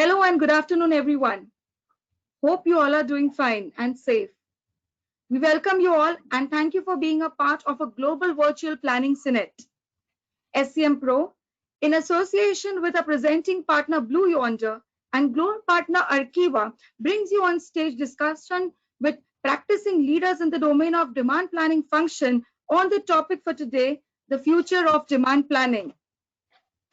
Hello and good afternoon, everyone. Hope you all are doing fine and safe. We welcome you all and thank you for being a part of a global virtual planning summit. SCMPro, in association with a presenting partner Blue Yonder and global partner Arkieva, brings you on stage discussion with practicing leaders in the domain of demand planning function on the topic for today, the future of demand planning.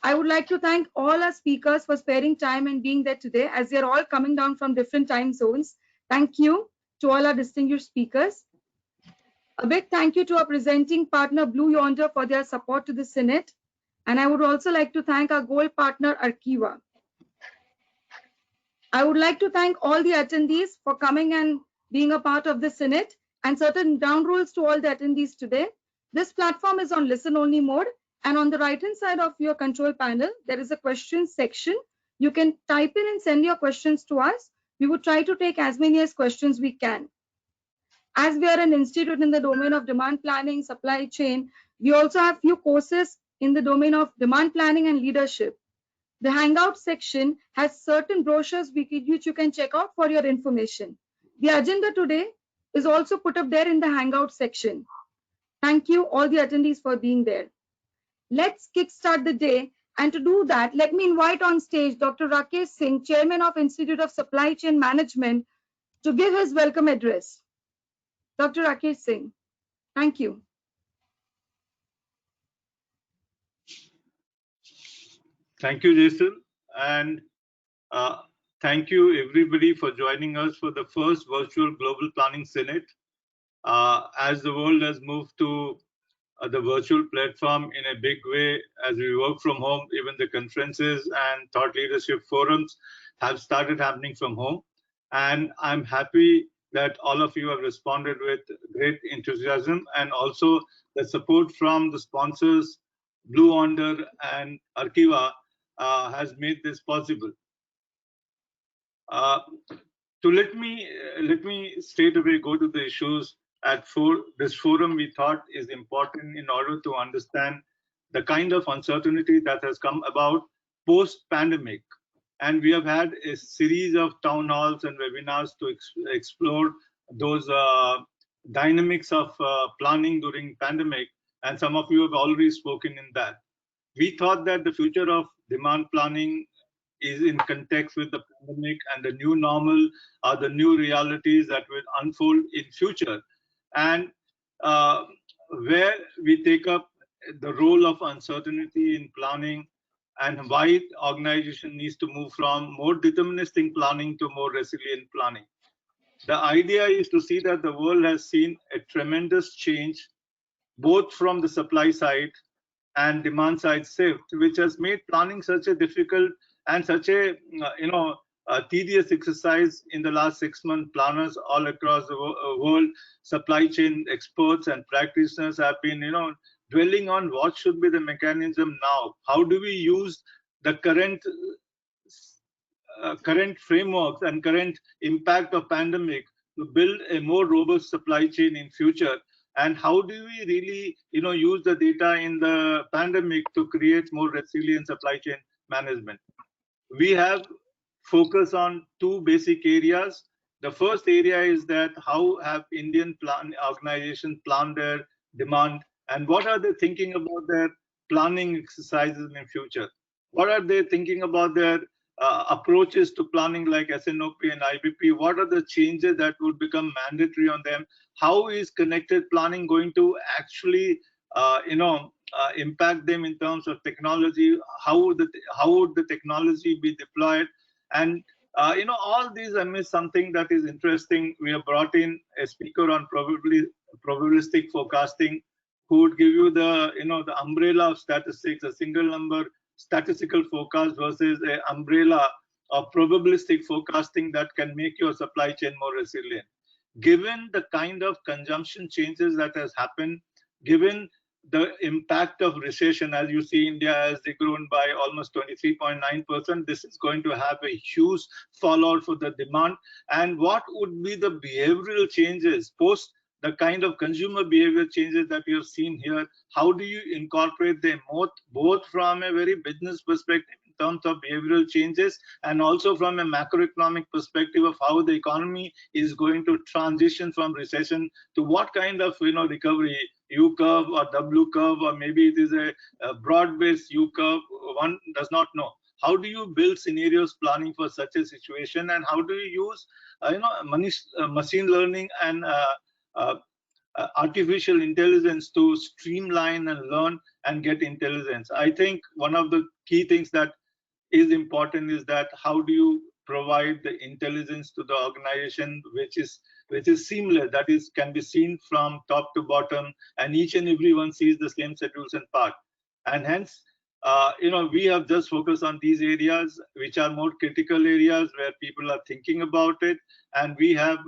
I would like to thank all our speakers for sparing time and being there today as they're all coming down from different time zones. Thank you to all our distinguished speakers. A big thank you to our presenting partner Blue Yonder for their support to the Senate. And I would also like to thank our gold partner Arkieva. I would like to thank all the attendees for coming and being a part of the Senate and certain ground rules to all the attendees today. This platform is on listen only mode. And on the right hand side of your control panel, there is a questions section. You can type in and send your questions to us. We would try to take as many as questions we can. As we are an institute in the domain of demand planning, supply chain, we also have few courses in the domain of demand planning and leadership. The Hangout section has certain brochures which you can check out for your information. The agenda today is also put up there in the Hangout section. Thank you all the attendees for being there. Let's kickstart the day. And to do that, let me invite on stage Dr. Rakesh Singh, Chairman of Institute of Supply Chain Management, to give his welcome address. Dr. Rakesh Singh, thank you. Thank you, Jason. And thank you, everybody, for joining us for the first virtual Global Planning Summit. As the world has moved to the virtual platform in a big way, as we work from home, even the conferences and thought leadership forums have started happening from home. And I'm happy that all of you have responded with great enthusiasm, and also the support from the sponsors, Blue Yonder and Arkieva, has made this possible. Let me straight away go to the issues at this forum we thought is important in order to understand the kind of uncertainty that has come about post-pandemic. And we have had a series of town halls and webinars to explore those dynamics of planning during pandemic. And some of you have already spoken in that. We thought that the future of demand planning is in context with the pandemic and the new normal are the new realities that will unfold in future. And where we take up the role of uncertainty in planning and why organization needs to move from more deterministic planning to more resilient planning. The idea is to see that the world has seen a tremendous change, both from the supply side and demand side shift, which has made planning such a difficult and such a tedious exercise in the last 6 months. Planners all across the world, supply chain experts and practitioners have been dwelling on what should be the mechanism now. How do we use the current frameworks and current impact of pandemic to build a more robust supply chain in future? And how do we really use the data in the pandemic to create more resilient supply chain management? We have focused on two basic areas. The first area is that how have Indian organizations planned their demand, and what are they thinking about their planning exercises in future? What are they thinking about their approaches to planning like S&OP and IBP? What are the changes that would become mandatory on them? How is connected planning going to actually impact them in terms of technology? How would the technology be deployed? And all these amidst something that is interesting. We have brought in a speaker on probabilistic forecasting, who would give you the the umbrella of statistics, a single number statistical forecast versus an umbrella of probabilistic forecasting that can make your supply chain more resilient. Given the kind of consumption changes that has happened, given the impact of recession, as you see, India has grown by almost 23.9%. This is going to have a huge fallout for the demand. And what would be the behavioral changes post the kind of consumer behavior changes that we have seen here? How do you incorporate them both from a very business perspective in terms of behavioral changes, and also from a macroeconomic perspective of how the economy is going to transition from recession to what kind of recovery, U curve or W curve, or maybe it is a broad-based U curve. One does not know. How do you build scenarios planning for such a situation, and how do you use machine learning and artificial intelligence to streamline and learn and get intelligence? I think one of the key things that is important is that how do you provide the intelligence to the organization which is seamless, that is can be seen from top to bottom, and each and everyone sees the same schedules and path. And hence we have just focused on these areas which are more critical areas where people are thinking about it, and we have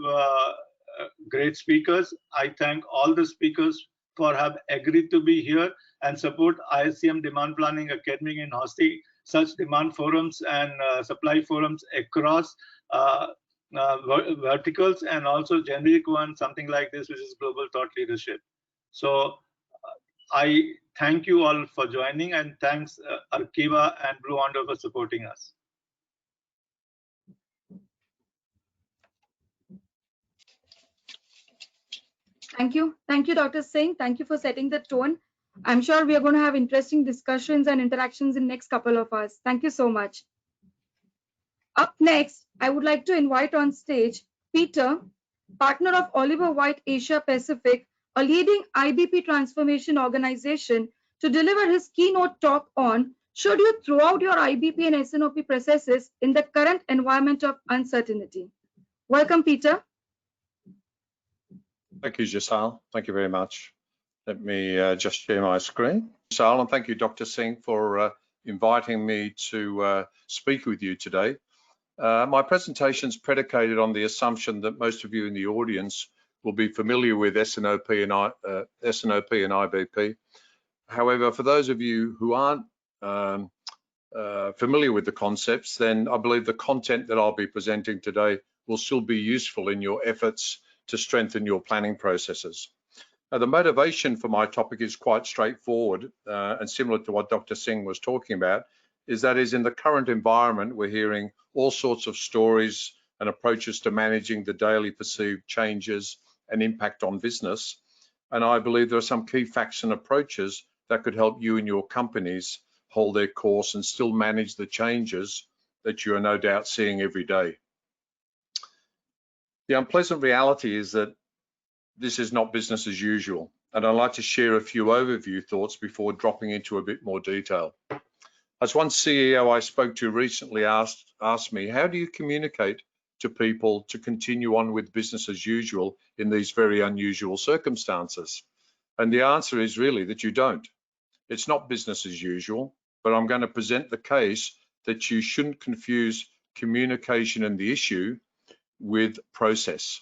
great speakers. I thank all the speakers for have agreed to be here and support ISCM Demand Planning Academy in hosting such demand forums and supply forums across verticals, and also generic one, something like this, which is global thought leadership. So I thank you all for joining, and thanks Arkieva and Yonder for supporting us. Thank you, Dr. Singh. Thank you for setting the tone. I'm sure we are going to have interesting discussions and interactions in the next couple of hours. Thank you so much. Up next, I would like to invite on stage Peter, partner of Oliver Wight Asia Pacific, a leading IBP transformation organization, to deliver his keynote talk on should you throw out your IBP and S&OP processes in the current environment of uncertainty. Welcome, Peter. Thank you, Jasal. Thank you very much. Let me just share my screen. Jasal, and thank you, Dr. Singh, for inviting me to speak with you today. My presentation is predicated on the assumption that most of you in the audience will be familiar with S&OP and IBP. However, for those of you who aren't familiar with the concepts, then I believe the content that I'll be presenting today will still be useful in your efforts to strengthen your planning processes. Now, the motivation for my topic is quite straightforward and similar to what Dr. Singh was talking about, is in the current environment, we're hearing all sorts of stories and approaches to managing the daily perceived changes and impact on business. And I believe there are some key facts and approaches that could help you and your companies hold their course and still manage the changes that you are no doubt seeing every day. The unpleasant reality is that this is not business as usual, and I'd like to share a few overview thoughts before dropping into a bit more detail. As one CEO I spoke to recently asked me, how do you communicate to people to continue on with business as usual in these very unusual circumstances? And the answer is really that you don't. It's not business as usual, but I'm going to present the case that you shouldn't confuse communication and the issue with process.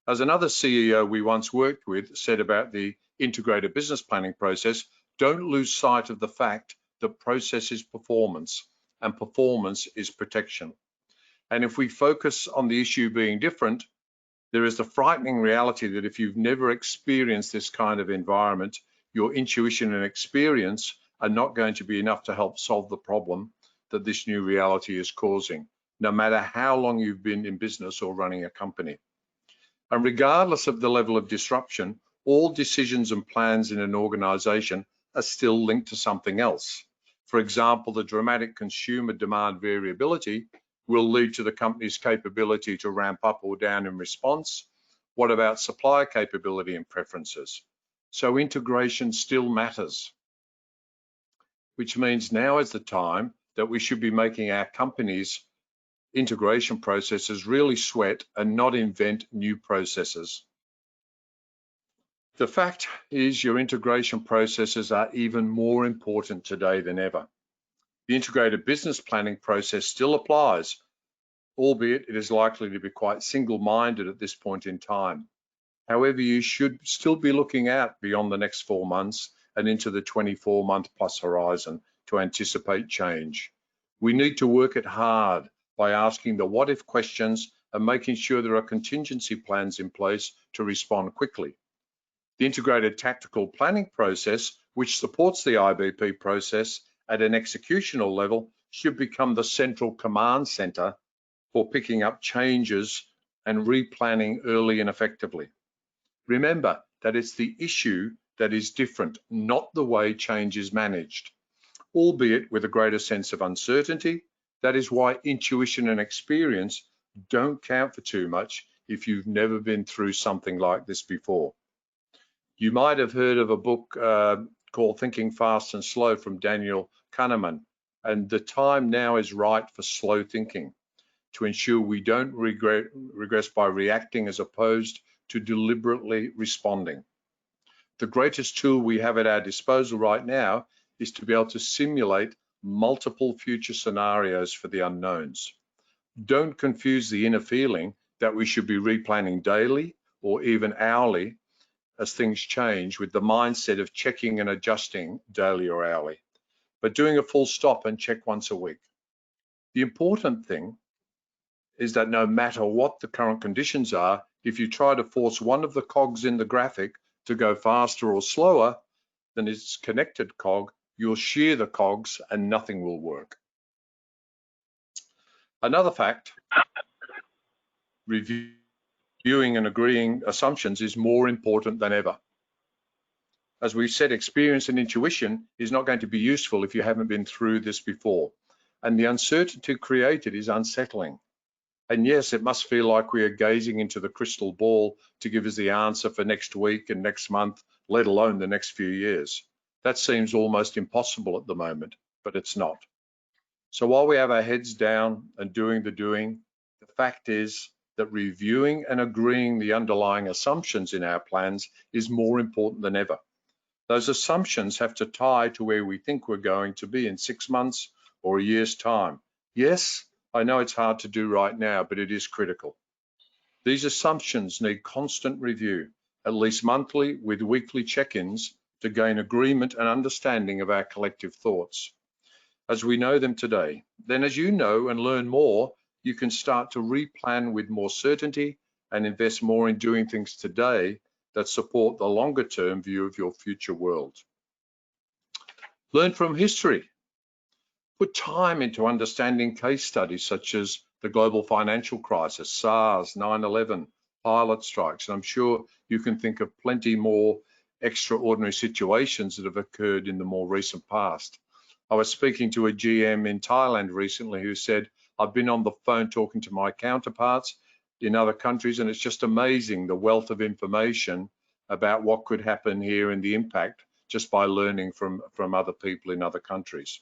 As another CEO we once worked with said about the integrated business planning process, don't lose sight of the fact that process is performance and performance is protection. And if we focus on the issue being different, there is the frightening reality that if you've never experienced this kind of environment, your intuition and experience are not going to be enough to help solve the problem that this new reality is causing, no matter how long you've been in business or running a company. And regardless of the level of disruption, all decisions and plans in an organization are still linked to something else. For example, the dramatic consumer demand variability will lead to the company's capability to ramp up or down in response. What about supplier capability and preferences? So integration still matters, which means now is the time that we should be making our company's integration processes really sweat and not invent new processes. The fact is your integration processes are even more important today than ever. The integrated business planning process still applies, albeit it is likely to be quite single-minded at this point in time. However, you should still be looking out beyond the next 4 months and into the 24-month plus horizon to anticipate change. We need to work it hard by asking the what-if questions and making sure there are contingency plans in place to respond quickly. The integrated tactical planning process, which supports the IBP process at an executional level, should become the central command center for picking up changes and replanning early and effectively. Remember that it's the issue that is different, not the way change is managed, albeit with a greater sense of uncertainty. That is why intuition and experience don't count for too much if you've never been through something like this before. You might have heard of a book called Thinking Fast and Slow from Daniel Kahneman, and the time now is right for slow thinking to ensure we don't regress by reacting as opposed to deliberately responding. The greatest tool we have at our disposal right now is to be able to simulate multiple future scenarios for the unknowns. Don't confuse the inner feeling that we should be replanning daily or even hourly as things change with the mindset of checking and adjusting daily or hourly, but doing a full stop and check once a week. The important thing is that no matter what the current conditions are, if you try to force one of the cogs in the graphic to go faster or slower than its connected cog, you'll shear the cogs and nothing will work. Another fact, reviewing and agreeing assumptions is more important than ever. As we've said, experience and intuition is not going to be useful if you haven't been through this before. And the uncertainty created is unsettling. And yes, it must feel like we are gazing into the crystal ball to give us the answer for next week and next month, let alone the next few years. That seems almost impossible at the moment, but it's not. So while we have our heads down and doing the doing, the fact is that reviewing and agreeing the underlying assumptions in our plans is more important than ever. Those assumptions have to tie to where we think we're going to be in 6 months or a year's time. Yes, I know it's hard to do right now, but it is critical. These assumptions need constant review, at least monthly with weekly check-ins to gain agreement and understanding of our collective thoughts as we know them today. Then as you know and learn more, you can start to replan with more certainty and invest more in doing things today that support the longer term view of your future world. Learn from history. Put time into understanding case studies such as the global financial crisis, SARS, 9/11, pilot strikes, and I'm sure you can think of plenty more extraordinary situations that have occurred in the more recent past. I was speaking to a GM in Thailand recently who said, I've been on the phone talking to my counterparts in other countries, and it's just amazing the wealth of information about what could happen here and the impact just by learning from other people in other countries.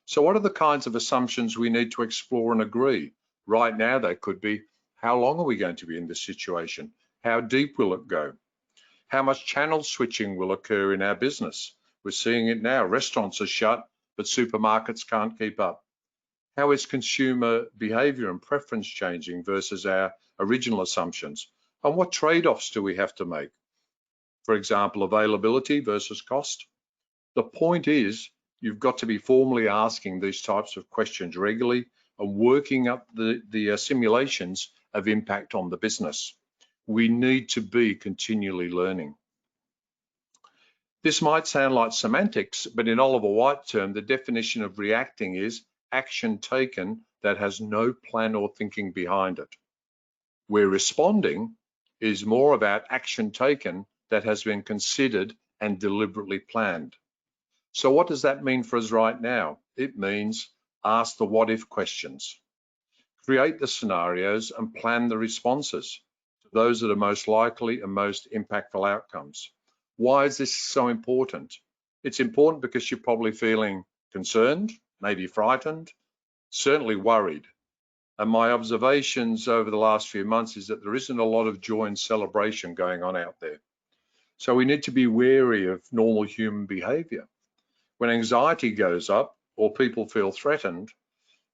So what are the kinds of assumptions we need to explore and agree? Right now, they could be, how long are we going to be in this situation? How deep will it go? How much channel switching will occur in our business? We're seeing it now. Restaurants are shut, but supermarkets can't keep up. How is consumer behavior and preference changing versus our original assumptions? And what trade-offs do we have to make? For example, availability versus cost. The point is, you've got to be formally asking these types of questions regularly and working up the simulations of impact on the business. We need to be continually learning. This might sound like semantics, but in Oliver Wight term, the definition of reacting is action taken that has no plan or thinking behind it. Where responding is more about action taken that has been considered and deliberately planned. So what does that mean for us right now? It means ask the what if questions, create the scenarios and plan the responses to those that are most likely and most impactful outcomes. Why is this so important? It's important because you're probably feeling concerned, maybe frightened, certainly worried. And my observations over the last few months is that there isn't a lot of joy and celebration going on out there. So we need to be wary of normal human behavior. When anxiety goes up or people feel threatened,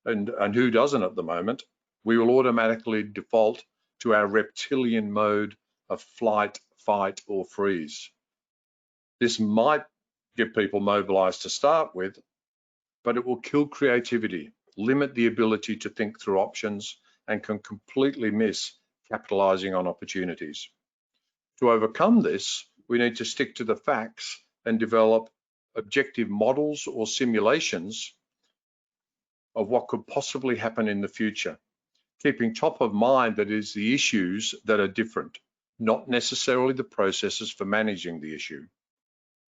and who doesn't at the moment, we will automatically default to our reptilian mode of flight, fight, or freeze. This might get people mobilized to start with, but it will kill creativity, limit the ability to think through options, and can completely miss capitalizing on opportunities. To overcome this, we need to stick to the facts and develop objective models or simulations of what could possibly happen in the future, keeping top of mind that it is the issues that are different, not necessarily the processes for managing the issue.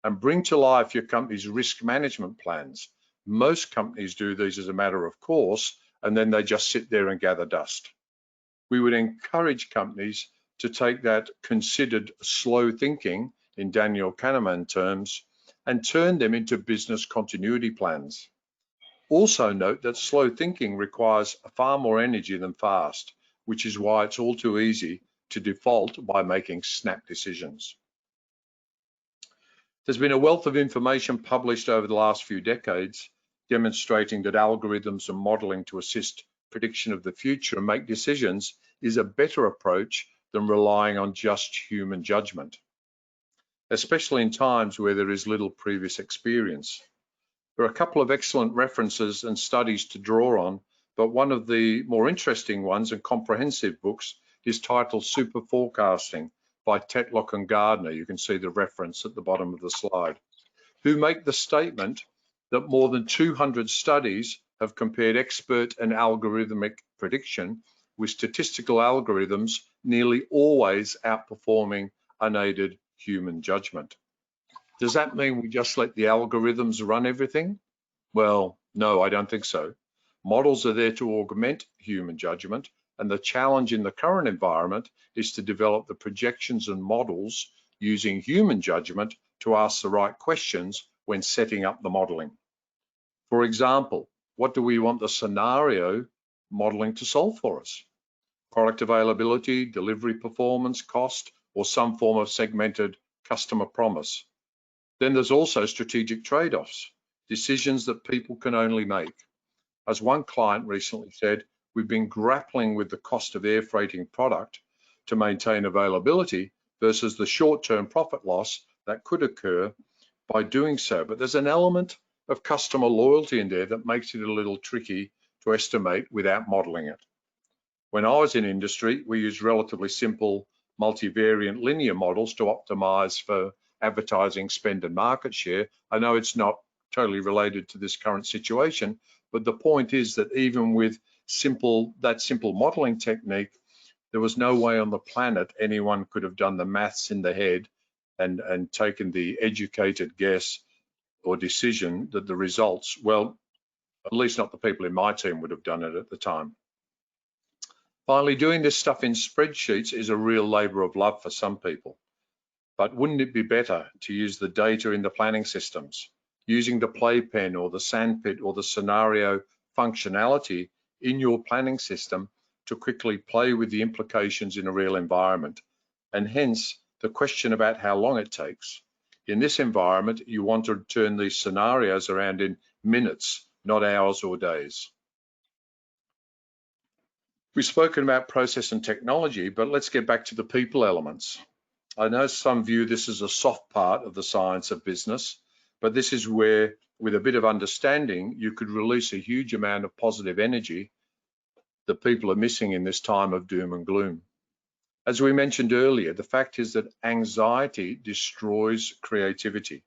And bring to life your company's risk management plans. Most companies do these as a matter of course, and then they just sit there and gather dust. We would encourage companies to take that considered slow thinking, in Daniel Kahneman terms, and turn them into business continuity plans. Also note that slow thinking requires far more energy than fast, which is why it's all too easy to default by making snap decisions. There's been a wealth of information published over the last few decades demonstrating that algorithms and modeling to assist prediction of the future and make decisions is a better approach than relying on just human judgment, especially in times where there is little previous experience. There are a couple of excellent references and studies to draw on, but one of the more interesting ones and comprehensive books is titled Super Forecasting by Tetlock and Gardner. You can see the reference at the bottom of the slide, who make the statement that more than 200 studies have compared expert and algorithmic prediction with statistical algorithms nearly always outperforming unaided human judgment. Does that mean we just let the algorithms run everything? Well, no, I don't think so. Models are there to augment human judgment, and the challenge in the current environment is to develop the projections and models using human judgment to ask the right questions when setting up the modeling. For example, what do we want the scenario modeling to solve for us? Product availability, delivery performance, cost, or some form of segmented customer promise. Then there's also strategic trade-offs, decisions that people can only make. As one client recently said, we've been grappling with the cost of air freighting product to maintain availability versus the short-term profit loss that could occur by doing so. But there's an element of customer loyalty in there that makes it a little tricky to estimate without modeling it. When I was in industry, we used relatively simple multivariate linear models to optimize for advertising spend and market share. I know it's not totally related to this current situation, but the point is that even with that simple modeling technique, there was no way on the planet anyone could have done the maths in the head and taken the educated guess or decision that the results, well, at least not the people in my team would have done it at the time. Finally, doing this stuff in spreadsheets is a real labor of love for some people. But wouldn't it be better to use the data in the planning systems, using the playpen or the sandpit or the scenario functionality in your planning system to quickly play with the implications in a real environment? And hence the question about how long it takes. In this environment, you want to turn these scenarios around in minutes, not hours or days. We've spoken about process and technology, but let's get back to the people elements. I know some view this as a soft part of the science of business, but this is where, with a bit of understanding, you could release a huge amount of positive energy that people are missing in this time of doom and gloom. As we mentioned earlier, the fact is that anxiety destroys creativity.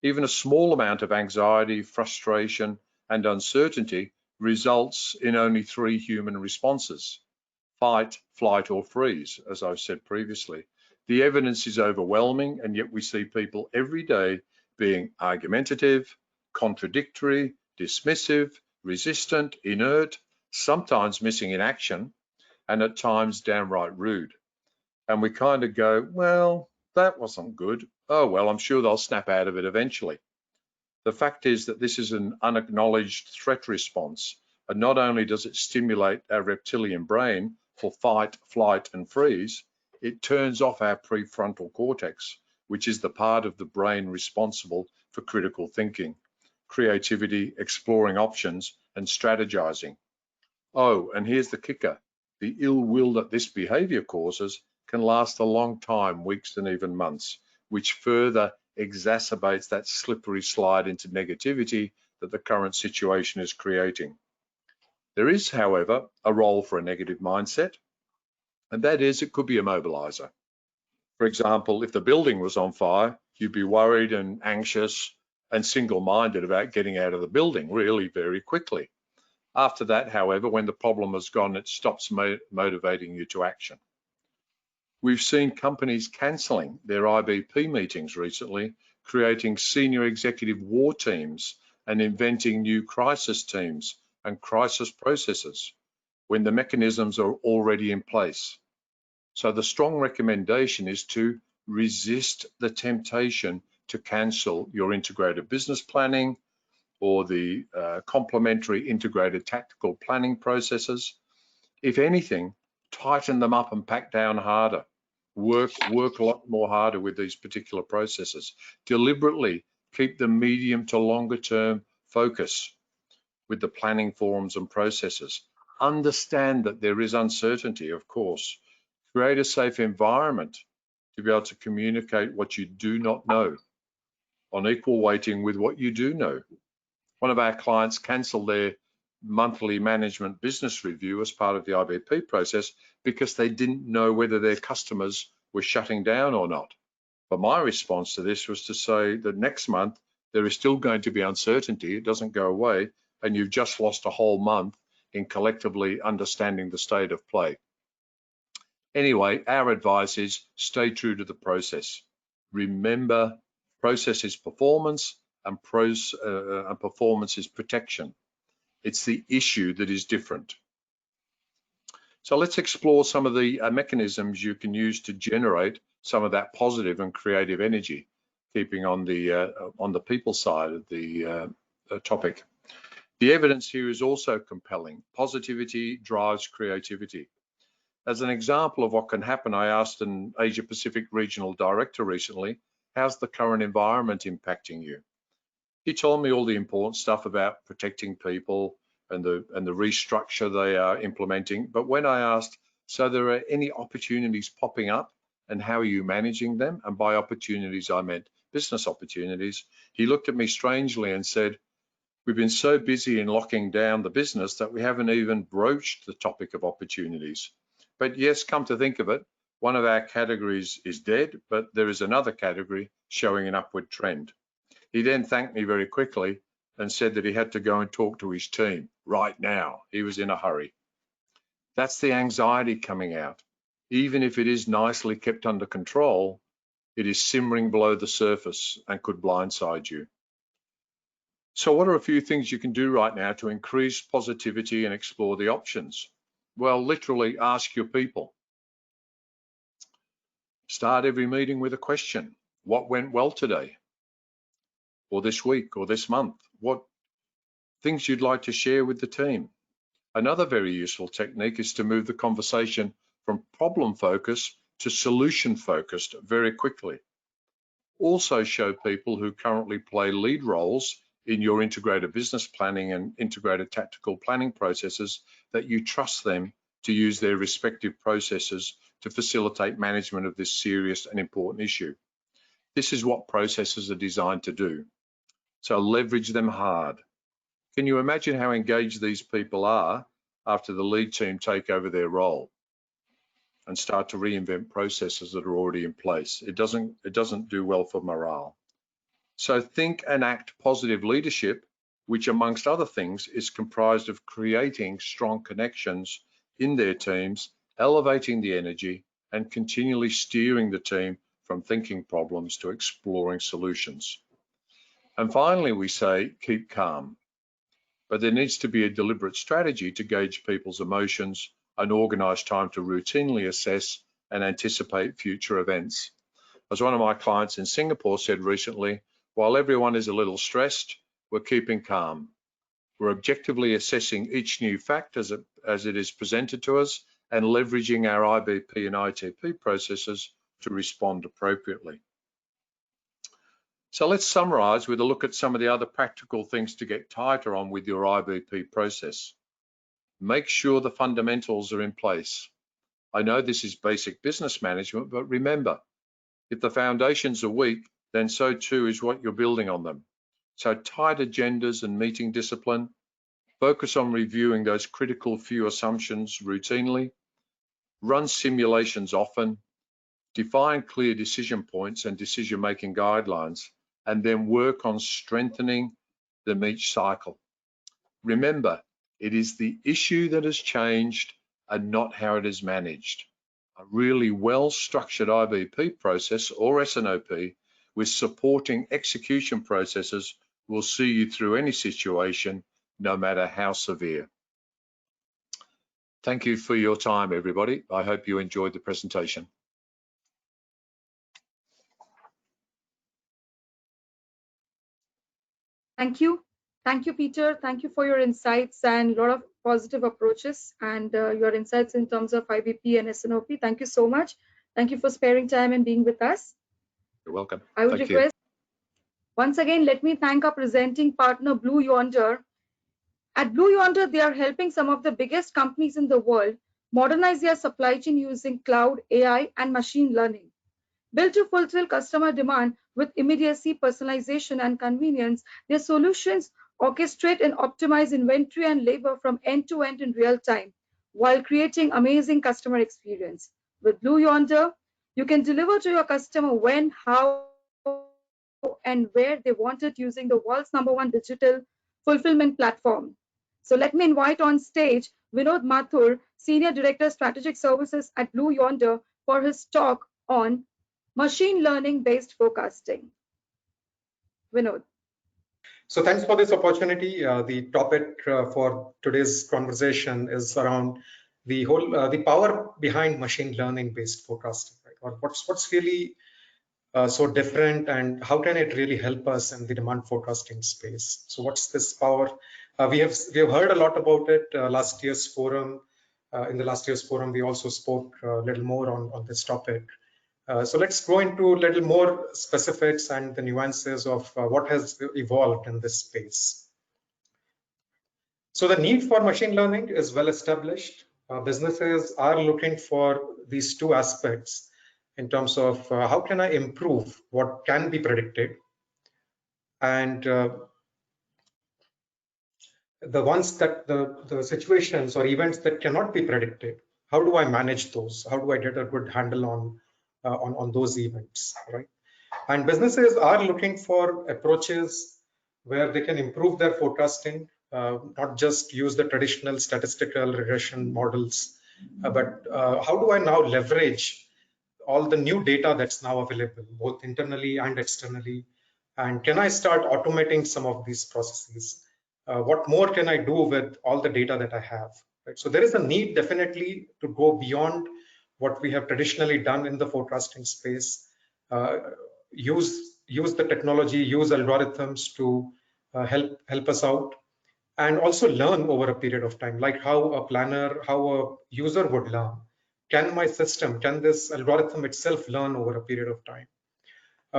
Even a small amount of anxiety, frustration, and uncertainty results in only 3 human responses: fight, flight, or freeze, as I've said previously. The evidence is overwhelming, and yet we see people every day being argumentative, contradictory, dismissive, resistant, inert, sometimes missing in action, and at times downright rude. And we kind of go, well, that wasn't good. Oh, well, I'm sure they'll snap out of it eventually. The fact is that this is an unacknowledged threat response, and not only does it stimulate our reptilian brain for fight, flight, and freeze, it turns off our prefrontal cortex, which is the part of the brain responsible for critical thinking, creativity, exploring options, and strategizing. Oh, and here's the kicker. The ill will that this behavior causes can last a long time, weeks and even months, which further exacerbates that slippery slide into negativity that the current situation is creating. There is, however, a role for a negative mindset, and that is it could be a mobilizer. For example, if the building was on fire, you'd be worried and anxious and single-minded about getting out of the building really very quickly. After that, however, when the problem has gone, it stops motivating you to action. We've seen companies cancelling their IBP meetings recently, creating senior executive war teams and inventing new crisis teams and crisis processes when the mechanisms are already in place. So the strong recommendation is to resist the temptation to cancel your integrated business planning or the complementary integrated tactical planning processes. If anything, tighten them up and pack down harder. Work a lot more harder with these particular processes. Deliberately keep the medium to longer term focus with the planning forums and processes. Understand that there is uncertainty, of course. Create a safe environment to be able to communicate what you do not know on equal weighting with what you do know. One of our clients cancelled their monthly management business review as part of the IBP process because they didn't know whether their customers were shutting down or not. But my response to this was to say that next month there is still going to be uncertainty, it doesn't go away, and you've just lost a whole month in collectively understanding the state of play. Anyway, our advice is stay true to the process. Remember, process is performance and performance is protection. It's the issue that is different. So let's explore some of the mechanisms you can use to generate some of that positive and creative energy, keeping on the people side of the topic. The evidence here is also compelling. Positivity drives creativity. As an example of what can happen, I asked an Asia Pacific regional director recently, how's the current environment impacting you? He told me all the important stuff about protecting people and the restructure they are implementing. But when I asked, so there are any opportunities popping up and how are you managing them? And by opportunities, I meant business opportunities. He looked at me strangely and said, we've been so busy in locking down the business that we haven't even broached the topic of opportunities. But yes, come to think of it, one of our categories is dead, but there is another category showing an upward trend. He then thanked me very quickly and said that he had to go and talk to his team right now. He was in a hurry. That's the anxiety coming out. Even if it is nicely kept under control, it is simmering below the surface and could blindside you. So what are a few things you can do right now to increase positivity and explore the options? Well, literally ask your people. Start every meeting with a question. What went well today? Or this week or this month? What things you'd like to share with the team? Another very useful technique is to move the conversation from problem focused to solution focused very quickly. Also show people who currently play lead roles in your integrated business planning and integrated tactical planning processes that you trust them to use their respective processes to facilitate management of this serious and important issue. This is what processes are designed to do. So leverage them hard. Can you imagine how engaged these people are after the lead team take over their role and start to reinvent processes that are already in place? It doesn't do well for morale. So think and act positive leadership, which amongst other things is comprised of creating strong connections in their teams, elevating the energy and continually steering the team from thinking problems to exploring solutions. And finally, we say, keep calm. But there needs to be a deliberate strategy to gauge people's emotions and organise time to routinely assess and anticipate future events. As one of my clients in Singapore said recently, while everyone is a little stressed, we're keeping calm. We're objectively assessing each new fact as it is presented to us and leveraging our IBP and ITP processes to respond appropriately. So let's summarize with a look at some of the other practical things to get tighter on with your IBP process. Make sure the fundamentals are in place. I know this is basic business management, but remember, if the foundations are weak, then so too is what you're building on them. So tight agendas and meeting discipline, focus on reviewing those critical few assumptions routinely, run simulations often, define clear decision points and decision-making guidelines, and then work on strengthening them each cycle. Remember, It is the issue that has changed and not how it is managed. A really well-structured IBP process or S&OP with supporting execution processes will see you through any situation, no matter how severe. Thank you for your time, everybody. I hope you enjoyed the presentation. Thank you. Thank you, Peter. Thank you for your insights and a lot of positive approaches and your insights in terms of IBP and S&OP. Thank you so much. Thank you for sparing time and being with us. You're welcome. I would request, once again, let me thank our presenting partner, Blue Yonder. At Blue Yonder, they are helping some of the biggest companies in the world modernize their supply chain using cloud, AI, and machine learning. Built to fulfill customer demand with immediacy, personalization, and convenience, their solutions orchestrate and optimize inventory and labor from end to end in real time, while creating amazing customer experience. With Blue Yonder, you can deliver to your customer when, how, and where they want it using the world's #1 digital fulfillment platform. So let me invite on stage Vinod Mathur, Senior Director Strategic Services at Blue Yonder, for his talk on machine learning based forecasting. Vinod. So thanks for this opportunity. The topic for today's conversation is around the whole the power behind machine learning based forecasting, right? Or what's really so different, and how can it really help us in the demand forecasting space? So what's this power? We have heard a lot about it last year's forum. In the last year's forum, we also spoke a little more on this topic. So let's go into a little more specifics and the nuances of what has evolved in this space. So the need for machine learning is well established. Businesses are looking for these two aspects in terms of how can I improve what can be predicted, and the ones that the situations or events that cannot be predicted, how do I manage those? How do I get a good handle on those events, right? And businesses are looking for approaches where they can improve their forecasting, not just use the traditional statistical regression models, but how do I now leverage all the new data that's now available, both internally and externally, and can I start automating some of these processes? What more can I do with all the data that I have? Right? So there is a need definitely to go beyond what we have traditionally done in the forecasting space. Use the technology, use algorithms to help us out, and also learn over a period of time, like how a planner, how a user would learn. Can my system, can this algorithm itself learn over a period of time?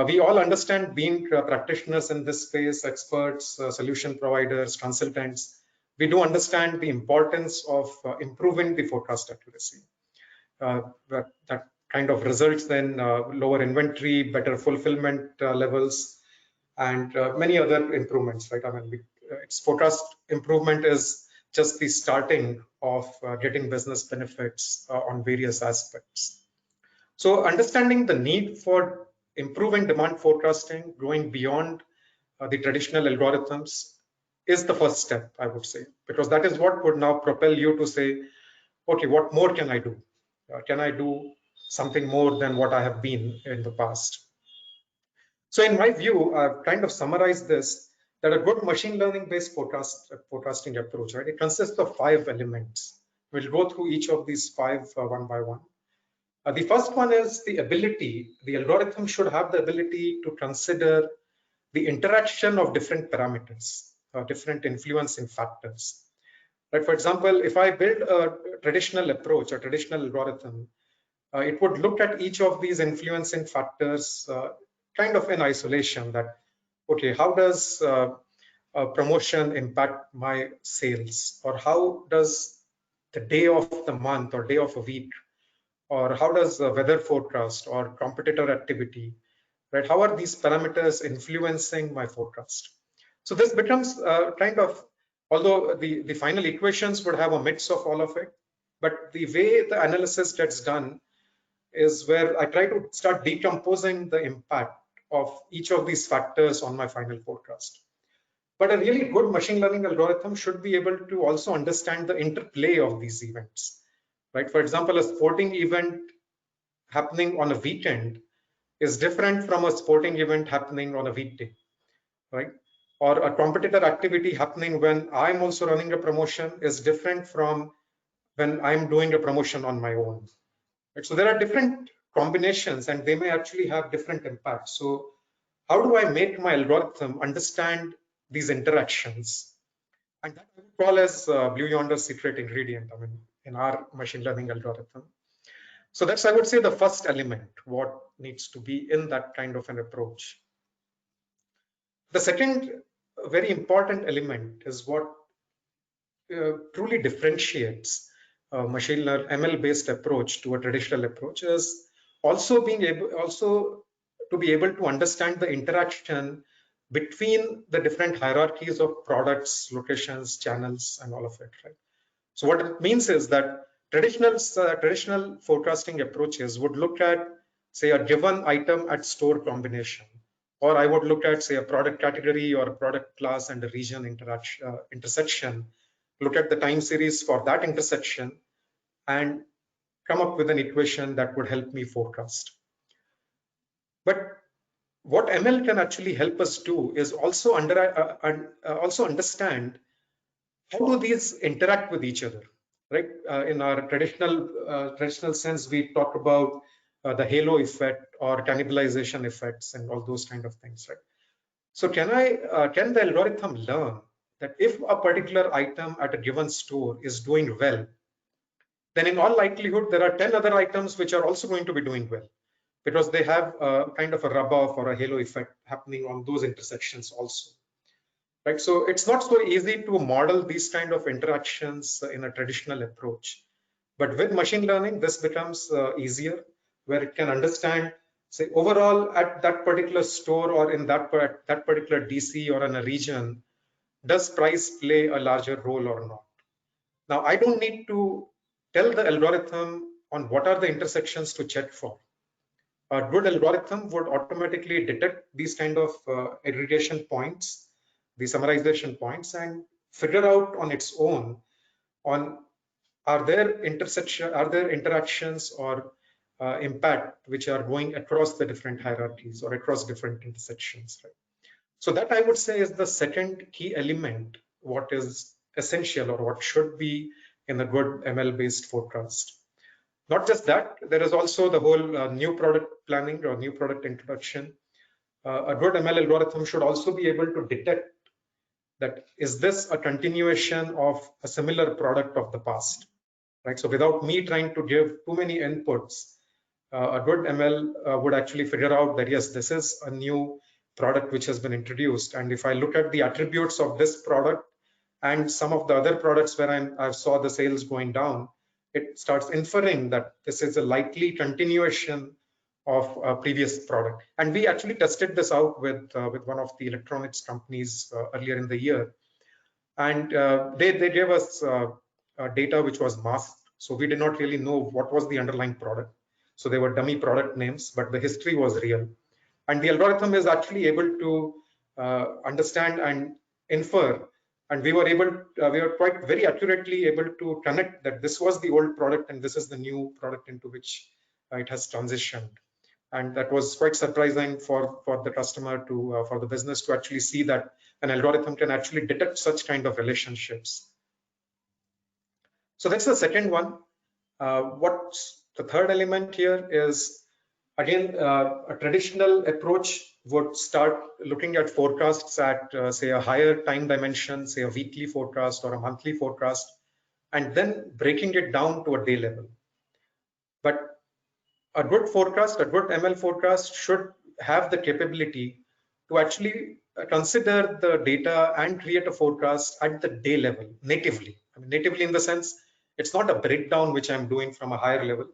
We all understand, being practitioners in this space, experts, solution providers, consultants, we do understand the importance of improving the forecast accuracy. That kind of results in lower inventory, better fulfillment levels, and many other improvements, right? I mean, forecast improvement is just the starting of getting business benefits on various aspects. So understanding the need for improving demand forecasting, going beyond the traditional algorithms, is the first step, I would say, because that is what would now propel you to say, okay, what more can I do? Can I do something more than what I have been in the past? So in my view, I've kind of summarized this, that a good machine learning based forecasting approach, right? It consists of 5 elements. We'll go through each of these 5 one by one. The first one is the ability, the algorithm should have the ability to consider the interaction of different parameters, different influencing factors. Right? For example, if I build a traditional approach, a traditional algorithm, it would look at each of these influencing factors kind of in isolation, that, okay, how does promotion impact my sales? Or how does the day of the month or day of a week, or how does the weather forecast or competitor activity, right? How are these parameters influencing my forecast? So this becomes kind of, although the final equations would have a mix of all of it, but the way the analysis gets done is where I try to start decomposing the impact of each of these factors on my final forecast. But a really good machine learning algorithm should be able to also understand the interplay of these events, right? For example, a sporting event happening on a weekend is different from a sporting event happening on a weekday, right? Or a competitor activity happening when I'm also running a promotion is different from when I'm doing a promotion on my own. Right? So there are different combinations and they may actually have different impacts. So how do I make my algorithm understand these interactions? And that I would call as Blue Yonder secret ingredient, I mean, in our machine learning algorithm. So that's, I would say, the first element, what needs to be in that kind of an approach. The second very important element is what truly differentiates a machine learning ML based approach to a traditional approach is also to be able to understand the interaction between the different hierarchies of products, locations, channels, and all of it, right? So what it means is that traditional forecasting approaches would look at, say, a given item at store combination, or I would look at, say, a product category or a product class and a region intersection, look at the time series for that intersection, and come up with an equation that would help me forecast. But what ML can actually help us do is also understand how do these interact with each other, right? In our traditional sense, we talk about the halo effect or cannibalization effects and all those kind of things, right? So can the algorithm learn that if a particular item at a given store is doing well, then in all likelihood there are 10 other items which are also going to be doing well, because they have a kind of a rub-off or a halo effect happening on those intersections also. Right, so it's not so easy to model these kind of interactions in a traditional approach, but with machine learning this becomes easier, where it can understand, say, overall at that particular store or in that particular DC or in a region, does price play a larger role or not. Now I don't need to tell the algorithm on what are the intersections to check for. A good algorithm would automatically detect these kind of aggregation points, the summarization points, and figure out on its own on are there interactions or impact which are going across the different hierarchies or across different intersections, right? So that I would say is the second key element, what is essential or what should be in a good ML based forecast. Not just that, there is also the whole new product planning or new product introduction. A good ML algorithm should also be able to detect that is this a continuation of a similar product of the past, right? So without me trying to give too many inputs, a good ML would actually figure out that yes, this is a new product which has been introduced, and if I look at the attributes of this product and some of the other products where I saw the sales going down, it starts inferring that this is a likely continuation of a previous product. And we actually tested this out with one of the electronics companies earlier in the year, and they gave us data which was masked, so we did not really know what was the underlying product. So they were dummy product names, but the history was real, and the algorithm is actually able to understand and infer. And we were quite very accurately able to connect that this was the old product and this is the new product into which it has transitioned. And that was quite surprising for the customer to, for the business to actually see that an algorithm can actually detect such kind of relationships. So that's the second one. What's the third element here is, again, a traditional approach would start looking at forecasts at, say, a higher time dimension, say a weekly forecast or a monthly forecast, and then breaking it down to a day level. But a good forecast, a good ML forecast should have the capability to actually consider the data and create a forecast at the day level natively. I mean, natively in the sense, it's not a breakdown which I'm doing from a higher level,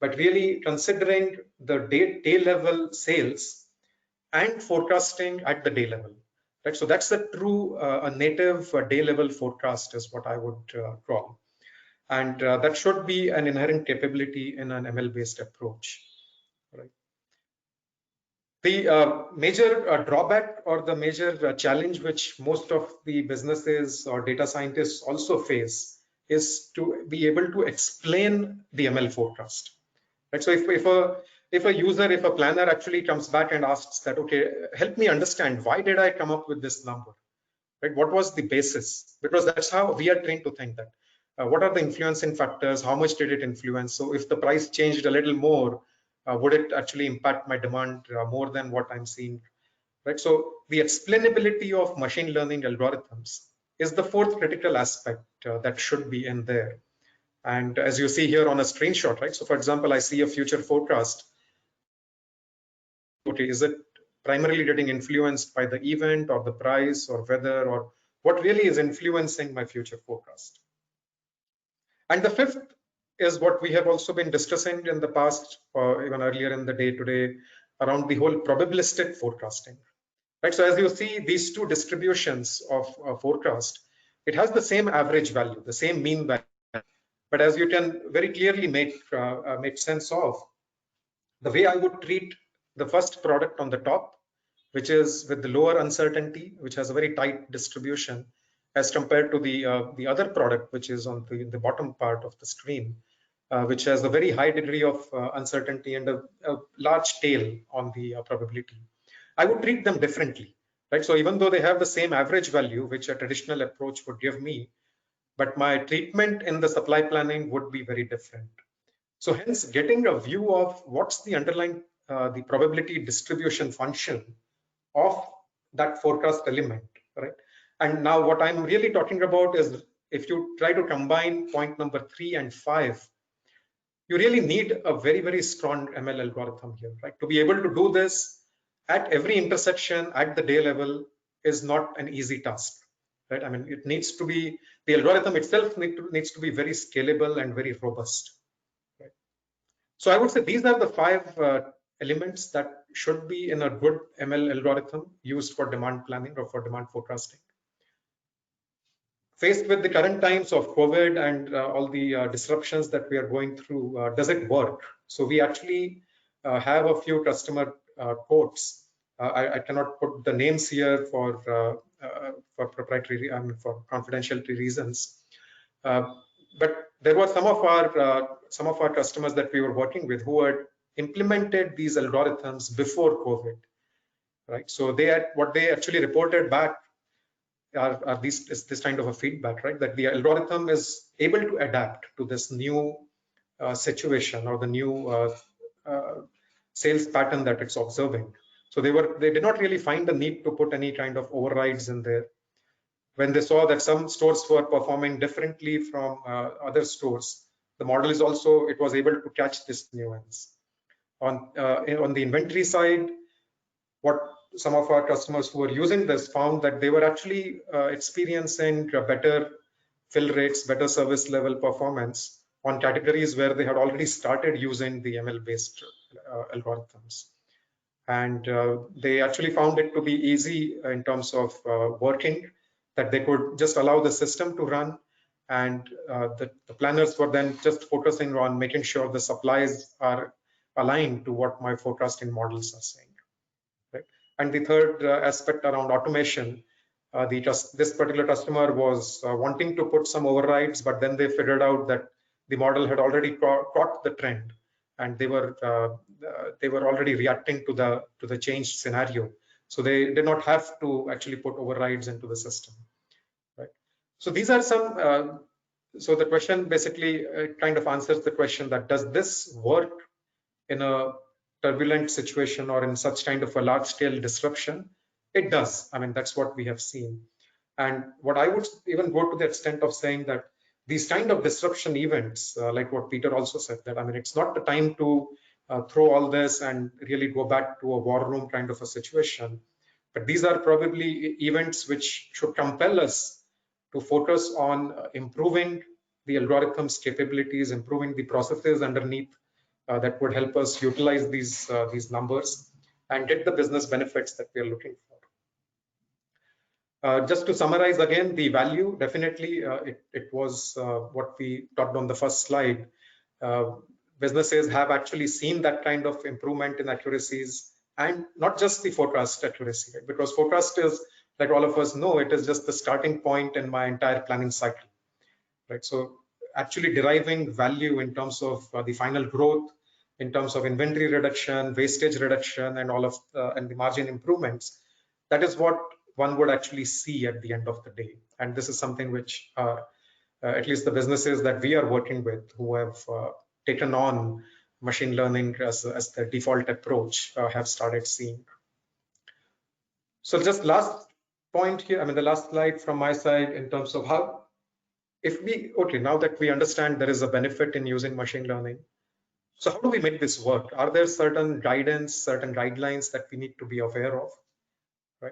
but really considering the day level sales and forecasting at the day level, right? So that's the true a native day level forecast is what I would call, and that should be an inherent capability in an ML based approach, right? The major drawback or the major challenge which most of the businesses or data scientists also face is to be able to explain the ML forecast. Right? So if a user, if a planner actually comes back and asks that, okay, help me understand, why did I come up with this number? Right? What was the basis? Because that's how we are trained to think that. What are the influencing factors? How much did it influence? So if the price changed a little more, would it actually impact my demand more than what I'm seeing? Right. So the explainability of machine learning algorithms is the fourth critical aspect that should be in there. And as you see here on a screenshot, right? So for example, I see a future forecast. Okay, is it primarily getting influenced by the event or the price or weather, or what really is influencing my future forecast? And the fifth is what we have also been discussing in the past, or even earlier in the day today, around the whole probabilistic forecasting. Right. So as you see, these two distributions of forecast, it has the same average value, the same mean value. But as you can very clearly make sense of, the way I would treat the first product on the top, which is with the lower uncertainty, which has a very tight distribution, as compared to the other product, which is on the bottom part of the screen, which has a very high degree of uncertainty and a large tail on the probability. I would treat them differently, right? So even though they have the same average value, which a traditional approach would give me, but my treatment in the supply planning would be very different. So hence, getting a view of what's the underlying the probability distribution function of that forecast element, right? And now what I'm really talking about is, if you try to combine point number 3 and 5, you really need a very, very strong ML algorithm here, right? To be able to do this at every intersection at the day level is not an easy task, right? I mean, it needs to be, the algorithm itself needs to be very scalable and very robust, right? So I would say these are the 5 elements that should be in a good ML algorithm used for demand planning or for demand forecasting. Faced with the current times of COVID and all the disruptions that we are going through, does it work? So we actually have a few customer quotes. I cannot put the names here for proprietary, for confidentiality reasons. But there were some of our customers that we were working with who had implemented these algorithms before COVID, right? So what they actually reported back are this kind of a feedback, right? That the algorithm is able to adapt to this new situation or the new sales pattern that it's observing. So they did not really find the need to put any kind of overrides in there. When they saw that some stores were performing differently from other stores, the model is also, it was able to catch this nuance. On the inventory side, what some of our customers who were using this found that they were actually experiencing better fill rates, better service level performance on categories where they had already started using the ML-based algorithms. And they actually found it to be easy in terms of working, that they could just allow the system to run, and the planners were then just focusing on making sure the supplies are aligned to what my forecasting models are saying. Right? And the third aspect around automation, this particular customer was wanting to put some overrides, but then they figured out that the model had already caught the trend, and they were already reacting to the changed scenario. So they did not have to actually put overrides into the system, right? So these are some. So the question basically kind of answers the question that, does this work in a turbulent situation or in such kind of a large-scale disruption? It does. I mean, that's what we have seen. And what I would even go to the extent of saying that these kind of disruption events, like what Peter also said, that I mean, it's not the time to throw all this and really go back to a war room kind of a situation. But these are probably events which should compel us to focus on improving the algorithm's capabilities, improving the processes underneath that would help us utilize these numbers and get the business benefits that we are looking for. Just to summarize again, the value, definitely it was what we talked on the first slide. Businesses have actually seen that kind of improvement in accuracies and not just the forecast accuracy, right? Because forecast is, like all of us know, it is just the starting point in my entire planning cycle, right? So actually deriving value in terms of the final growth, in terms of inventory reduction, wastage reduction, and all of and the margin improvements, that is what one would actually see at the end of the day. And this is something which at least the businesses that we are working with, who have taken on machine learning as the default approach, have started seeing. So just last point here, I mean, the last slide from my side in terms of how, if we, okay, now that we understand there is a benefit in using machine learning, so how do we make this work? Are there certain guidance, certain guidelines that we need to be aware of, right?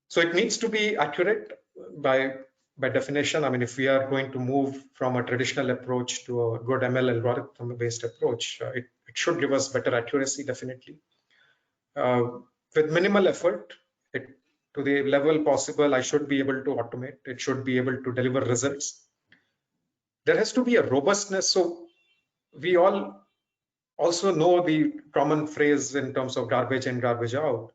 So it needs to be accurate by definition. I mean, if we are going to move from a traditional approach to a good ML algorithm-based approach, it should give us better accuracy, definitely. With minimal effort, to the level possible, I should be able to automate. It should be able to deliver results. There has to be a robustness. So we all also know the common phrase in terms of garbage in, garbage out.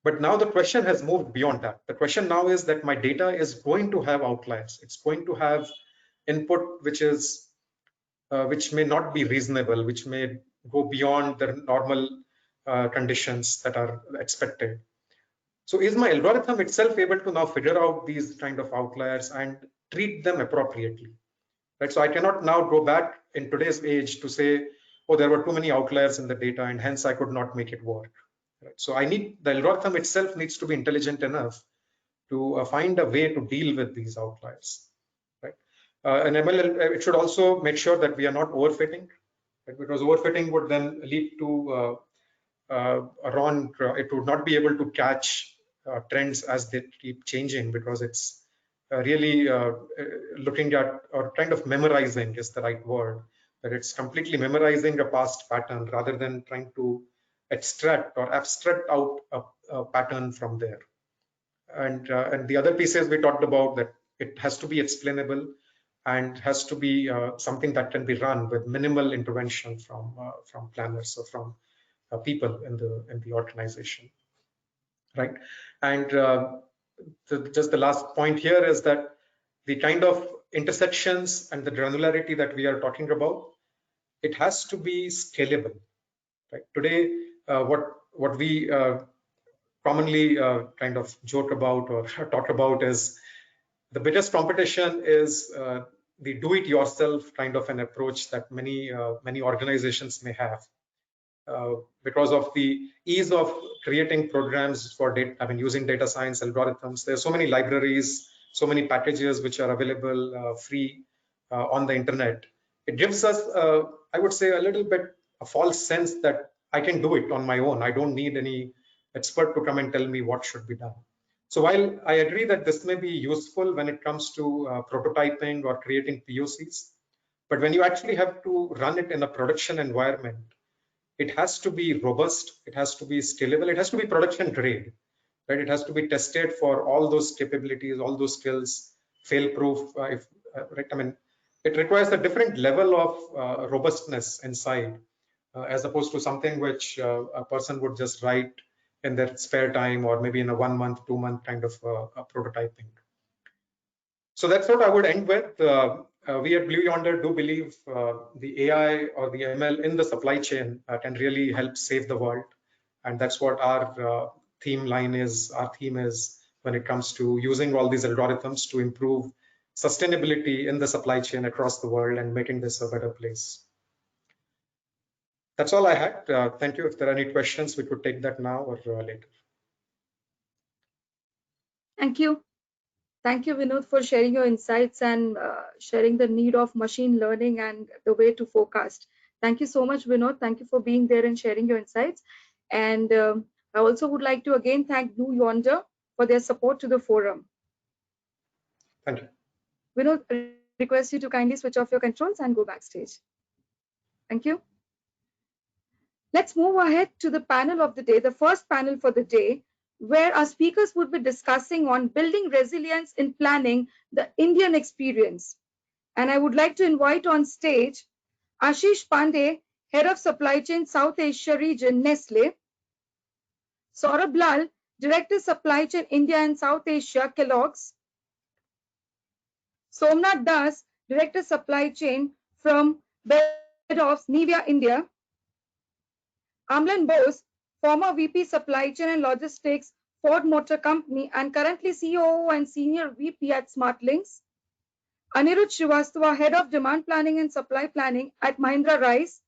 But now the question has moved beyond that. The question now is that my data is going to have outliers. It's going to have input which may not be reasonable, which may go beyond the normal conditions that are expected. So is my algorithm itself able to now figure out these kind of outliers and treat them appropriately? Right. So I cannot now go back in today's age to say, oh, there were too many outliers in the data and hence I could not make it work. Right. So the algorithm itself needs to be intelligent enough to find a way to deal with these outliers. Right. And ML, it should also make sure that we are not overfitting, right? Because overfitting would then lead to it would not be able to catch trends as they keep changing, because it's really looking at, or kind of memorizing is the right word, that it's completely memorizing a past pattern rather than trying to extract or abstract out a pattern from there. And the other pieces we talked about, that it has to be explainable and has to be something that can be run with minimal intervention from planners or from people in the organization, right? And just the last point here is that the kind of intersections and the granularity that we are talking about, it has to be scalable, right? Today, what we commonly kind of joke about or talk about is the biggest competition is the do-it-yourself kind of an approach that many organizations may have. Because of the ease of creating programs for data, I mean, using data science algorithms, there's so many libraries, so many packages which are available free on the internet. It gives us, I would say, a little bit a false sense that I can do it on my own. I don't need any expert to come and tell me what should be done. So while I agree that this may be useful when it comes to prototyping or creating POCs, but when you actually have to run it in a production environment, it has to be robust, it has to be scalable, it has to be production grade, right? It has to be tested for all those capabilities, all those skills, fail-proof. Right? I mean, it requires a different level of robustness inside, as opposed to something which a person would just write in their spare time, or maybe in a 1 month, 2 month kind of prototyping. So that's what I would end with. We at Blue Yonder do believe the AI or the ML in the supply chain can really help save the world. And that's what our theme is when it comes to using all these algorithms to improve sustainability in the supply chain across the world and making this a better place. That's all I had. Thank you. If there are any questions, we could take that now or later. Thank you. Thank you, Vinod, for sharing your insights and sharing the need of machine learning and the way to forecast. Thank you so much, Vinod. Thank you for being there and sharing your insights. And I also would like to again thank Blue Yonder for their support to the forum. Thank you. Vinod, I request you to kindly switch off your controls and go backstage. Thank you. Let's move ahead to the panel of the day, the first panel for the day, where our speakers would be discussing on building resilience in planning, the Indian experience. And I would like to invite on stage Ashish Pande, Head of Supply Chain South Asia Region, Nestlé, Saurabh Lal, Director Supply Chain India and South Asia, Kellogg's. Somnath Das, Director Supply Chain from Bedoff's, Nivea, India. Amlan Bose, former VP Supply Chain and Logistics, Ford Motor Company, and currently COO and Senior VP at SmartLinks. Anirudh Srivastava, Head of Demand Planning and Supply Planning at Mahindra Rice.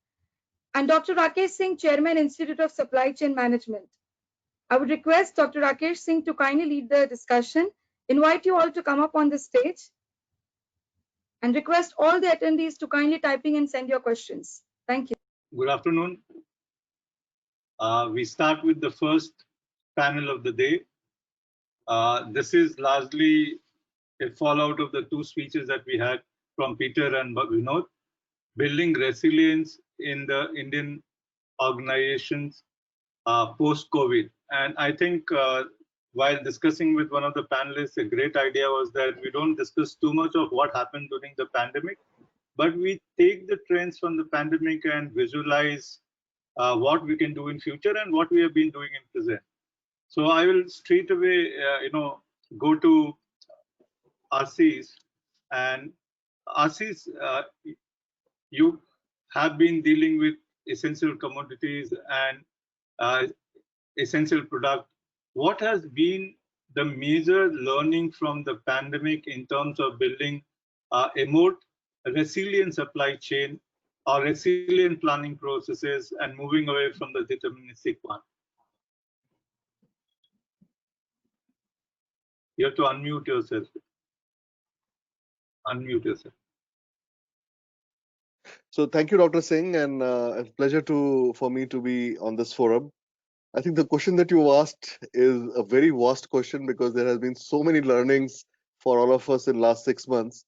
And Dr. Rakesh Singh, Chairman, Institute of Supply Chain Management. I would request Dr. Rakesh Singh to kindly lead the discussion, invite you all to come up on the stage, and request all the attendees to kindly typing and send your questions. Thank you. Good afternoon. We start with the first panel of the day. This is largely a fallout of the two speeches that we had from Peter and Vinod, building resilience in the Indian organizations post-COVID. And I think while discussing with one of the panelists, a great idea was that we don't discuss too much of what happened during the pandemic, but we take the trends from the pandemic and visualize what we can do in future and what we have been doing in present. So I will straight away, go to Ashish. And Ashish, you have been dealing with essential commodities and essential product. What has been the major learning from the pandemic in terms of building a more resilient supply chain or resilient planning processes and moving away from the deterministic one? You have to unmute yourself. Unmute yourself. So thank you, Dr. Singh, and it's a pleasure for me to be on this forum. I think the question that you asked is a very vast question because there has been so many learnings for all of us in last 6 months.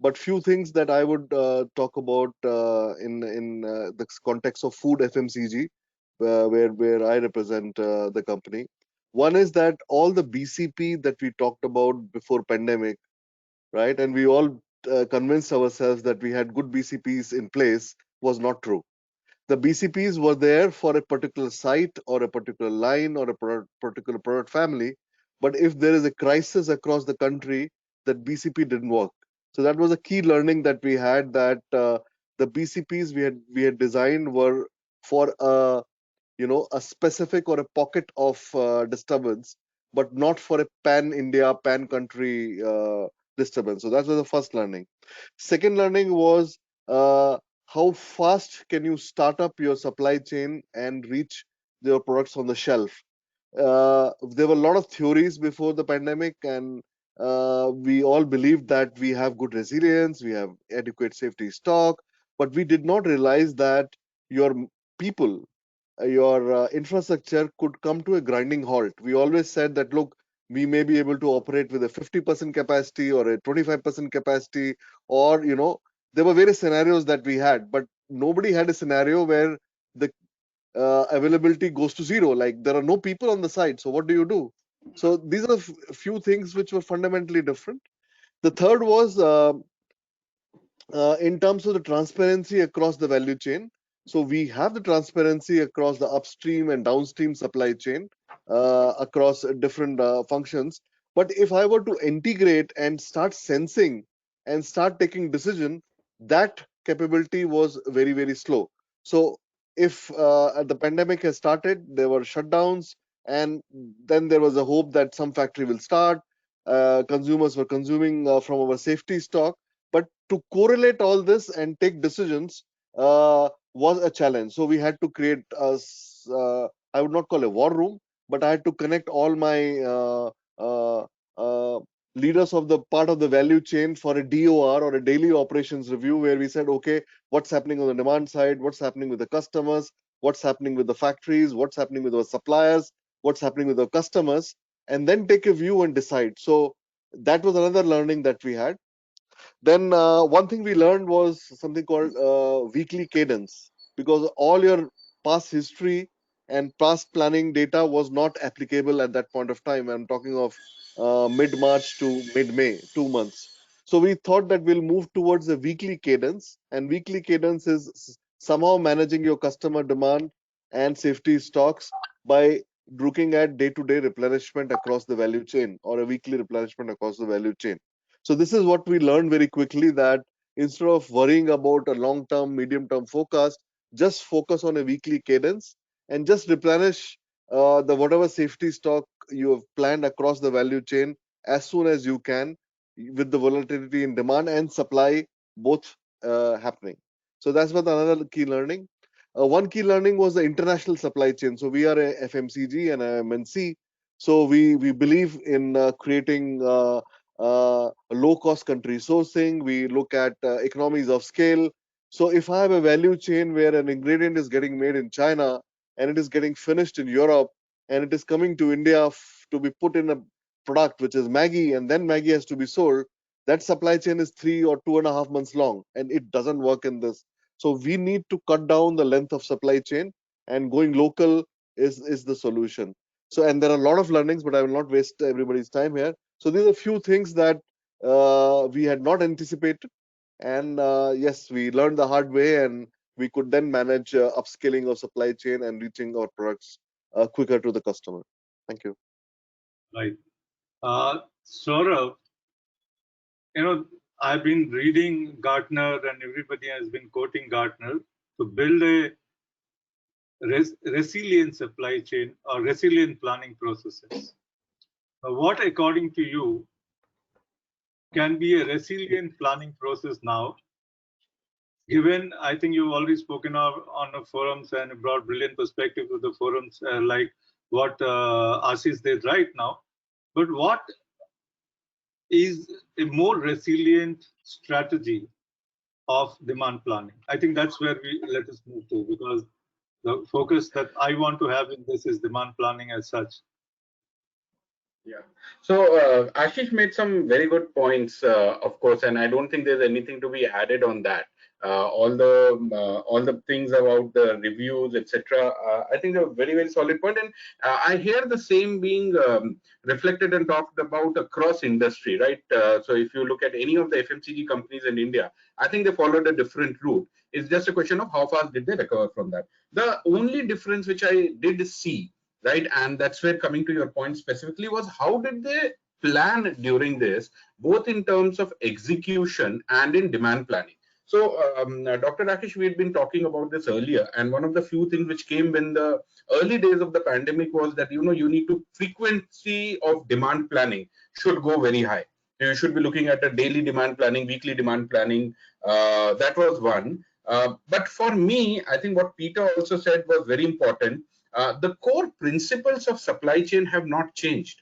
But few things that I would talk about in the context of food FMCG, where I represent the company. One is that all the BCP that we talked about before pandemic, right, and we all convinced ourselves that we had good BCPs in place, was not true. The BCPs were there for a particular site or a particular line or a particular product family. But if there is a crisis across the country, that BCP didn't work. So that was a key learning that we had, that the BCPs we had designed were for a specific or a pocket of disturbance, but not for a pan-India, pan-country disturbance. So that was the first learning. Second learning was how fast can you start up your supply chain and reach your products on the shelf. There were a lot of theories before the pandemic, and we all believed that we have good resilience, we have adequate safety stock, but we did not realize that your people, your infrastructure could come to a grinding halt. We always said that, look, we may be able to operate with a 50% capacity or a 25% capacity, or, there were various scenarios that we had, but nobody had a scenario where the availability goes to zero. Like, there are no people on the site. So what do you do? So these are a few things which were fundamentally different. The third was in terms of the transparency across the value chain. So we have the transparency across the upstream and downstream supply chain across different functions. But if I were to integrate and start sensing and start taking decision, that capability was very, very slow. So if the pandemic has started, there were shutdowns, and then there was a hope that some factory will start. Consumers were consuming from our safety stock. But to correlate all this and take decisions was a challenge. So we had to create I would not call a war room, but I had to connect all my leaders of the part of the value chain for a DOR, or a daily operations review, where we said, okay, what's happening on the demand side, what's happening with the customers, what's happening with the factories, what's happening with our suppliers, what's happening with our customers, and then take a view and decide. So that was another learning that we had. Then one thing we learned was something called weekly cadence, because all your past history and past planning data was not applicable at that point of time. I'm talking of mid-March to mid-May, 2 months. So we thought that we'll move towards a weekly cadence, and weekly cadence is somehow managing your customer demand and safety stocks by looking at day-to-day replenishment across the value chain or a weekly replenishment across the value chain. So this is what we learned very quickly, that instead of worrying about a long-term, medium-term forecast, just focus on a weekly cadence and just replenish the whatever safety stock you have planned across the value chain as soon as you can, with the volatility in demand and supply both happening. So that's what another key learning. One key learning was the international supply chain. So we are a FMCG and a MNC. So we believe in creating low-cost country sourcing. We look at economies of scale. So if I have a value chain where an ingredient is getting made in China and it is getting finished in Europe and it is coming to India to be put in a product which is Maggi, and then Maggi has to be sold, that supply chain is 3 or 2.5 months long, and it doesn't work in this. So we need to cut down the length of supply chain, and going local is the solution. So, and there are a lot of learnings, but I will not waste everybody's time here. So these are a few things that we had not anticipated, and yes, we learned the hard way, and we could then manage upscaling of supply chain and reaching our products quicker to the customer. Thank you. Right. Saurabh, I've been reading Gartner, and everybody has been quoting Gartner to build a resilient supply chain or resilient planning processes. What, according to you, can be a resilient planning process now? Given, I think you've already spoken on the forums and brought brilliant perspective to the forums, like what Ashish did right now. But what is a more resilient strategy of demand planning? I think that's where let us move to, because the focus that I want to have in this is demand planning as such. Yeah. So Ashish made some very good points, of course, and I don't think there's anything to be added on that. All the things about the reviews, etc. I think they're very, very solid point, and I hear the same being reflected and talked about across industry, right? So if you look at any of the FMCG companies in India, I think they followed a different route. It's just a question of how fast did they recover from that. The only difference which I did see, right, and that's where, coming to your point specifically, was how did they plan during this, both in terms of execution and in demand planning. So Dr. Rakesh, we had been talking about this earlier, and one of the few things which came in the early days of the pandemic was that you need to, frequency of demand planning should go very high. You should be looking at a daily demand planning, weekly demand planning. That was one. But for me, I think what Peter also said was very important. The core principles of supply chain have not changed.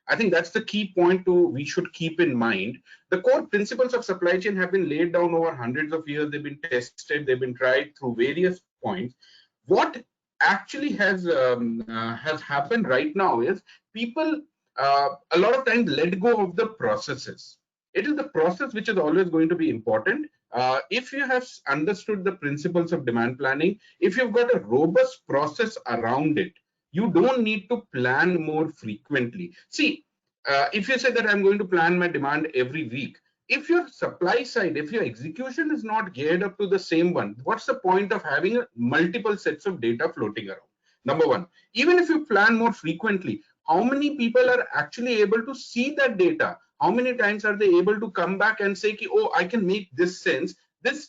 I think that's the key point we should keep in mind. The core principles of supply chain have been laid down over hundreds of years. They've been tested, they've been tried through various points. What actually has happened right now is people a lot of times let go of the processes. It is the process which is always going to be important. If you have understood the principles of demand planning, if you've got a robust process around it, you don't need to plan more frequently. See, if you say that I'm going to plan my demand every week, if your supply side, if your execution is not geared up to the same one, what's the point of having multiple sets of data floating around? Number one, even if you plan more frequently, how many people are actually able to see that data? How many times are they able to come back and say, oh, I can make this sense? This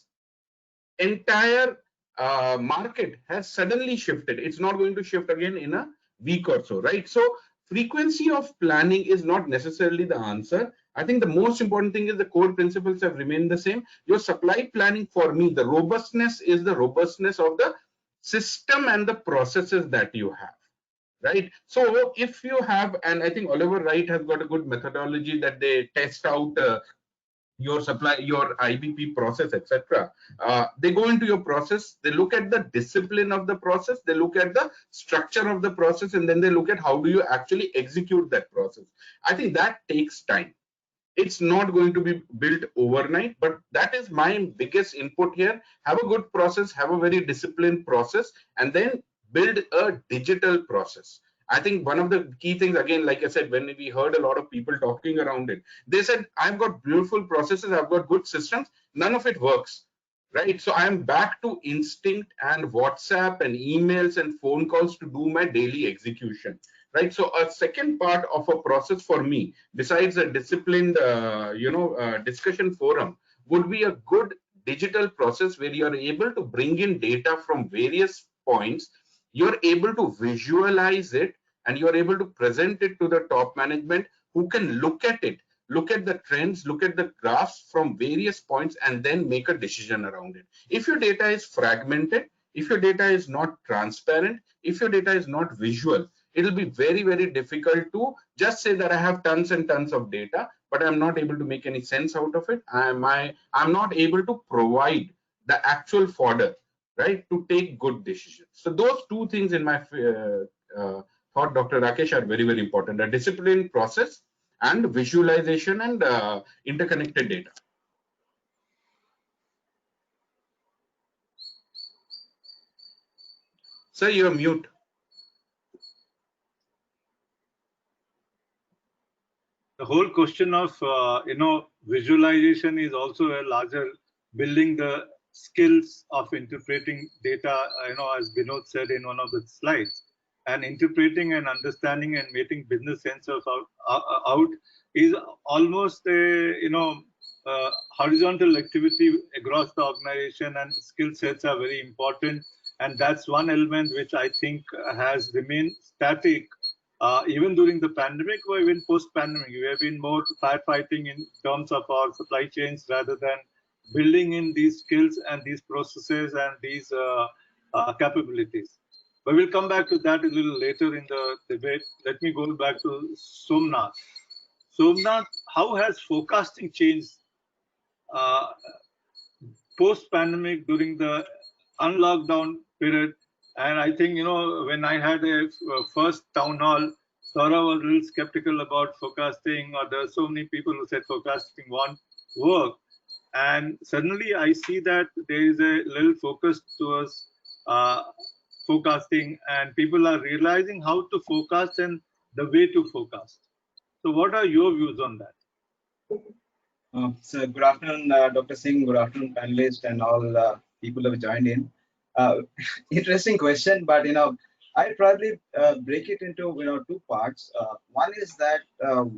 entire market has suddenly shifted. It's not going to shift again in a week or so, right? So frequency of planning is not necessarily the answer. I think the most important thing is the core principles have remained the same. Your supply planning, for me, the robustness is the robustness of the system and the processes that you have. Right. So if you have, and I think Oliver Wright has got a good methodology that they test out your supply, your IBP process, etc. They go into your process, they look at the discipline of the process, they look at the structure of the process, and then they look at how do you actually execute that process. I think that takes time. It's not going to be built overnight, but that is my biggest input here. Have a good process, have a very disciplined process, and then build a digital process. I think one of the key things, again, like I said, when we heard a lot of people talking around it, they said, I've got beautiful processes, I've got good systems, none of it works. right? So I'm back to instinct and WhatsApp and emails and phone calls to do my daily execution, right? So a second part of a process for me, besides a disciplined, discussion forum, would be a good digital process where you're able to bring in data from various points, you're able to visualize it, and you're able to present it to the top management who can look at it, look at the trends, look at the graphs from various points, and then make a decision around it. If your data is fragmented, if your data is not transparent, if your data is not visual, it'll be very, very difficult to just say that I have tons and tons of data, but I'm not able to make any sense out of it. I'm not able to provide the actual fodder, right, to take good decisions. So those two things in my thought, Dr. Rakesh, are very, very important: a disciplined process and visualization and interconnected data. Sir, you're mute. The whole question of visualization is also a larger building the skills of interpreting data, as Vinod said in one of the slides, and interpreting and understanding and making business sense of out is almost a horizontal activity across the organization, and skill sets are very important, and that's one element which I think has remained static even during the pandemic or even post-pandemic. We have been more firefighting in terms of our supply chains rather than building in these skills and these processes and these capabilities. But we'll come back to that a little later in the debate. Let me go back to Somnath. Somnath, how has forecasting changed post-pandemic during the unlockdown period? And I think, when I had a first town hall, Saurabh was a little skeptical about forecasting, or there are so many people who said forecasting won't work. And suddenly I see that there is a little focus towards forecasting, and people are realizing how to forecast and the way to forecast. So what are your views on that? So good afternoon, Dr. Singh, good afternoon, panelists, and all people who have joined in. Interesting question, but I'd probably break it into two parts. One is that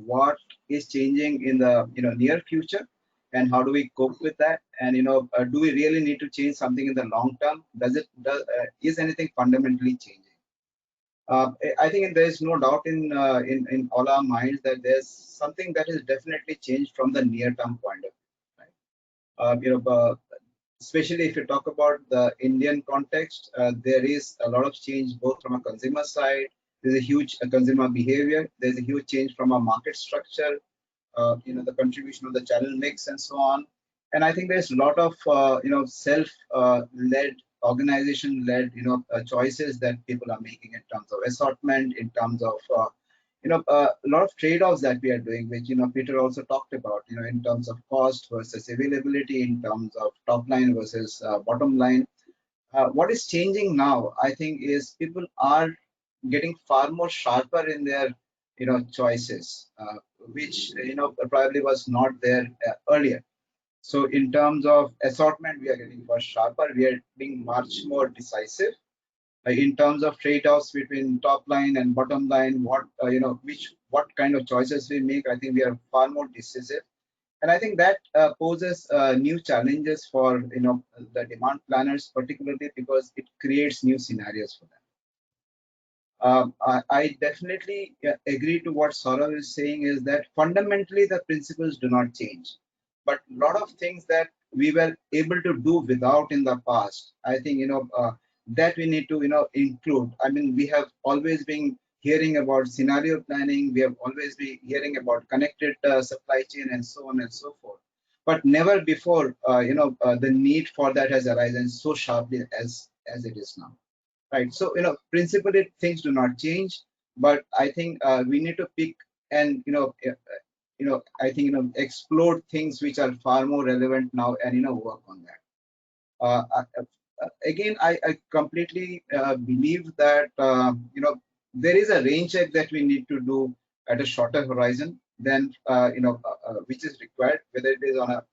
what is changing in the near future, and how do we cope with that? And do we really need to change something in the long term? Is anything fundamentally changing? I think there is no doubt in all our minds that there's something that is definitely changed from the near-term point of view. Right? Especially if you talk about the Indian context, there is a lot of change both from a consumer side. There's a huge consumer behavior. There's a huge change from a market structure. The contribution of the channel mix and so on. And I think there's a lot of self-led, organization-led choices that people are making in terms of assortment, in terms of a lot of trade-offs that we are doing, which Peter also talked about, in terms of cost versus availability, in terms of top line versus bottom line. What is changing now, I think, is people are getting far more sharper in their choices, which probably was not there earlier. So in terms of assortment, we are getting much sharper. We are being much more decisive. In terms of trade-offs between top line and bottom line, what kind of choices we make, I think we are far more decisive. And I think that poses new challenges for the demand planners, particularly because it creates new scenarios for them. I definitely agree to what Saurabh is saying, is that fundamentally the principles do not change. But a lot of things that we were able to do without in the past, I think that we need to include. I mean, we have always been hearing about scenario planning. We have always been hearing about connected supply chain and so on and so forth. But never before, the need for that has arisen so sharply as it is now. Right. So principally things do not change, but I think we need to pick and I think explore things which are far more relevant now and work on that. Again, I completely believe that there is a range check that we need to do at a shorter horizon than which is required, whether it is on a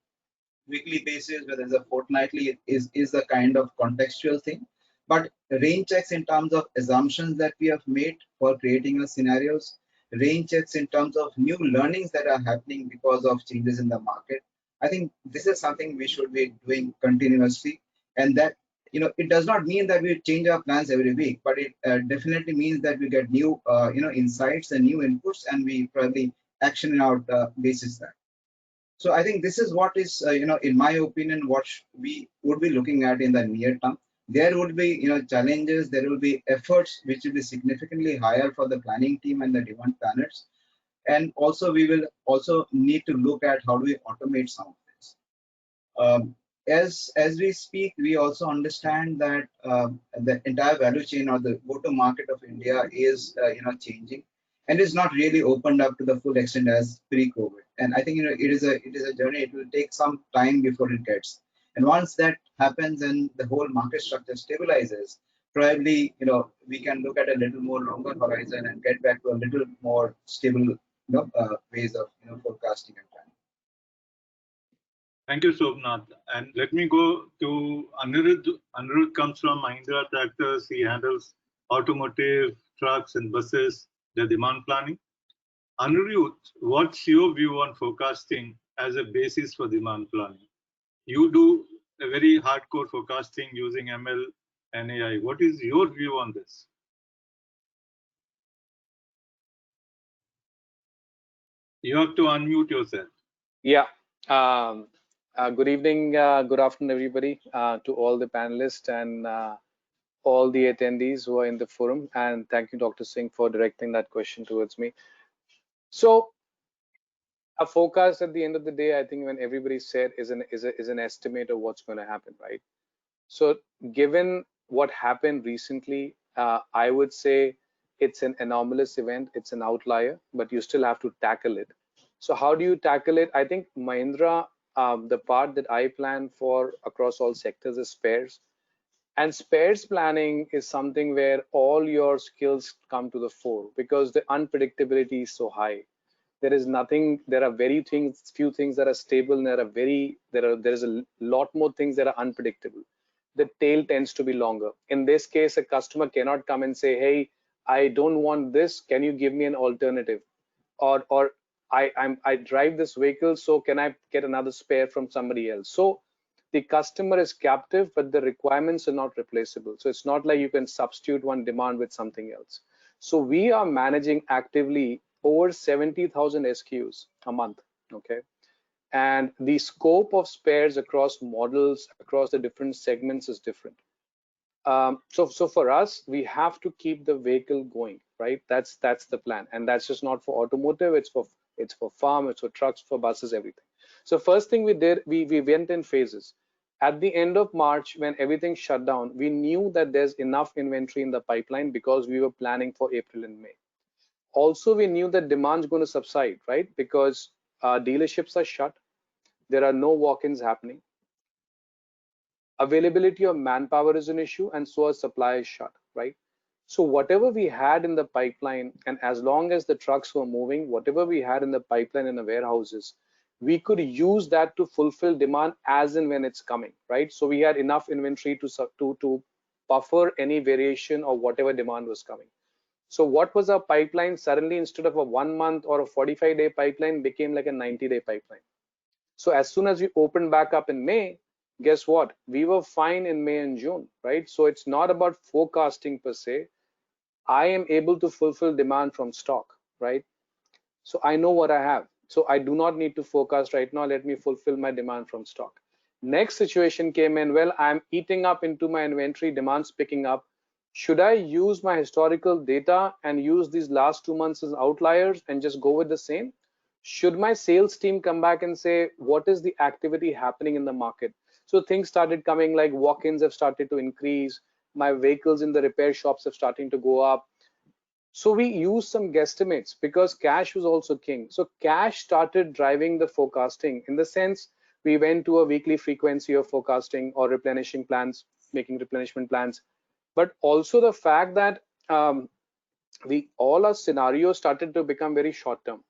weekly basis, whether it's a fortnightly, is the kind of contextual thing. But range checks in terms of assumptions that we have made for creating the scenarios, range checks in terms of new learnings that are happening because of changes in the market. I think this is something we should be doing continuously, and that, you know, it does not mean that we change our plans every week, but it definitely means that we get new, you know, insights and new inputs, and we probably action out basis that. So I think this is what is, you know, in my opinion, what we would be looking at in the near term. There would be, you know, challenges. There will be efforts which will be significantly higher for the planning team and the demand planners, and also we will also need to look at how do we automate some of this. As we speak, we also understand that the entire value chain or the go-to-market of India is, you know, changing, and is not really opened up to the full extent as pre-COVID. And I think, you know, it is a journey. It will take some time before it gets. And once that happens and the whole market structure stabilizes, probably, you know, we can look at a little more longer horizon and get back to a little more stable, you know, ways of, you know, forecasting and planning. Thank you, Sobnath. And let me go to Anirudh. Anirudh comes from Mahindra Tractors. He handles automotive, trucks, and buses, the demand planning. Anirudh, what's your view on forecasting as a basis for demand planning? You do a very hardcore forecasting using ML and AI. What is your view on this? You have to unmute yourself. Yeah. Good evening, good afternoon, everybody, to all the panelists and all the attendees who are in the forum. And thank you, Dr. Singh, for directing that question towards me. So, a forecast at the end of the day, I think when everybody said is an estimate of what's going to happen, right? So, given what happened recently, I would say it's an anomalous event, it's an outlier, but you still have to tackle it. So how do you tackle it? I think Mahindra, the part that I plan for across all sectors is spares. And spares planning is something where all your skills come to the fore because the unpredictability is so high. There is nothing, there are few things that are stable, and there is a lot more things that are unpredictable. The tail tends to be longer. In this case, a customer cannot come and say, hey, I don't want this, can you give me an alternative? Or I drive this vehicle, so can I get another spare from somebody else? So the customer is captive, but the requirements are not replaceable. So it's not like you can substitute one demand with something else. So we are managing actively over 70,000 SKUs a month, okay? And the scope of spares across models, across the different segments is different. So for us, we have to keep the vehicle going, right? That's the plan, and that's just not for automotive. It's for farm, it's for trucks, for buses, everything. So first thing we did, we went in phases. At the end of March, when everything shut down, we knew that there's enough inventory in the pipeline because we were planning for April and May. Also, we knew that demand's going to subside, right? Because dealerships are shut, there are no walk-ins happening. Availability of manpower is an issue, and so our supply is shut, right? So whatever we had in the pipeline, and as long as the trucks were moving, whatever we had in the pipeline in the warehouses, we could use that to fulfill demand as and when it's coming, right? So we had enough inventory to buffer any variation of whatever demand was coming. So what was our pipeline? Suddenly, instead of a 1 month or a 45-day pipeline, became like a 90-day pipeline. So as soon as we opened back up in May, guess what? We were fine in May and June, right? So it's not about forecasting per se. I am able to fulfill demand from stock, right? So I know what I have. So I do not need to forecast right now. Let me fulfill my demand from stock. Next situation came in, well, I'm eating up into my inventory, demand's picking up. Should I use my historical data and use these last 2 months as outliers and just go with the same? Should my sales team come back and say, what is the activity happening in the market? So things started coming, like walk-ins have started to increase. My vehicles in the repair shops have starting to go up. So we used some guesstimates because cash was also king. So cash started driving the forecasting, in the sense we went to a weekly frequency of forecasting or replenishing plans, making replenishment plans. But also the fact that all our scenarios started to become very short term.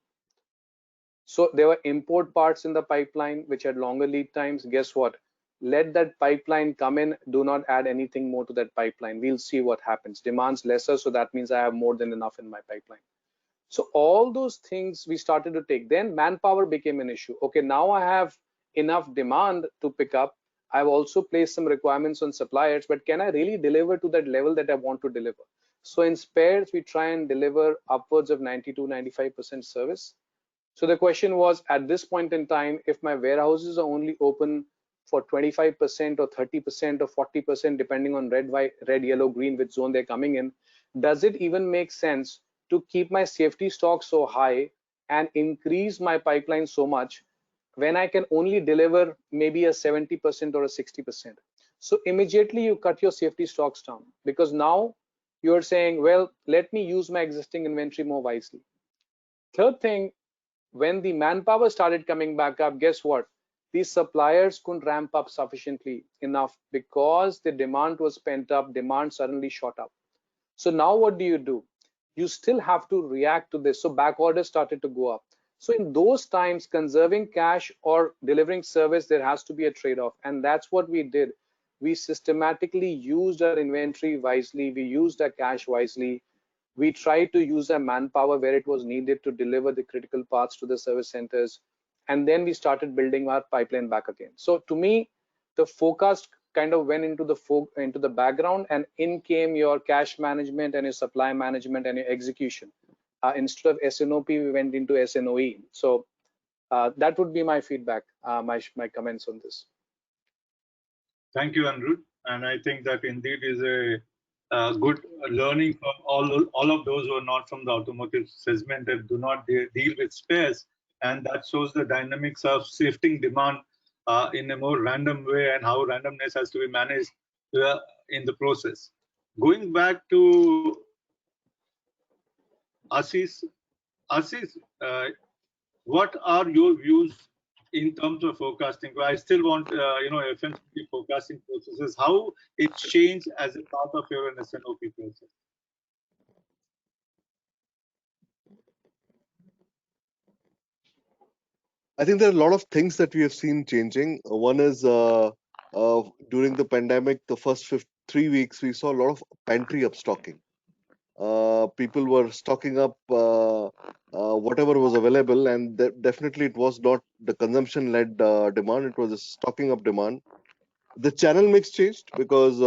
So there were import parts in the pipeline which had longer lead times. Guess what? Let that pipeline come in. Do not add anything more to that pipeline. We'll see what happens. Demand's lesser, so that means I have more than enough in my pipeline. So all those things we started to take. Then manpower became an issue. Okay, now I have enough demand to pick up. I've also placed some requirements on suppliers, but can I really deliver to that level that I want to deliver? So in spares, we try and deliver upwards of 90–95% service. So the question was, at this point in time, if my warehouses are only open for 25% or 30% or 40%, depending on red, white, red, yellow, green, which zone they're coming in, does it even make sense to keep my safety stock so high and increase my pipeline so much when I can only deliver maybe a 70% or a 60%? So immediately you cut your safety stocks down, because now you're saying, well, let me use my existing inventory more wisely. Third thing, when the manpower started coming back up, guess what? These suppliers couldn't ramp up sufficiently enough because the demand was pent up, demand suddenly shot up. So now what do? You still have to react to this. So back orders started to go up. So in those times, conserving cash or delivering service, there has to be a trade-off. And that's what we did. We systematically used our inventory wisely. We used our cash wisely. We tried to use our manpower where it was needed to deliver the critical parts to the service centers. And then we started building our pipeline back again. So to me, the forecast kind of went into the background, and in came your cash management and your supply management and your execution. Instead of S&OP, we went into S&OE. So that would be my feedback, my comments on this. Thank you, Anirudh. And I think that indeed is a good learning for all of those who are not from the automotive segment and do not deal with spares. And that shows the dynamics of shifting demand in a more random way, and how randomness has to be managed in the process. Going back to Ashish, what are your views in terms of forecasting? I still want, FMCG forecasting processes, how it's changed as a part of your S&OP process. I think there are a lot of things that we have seen changing. One is during the pandemic, the first 3 weeks, we saw a lot of pantry upstocking. People were stocking up whatever was available, and definitely it was not the consumption-led demand, it was a stocking up demand. The channel mix changed because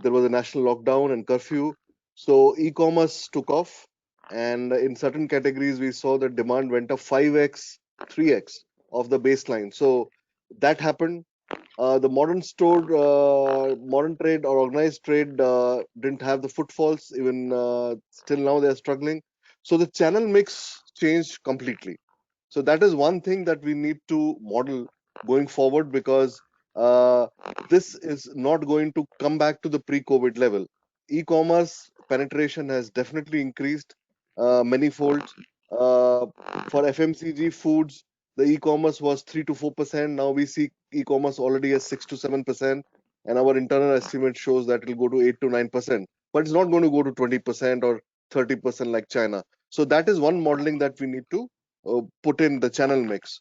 there was a national lockdown and curfew. So e-commerce took off, and in certain categories, we saw that demand went up 5x, 3x of the baseline. So that happened. The modern trade or organized trade didn't have the footfalls. Even still now they are struggling. So the channel mix changed completely. So that is one thing that we need to model going forward, because this is not going to come back to the pre-COVID level. E-commerce penetration has definitely increased manyfold. For FMCG foods, the e-commerce was 3 to 4%. Now we see e-commerce already at 6 to 7%, and our internal estimate shows that it will go to 8 to 9%. But it's not going to go to 20% or 30% like China. So that is one modeling that we need to put in the channel mix.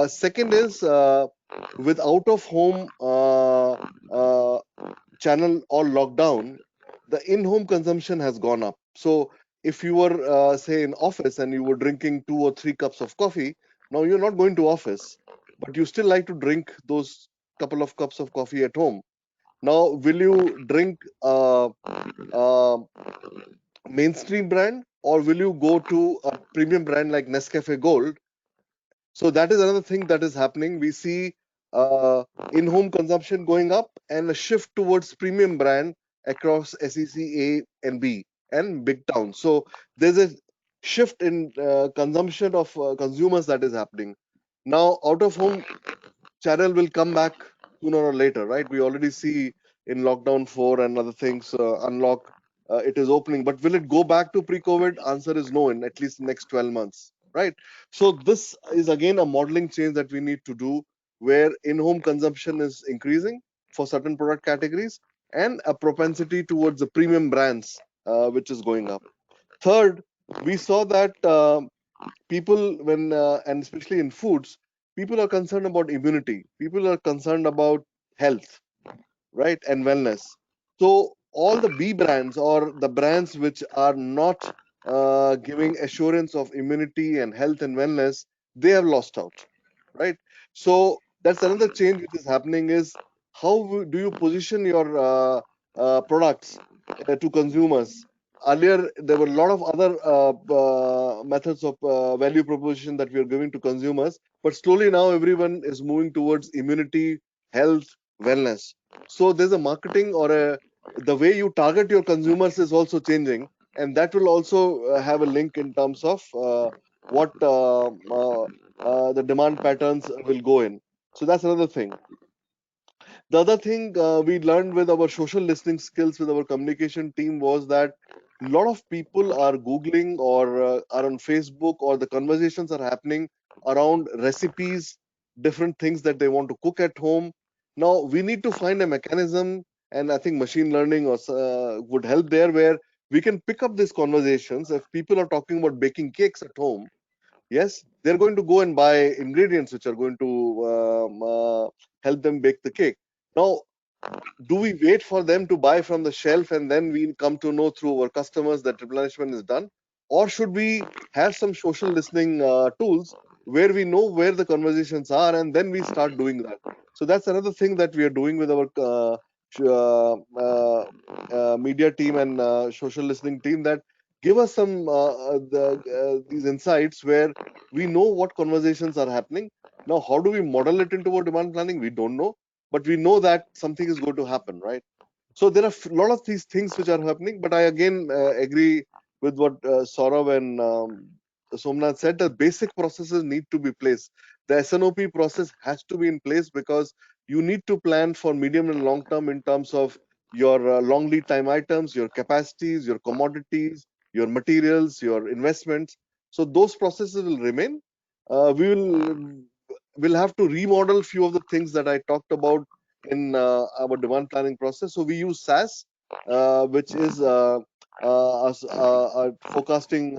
Second is with out of home channel all lockdown, the in-home consumption has gone up. So if you were say in office and you were drinking 2 or 3 cups of coffee, now you're not going to office, but you still like to drink those couple of cups of coffee at home. Now, will you drink mainstream brand, or will you go to a premium brand like Nescafe Gold? So that is another thing that is happening. We see in-home consumption going up and a shift towards premium brand across SEC A and B and big towns. So there's a shift in consumption of consumers that is happening. Now, out-of-home channel will come back sooner or later, right? We already see in lockdown 4 and other things, unlock, it is opening. But will it go back to pre-COVID? Answer is no, in at least the next 12 months, right? So this is again a modeling change that we need to do, where in-home consumption is increasing for certain product categories and a propensity towards the premium brands, which is going up. Third, we saw that people, when and especially in foods, people are concerned about immunity. People are concerned about health, right, and wellness. So all the B brands or the brands which are not giving assurance of immunity and health and wellness, they have lost out, right? So that's another change which is happening is how do you position your products to consumers? Earlier, there were a lot of other methods of value proposition that we are giving to consumers, but slowly now everyone is moving towards immunity, health, wellness. So there's a marketing or the way you target your consumers is also changing, and that will also have a link in terms of what the demand patterns will go in. So that's another thing. The other thing we learned with our social listening skills with our communication team was that a lot of people are Googling or are on Facebook, or the conversations are happening around recipes, different things that they want to cook at home. Now, we need to find a mechanism, and I think machine learning would help there, where we can pick up these conversations. If people are talking about baking cakes at home, yes, they're going to go and buy ingredients which are going to help them bake the cake. Now, do we wait for them to buy from the shelf and then we come to know through our customers that replenishment is done? Or should we have some social listening tools where we know where the conversations are and then we start doing that? So that's another thing that we are doing with our media team and social listening team, that give us some these insights where we know what conversations are happening. Now, how do we model it into our demand planning? We don't know, but we know that something is going to happen, right? So there are a lot of these things which are happening, but I again agree with what Saurav and Somnath said. The basic processes need to be placed. The S&OP process has to be in place, because you need to plan for medium and long term in terms of your long lead time items, your capacities, your commodities, your materials, your investments. So those processes will remain. We'll have to remodel few of the things that I talked about in our demand planning process. So we use SAS, which is a forecasting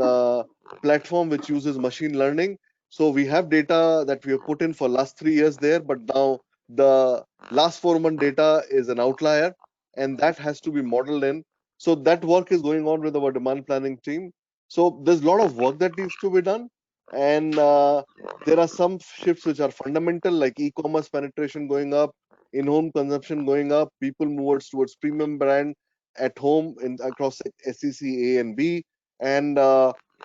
platform which uses machine learning. So we have data that we have put in for last 3 years there, but now the last 4-month data is an outlier, and that has to be modeled in. So that work is going on with our demand planning team. So there's a lot of work that needs to be done, and there are some shifts which are fundamental, like e-commerce penetration going up, in-home consumption going up, people move towards premium brand at home in across SEC A and B, and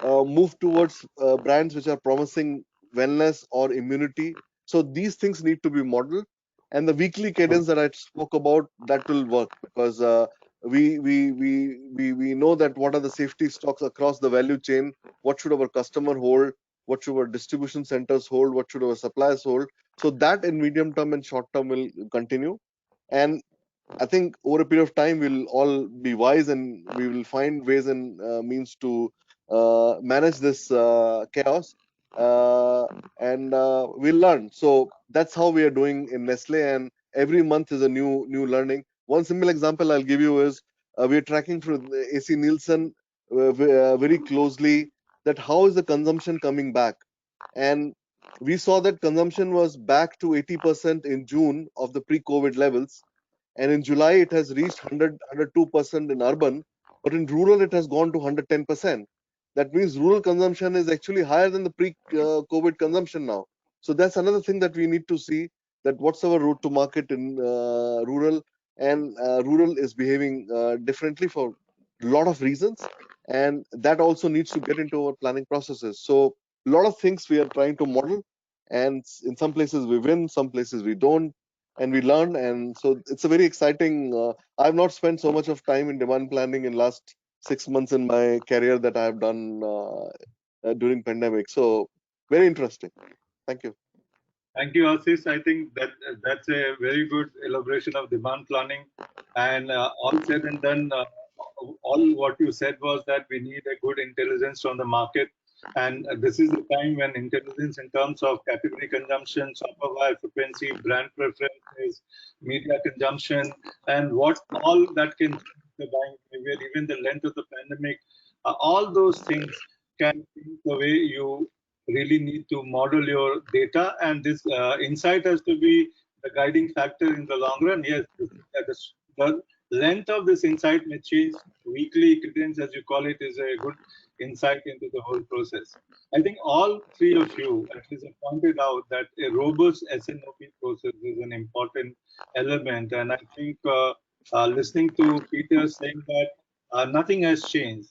move towards brands which are promising wellness or immunity. So these things need to be modeled, and the weekly cadence that I spoke about, that will work, because we know that what are the safety stocks across the value chain, what should our customer hold, what should our distribution centers hold, what should our suppliers hold. So that in medium term and short term will continue. And I think over a period of time, we'll all be wise, and we will find ways and means to manage this chaos, and we'll learn. So that's how we are doing in Nestlé, and every month is a new learning. One simple example I'll give you is we are tracking through the AC Nielsen very closely, that how is the consumption coming back, and we saw that consumption was back to 80% in June of the pre-COVID levels, and in July it has reached 102% in urban, but in rural it has gone to 110%. That means rural consumption is actually higher than the pre-COVID consumption now. So that's another thing that we need to see, that what's our route to market in rural, and rural is behaving differently for a lot of reasons, and that also needs to get into our planning processes. So a lot of things we are trying to model, and in some places we win, some places we don't, and we learn. And so it's a very exciting. I've not spent so much of time in demand planning in last 6 months in my career that I have done during pandemic. So very interesting. Thank you. Thank you, Ashish. I think that that's a very good elaboration of demand planning. And all said and done, all what you said was that we need a good intelligence from the market. And this is the time when intelligence in terms of category consumption, shopper buy frequency, brand preferences, media consumption, and what all that can change the buying behavior, even the length of the pandemic, all those things can change the way you really need to model your data, and this insight has to be the guiding factor in the long run. Yes, the length of this insight may change weekly. Cadence, as you call it, is a good insight into the whole process. I think all three of you at least have pointed out that a robust S&OP process is an important element, and I think listening to Peter saying that nothing has changed.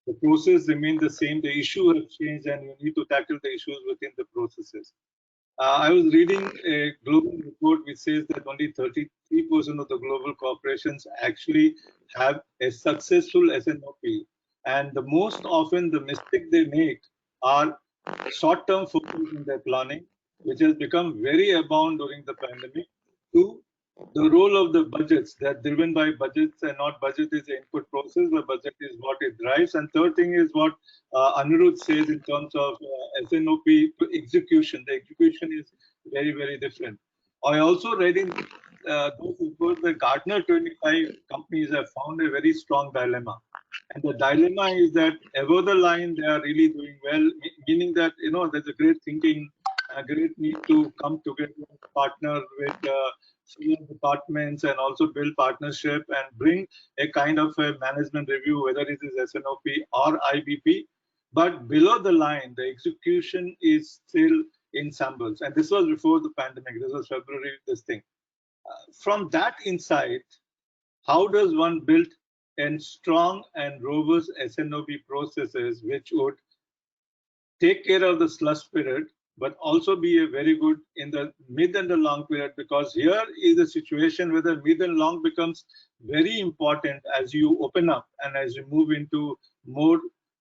The process remains the same. The issue has changed, and you need to tackle the issues within the processes. I was reading a global report which says that only 33% of the global corporations actually have a successful S&OP. And the most often the mistake they make are short-term focus in their planning, which has become very abound during the pandemic, to the role of the budgets. They're driven by budgets, and not budget is the input process, but budget is what it drives. And third thing is what Anirudh says in terms of S&OP to execution. The execution is very, very different. I also read in those reports that Gartner 25 companies have found a very strong dilemma. And the dilemma is that above the line, they are really doing well, meaning that, you know, there's a great thinking, a great need to come together, partner with senior departments, and also build partnership and bring a kind of a management review, whether it is S&OP or IBP. But below the line, the execution is still in shambles. And this was before the pandemic. This was February, this thing. From that insight, how does one build and strong and robust S&OP processes which would take care of the slush period, but also be a very good in the mid and the long period? Because here is a situation where the mid and long becomes very important as you open up and as you move into more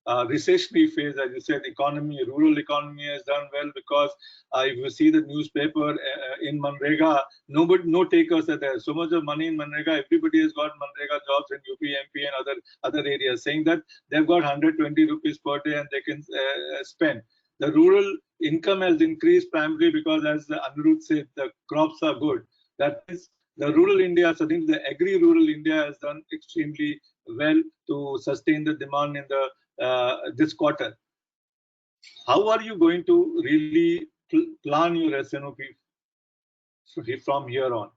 recessionary phase. As you said, economy, rural economy has done well because if you see the newspaper in Manrega, no takers are there. So much of money in Manrega, everybody has got Manrega jobs in UP, MP and other areas, saying that they've got 120 rupees per day and they can spend. The rural income has increased primarily because, as Anirudh said, the crops are good. That is, the rural India, so I think the agri-rural India has done extremely well to sustain the demand in the this quarter. How are you going to really plan your S&OP from here on?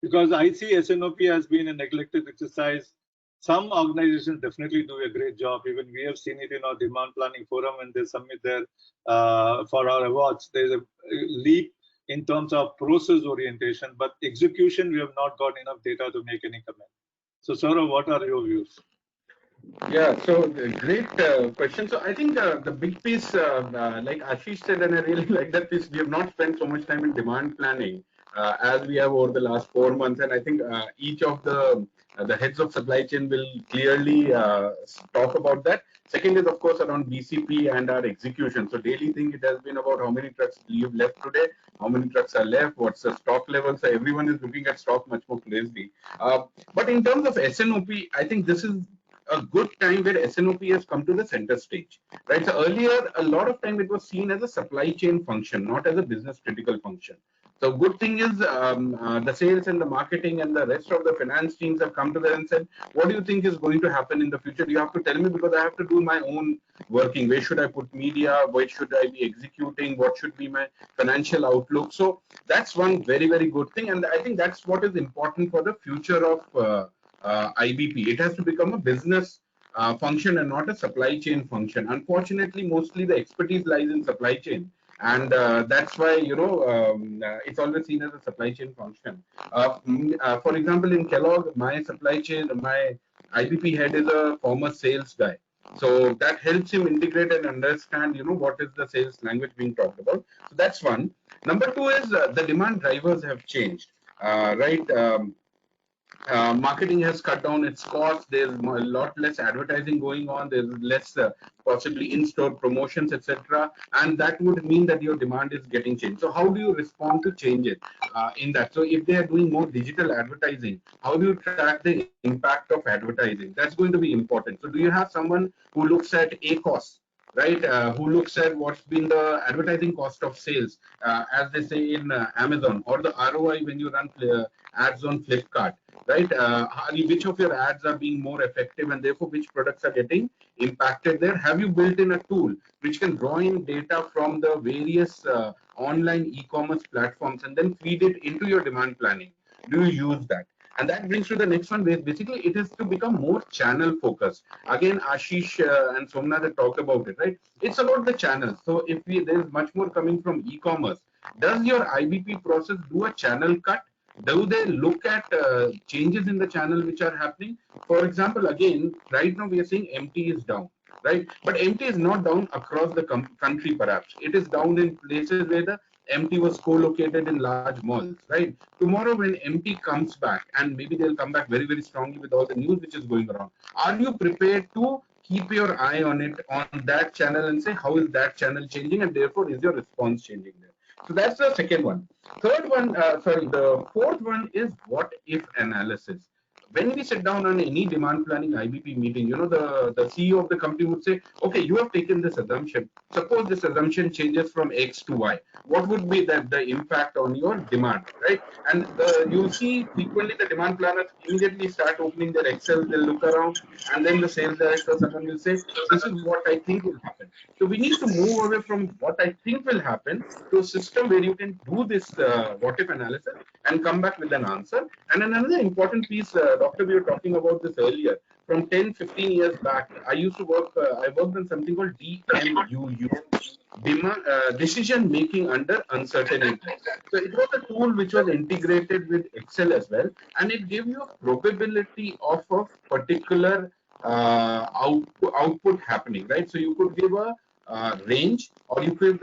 Because I see S&OP has been a neglected exercise. Some organizations definitely do a great job. Even we have seen it in our demand planning forum when they submit their for our awards. There's a leap in terms of process orientation, but execution, we have not got enough data to make any comment. So, Saurabh, what are your views? Yeah, so great question. So I think the big piece, like Ashish said, and I really like that piece, we have not spent so much time in demand planning as we have over the last 4 months. And I think each of the heads of supply chain will clearly talk about that. Second is, of course, around BCP and our execution. So daily thing, it has been about how many trucks you've left today, how many trucks are left, what's the stock level. So everyone is looking at stock much more closely. But in terms of S&OP, I think this is a good time where S&OP has come to the center stage, right? So earlier, a lot of time it was seen as a supply chain function, not as a business critical function. So good thing is the sales and the marketing and the rest of the finance teams have come together and said, what do you think is going to happen in the future? You have to tell me because I have to do my own working. Where should I put media? Where should I be executing? What should be my financial outlook? So that's one very, very good thing. And I think that's what is important for the future of IBP. It has to become a business function and not a supply chain function. Unfortunately, mostly the expertise lies in supply chain, and that's why it's always seen as a supply chain function. For example, in Kellogg, my supply chain, my IBP head is a former sales guy. So that helps him integrate and understand, what is the sales language being talked about. So that's one. Number two is the demand drivers have changed, right? Marketing has cut down its costs. There's a lot less advertising going on. There's less possibly in-store promotions, etc. And that would mean that your demand is getting changed. So how do you respond to changes in that? So if they are doing more digital advertising, how do you track the impact of advertising? That's going to be important. So do you have someone who looks at ACOS, right? Who looks at what's been the advertising cost of sales, as they say in Amazon, or the ROI when you run ads on Flipkart, right? Which of your ads are being more effective, and therefore which products are getting impacted there? Have you built in a tool which can draw in data from the various online e-commerce platforms and then feed it into your demand planning? Do you use that? And that brings to the next one, where basically it is to become more channel focused. Again, Ashish and Somnath have talked about it, right? It's about the channels. So if there's much more coming from e-commerce, does your IBP process do a channel cut? Do they look at changes in the channel which are happening? For example, again, right now we are seeing MT is down, right? But MT is not down across the country, perhaps. It is down in places where the MT was co-located in large malls, right? Tomorrow when MT comes back, and maybe they'll come back very, very strongly with all the news which is going around, are you prepared to keep your eye on it, on that channel, and say, how is that channel changing, and therefore is your response changing there? So that's the second one. Third one, the fourth one is what if analysis. When we sit down on any demand planning IBP meeting, the CEO of the company would say, okay, you have taken this assumption. Suppose this assumption changes from X to Y. What would be the impact on your demand, right? And you'll see frequently the demand planners immediately start opening their Excel, they'll look around, and then the sales director or someone will say, this is what I think will happen. So we need to move away from what I think will happen to a system where you can do this what if analysis and come back with an answer. And another important piece, Doctor, we were talking about this earlier. From 10, 15 years back, I used to work, I worked on something called DMUU, decision making under uncertainty. So it was a tool which was integrated with Excel as well, and it gave you a probability of a particular output happening, right? So you could give a range, or you could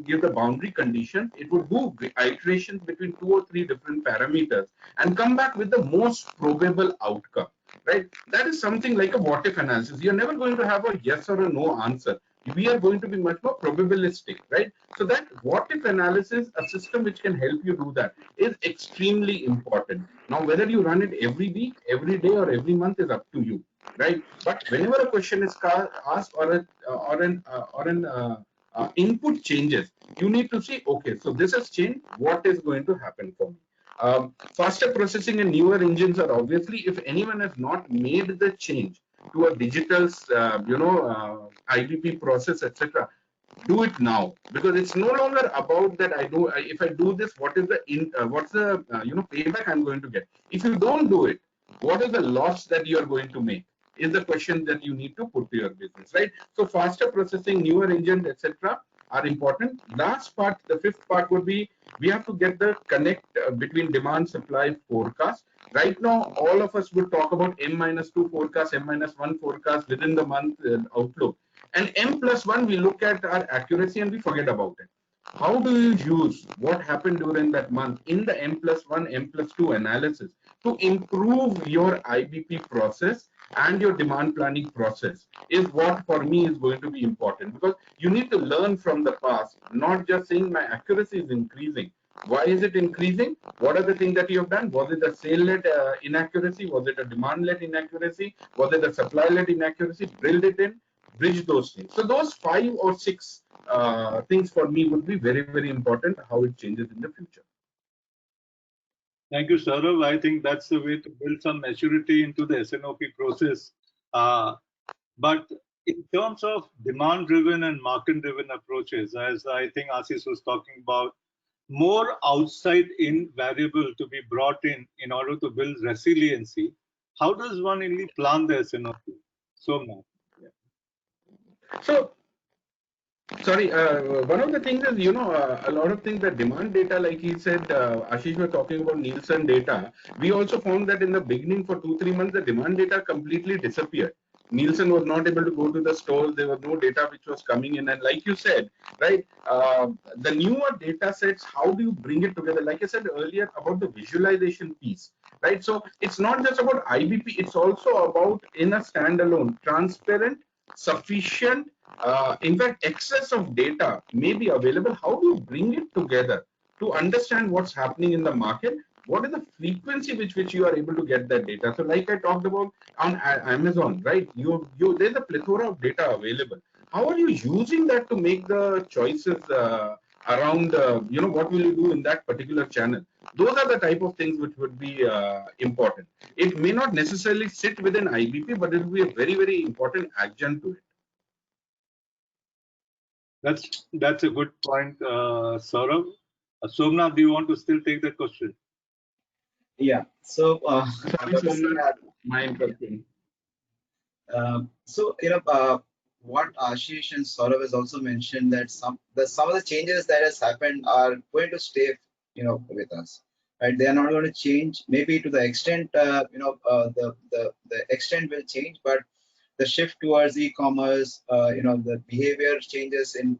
give the boundary condition. It would do iterations between 2 or 3 different parameters and come back with the most probable outcome, right? That is something like a what if analysis. You're never going to have a yes or a no answer. We are going to be much more probabilistic, right? So that what if analysis, a system which can help you do that, is extremely important. Now, whether you run it every week, every day, or every month is up to you, right? But whenever a question is asked, or an input changes, you need to see, okay, so this has changed, what is going to happen for me? Faster processing and newer engines are obviously, if anyone has not made the change to a digital, IBP process, etc., do it now, because it's no longer about that. If I do this, what is the what's the payback I'm going to get? If you don't do it, what is the loss that you are going to make? Is the question that you need to put to your business, right? So faster processing, newer engines, etc., are important. Last part, the fifth part would be, we have to get the connect between demand, supply, forecast. Right now, all of us would talk about M-2 forecast, M-1 forecast within the month outlook. And M+1, we look at our accuracy and we forget about it. How do you use what happened during that month in the M+1, M+2 analysis to improve your IBP process and your demand planning process, is what for me is going to be important, because you need to learn from the past, not just saying my accuracy is increasing. Why is it increasing? What are the things that you have done? Was it a sale-led inaccuracy? Was it a demand-led inaccuracy? Was it a supply-led inaccuracy? Build it in, bridge those things. So those 5 or 6 things for me would be very, very important, how it changes in the future. Thank you, Saurav. I think that's the way to build some maturity into the S&OP process. But in terms of demand-driven and market-driven approaches, as I think Ashish was talking about, more outside-in variable to be brought in order to build resiliency, how does one really plan the S&OP? So much. So, sorry, one of the things is, a lot of things, that demand data, like he said, Ashish was talking about Nielsen data. We also found that in the beginning, for 2-3 months, the demand data completely disappeared. Nielsen was not able to go to the stores. There was no data which was coming in. And like you said, right, the newer data sets, how do you bring it together? Like I said earlier about the visualization piece, right? So it's not just about IBP. It's also about, in a standalone, transparent, sufficient, in fact, excess of data may be available. How do you bring it together to understand what's happening in the market? What is the frequency with which you are able to get that data? So like I talked about on Amazon, right? There's a plethora of data available. how are you using that to make the choices around, what will you do in that particular channel? Those are the type of things which would be important. It may not necessarily sit within IBP, but it will be a very, very important adjunct to it. That's a good point, Saurav. Somnath, do you want to still take that question? Yeah. So, Sorry, Somnath, my interruption. What Ashish and Saurav has also mentioned, that some of the changes that has happened are going to stay, with us, right? They are not going to change. Maybe to the extent, the extent will change, but the shift towards e-commerce, the behavior changes in,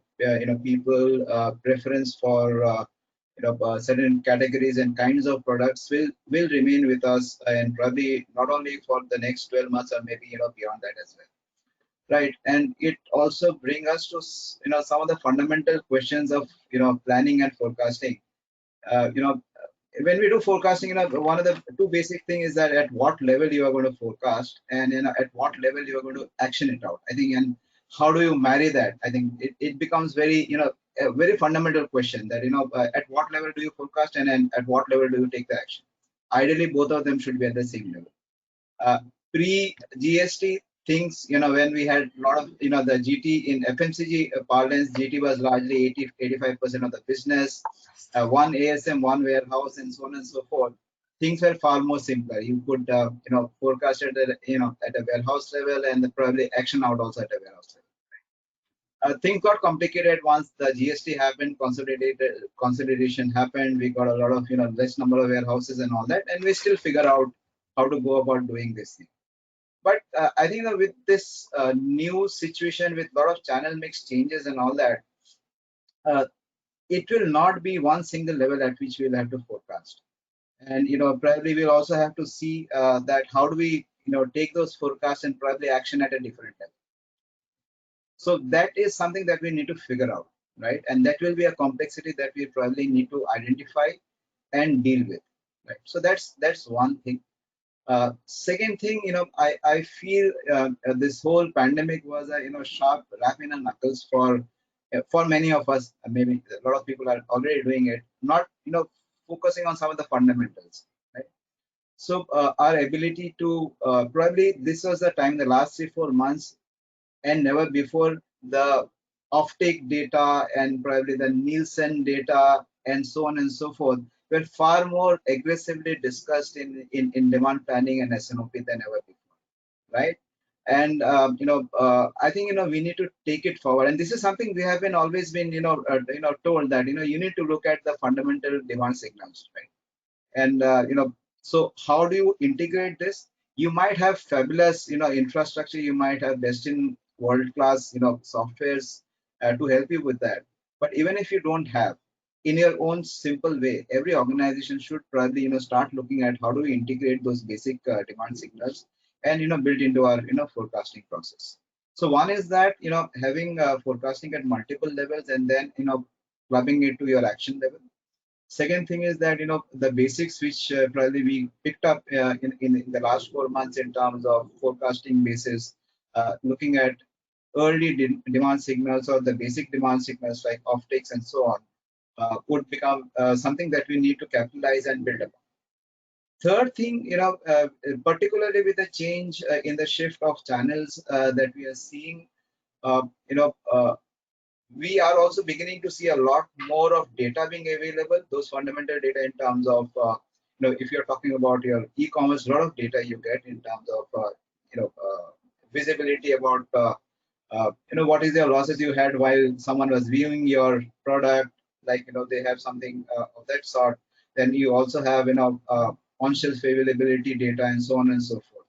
people, preference for, certain categories and kinds of products will remain with us, and probably not only for the next 12 months or maybe beyond that as well, right? And it also brings us to some of the fundamental questions of planning and forecasting. When we do forecasting, one of the two basic things is that at what level you are going to forecast, and at what level you are going to action it out, I think. And how do you marry that? I think it becomes very a very fundamental question, that at what level do you forecast, and then at what level do you take the action? Ideally both of them should be at the same level. Pre GST things, when we had a lot of the GT in FMCG parlance, GT was largely 85% of the business, one ASM, one warehouse, and so on and so forth. Things were far more simpler. You could forecast it at a warehouse level, and probably action out also at a warehouse level. Things got complicated once the GST happened, consolidation happened. We got a lot of less number of warehouses and all that, and we still figure out how to go about doing this thing. But I think with this new situation, with a lot of channel mix changes and all that, it will not be one single level at which we'll have to forecast. And probably we'll also have to see that how do we take those forecasts and probably action at a different level. So that is something that we need to figure out, right? And that will be a complexity that we probably need to identify and deal with, right? So that's one thing. Second thing, I feel this whole pandemic was a sharp rap in the knuckles for many of us. Maybe a lot of people are already doing it, not focusing on some of the fundamentals, right? So our ability to probably this was the time, the last 3-4 months, and never before, the offtake data and probably the Nielsen data and so on and so forth were far more aggressively discussed in demand planning and S&OP than ever before, right? And I think we need to take it forward, and this is something we have always been told, that you need to look at the fundamental demand signals, right? And so how do you integrate this? You might have fabulous infrastructure, you might have best in world-class softwares to help you with that, but even if you don't have, in your own simple way, every organization should probably start looking at how do we integrate those basic demand signals and build into our forecasting process. So one is that having forecasting at multiple levels, and then clubbing it to your action level. Second thing is that the basics which probably we picked up in the last 4 months in terms of forecasting basis, looking at early demand signals or the basic demand signals like offtakes and so on, would become something that we need to capitalize and build upon. Third thing, particularly with the change in the shift of channels that we are seeing, we are also beginning to see a lot more of data being available. Those fundamental data in terms of, if you're talking about your e-commerce, a lot of data you get in terms of, visibility about, what is the losses you had while someone was viewing your product, like, they have something of that sort. Then you also have, on-shelf availability data and so on and so forth.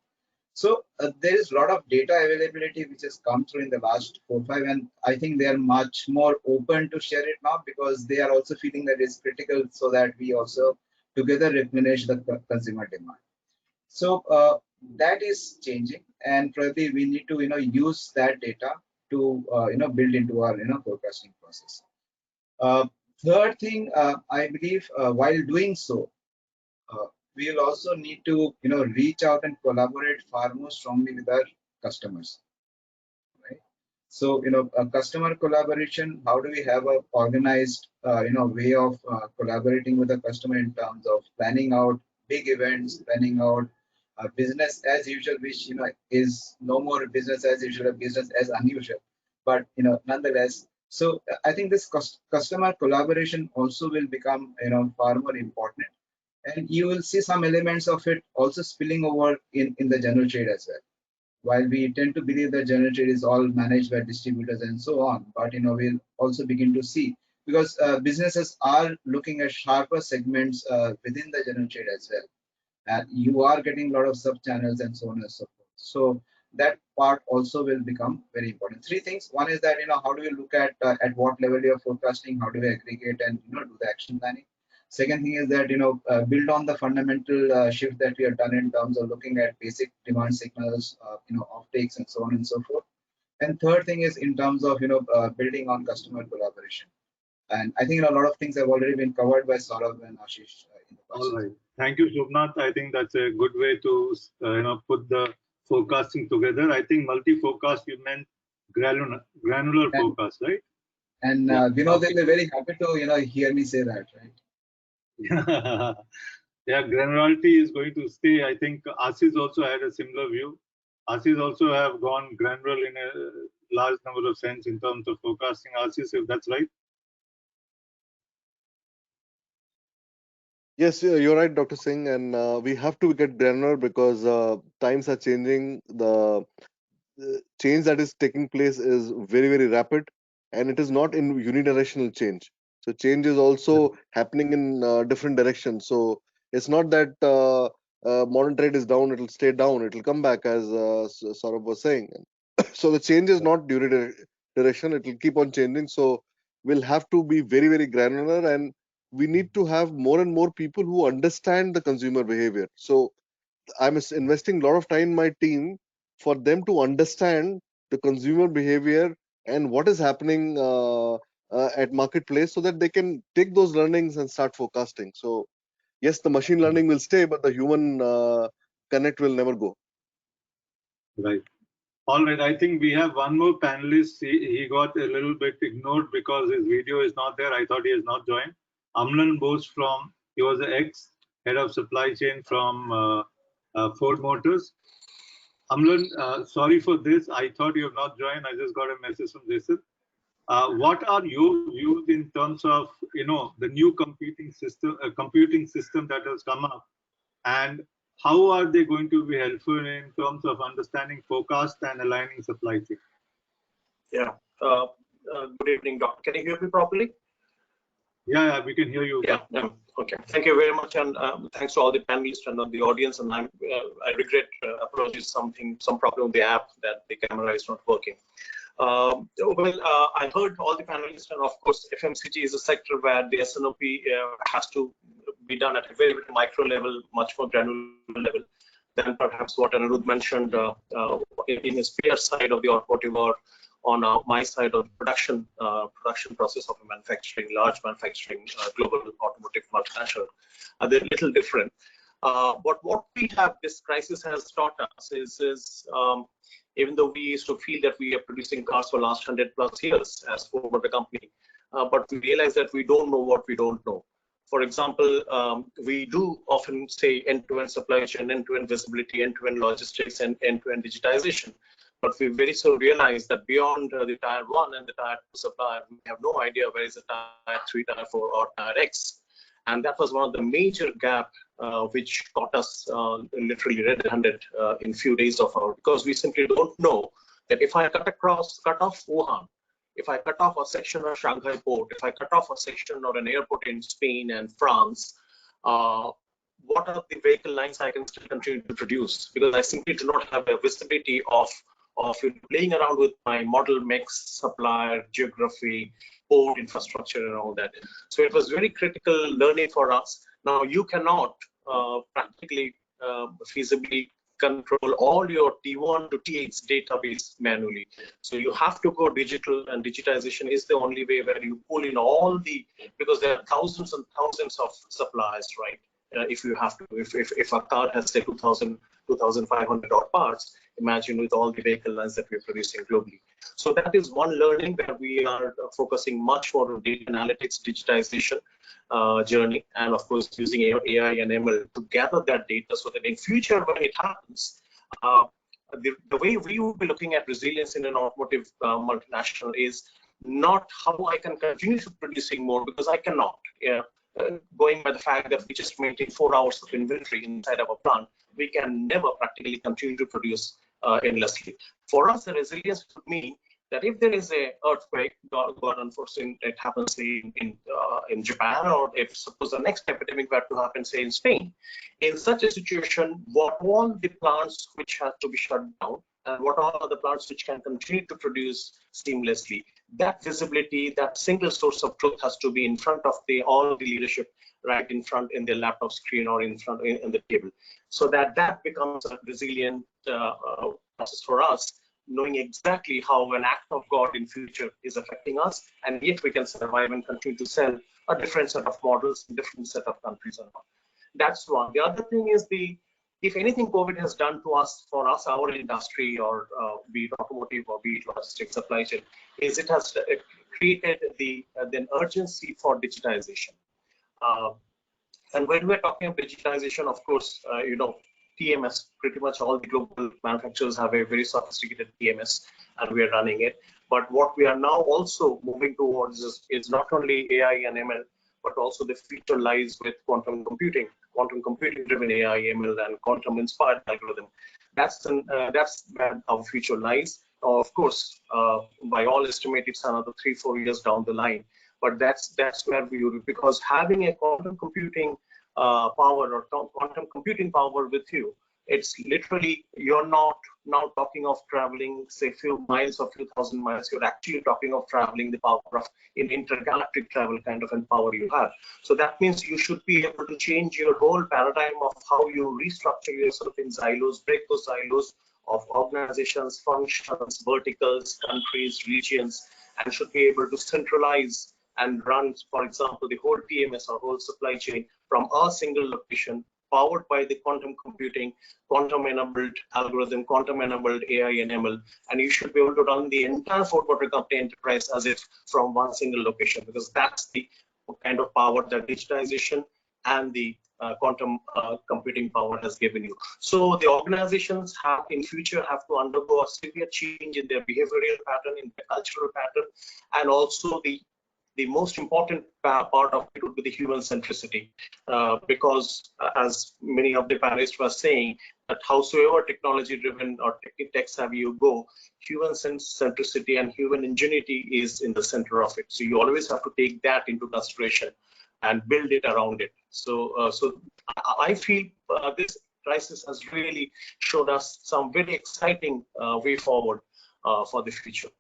So there is a lot of data availability which has come through in the last 4-5, and I think they are much more open to share it now, because they are also feeling that it's critical, so that we also together replenish the consumer demand. So that is changing, and probably we need to use that data to build into our forecasting process. Third thing, I believe, while doing so, we will also need to reach out and collaborate far more strongly with our customers, right? So, a customer collaboration, how do we have a organized, way of collaborating with the customer in terms of planning out big events, planning out business as usual, which, is no more business as usual, business as unusual. But, nonetheless, so I think this customer collaboration also will become, far more important. And you will see some elements of it also spilling over in the general trade as well. While we tend to believe that general trade is all managed by distributors and so on, but we'll also begin to see, because businesses are looking at sharper segments within the general trade as well, and you are getting a lot of sub channels and so on and so forth. So that part also will become very important. Three things. One is that how do we look at what level you're forecasting, how do we aggregate and do the action planning. Second thing is that build on the fundamental shift that we have done in terms of looking at basic demand signals, offtakes and so on and so forth. And third thing is in terms of building on customer collaboration. And I think a lot of things have already been covered by Saurabh and Ashish in the past. All right, thank you, Shobnath. I think that's a good way to put the forecasting together. I think multi-forecast you meant granular forecast, right? And Vinod will be very happy to hear me say that, right? Yeah, granularity is going to stay. I think Ashish also had a similar view. Ashish also have gone granular in a large number of sense in terms of forecasting. Ashish, if that's right. Yes, you're right, Dr. Singh, and we have to get granular because times are changing. The change that is taking place is very, very rapid, and it is not in unidirectional change. So change is also happening in different directions. So it's not that modern trade is down, it'll stay down, it'll come back, as Saurabh was saying. So the change is not unidirectional, it will keep on changing. So we'll have to be very, very granular, and we need to have more and more people who understand the consumer behavior. So I'm investing a lot of time in my team for them to understand the consumer behavior and what is happening at marketplace, so that they can take those learnings and start forecasting. So yes, the machine learning will stay, but the human connect will never go. Right. All right. I think we have one more panelist. He got a little bit ignored because his video is not there. I thought he has not joined. Amlan Bose he was the ex-head of supply chain from Ford Motors. Amlan, sorry for this. I thought you have not joined. I just got a message from Jason. What are your views in terms of the new computing system that has come up, and how are they going to be helpful in terms of understanding forecast and aligning supply chain? Yeah. Good evening, Doctor. Can you hear me properly? Yeah, we can hear you. Yeah. Okay. Thank you very much, and thanks to all the panelists and the audience. And I regret apologies, some problem with the app that the camera is not working. I heard all the panelists, and of course, FMCG is a sector where the S&OP has to be done at a very, very micro level, much more granular level than perhaps what Anirudh mentioned in his peer side of the automotive, or on my side of production process of manufacturing, large manufacturing, global automotive multinational. They're a little different. But what we have, this crisis has taught us is even though we used to feel that we are producing cars for the last 100+ years as Ford Motor Company, but we realize that we don't know what we don't know. For example, we do often say end-to-end supply chain, end-to-end visibility, end-to-end logistics, and end-to-end digitization. But we very soon realize that beyond the tier 1 and the tier 2 supplier, we have no idea where is the tier 3, tier 4, or tier X. And that was one of the major gap which caught us literally red-handed in few days of our, because we simply don't know that if I cut off Wuhan, if I cut off a section of Shanghai port, if I cut off a section or an airport in Spain and France, what are the vehicle lines I can still continue to produce? Because I simply do not have a visibility of playing around with my model mix, supplier, geography, port infrastructure, and all that. So it was very critical learning for us. Now you cannot practically feasibly control all your T1 to T8 database manually. So you have to go digital, and digitization is the only way where you pull in all the, because there are thousands and thousands of suppliers, right? If you have to, if a car has say 2,000 2,500 odd parts. Imagine with all the vehicle lines that we're producing globally. So that is one learning where we are focusing much more on data analytics, digitization journey, and of course using AI and ML to gather that data so that in future when it happens, the way we will be looking at resilience in an automotive multinational is not how I can continue to producing more, because I cannot. Going by the fact that we just maintain 4 hours of inventory inside our plant, we can never practically continue to produce endlessly. For us, the resilience would mean that if there is a earthquake, God unforeseen, it happens in Japan, or if suppose the next epidemic were to happen, say in Spain, in such a situation, what all the plants which have to be shut down, and what are the plants which can continue to produce seamlessly, that visibility, that single source of truth has to be in front of all the leadership, right in front in the laptop screen or in front in the table, so that becomes a resilient process for us, knowing exactly how an act of God in future is affecting us, and yet we can survive and continue to sell a different set of models in different set of countries and all. That's one. The other thing is if anything COVID has done to us, for us, our industry, or be it automotive or be it logistics supply chain, is it has created the urgency for digitization. And when we're talking of digitization, of course, TMS, pretty much all the global manufacturers have a very sophisticated TMS, and we are running it. But what we are now also moving towards is not only AI and ML, but also the future lies with quantum computing driven AI, ML, and quantum inspired algorithm. That's where our future lies. Of course, by all estimates, it's another 3-4 years down the line. But that's where we will, because having a quantum computing power or quantum computing power with you, it's literally, you're not now talking of traveling say few miles or few thousand miles, you're actually talking of traveling the power of in intergalactic travel kind of power you have. So that means you should be able to change your whole paradigm of how you restructure yourself in silos, break those silos of organizations, functions, verticals, countries, regions, and should be able to centralize and run, for example, the whole TMS or whole supply chain from a single location, powered by the quantum computing, quantum-enabled algorithm, quantum-enabled AI and ML, and you should be able to run the entire Ford Motor Company enterprise as if from one single location, because that's the kind of power that digitization and the quantum computing power has given you. So the organizations have in future have to undergo a severe change in their behavioral pattern, in their cultural pattern, and also the most important part of it would be the human centricity, because as many of the panelists were saying, that howsoever technology driven or tech savvy you go, human centricity and human ingenuity is in the center of it. So you always have to take that into consideration and build it around it. So I feel this crisis has really showed us some very exciting way forward for the future.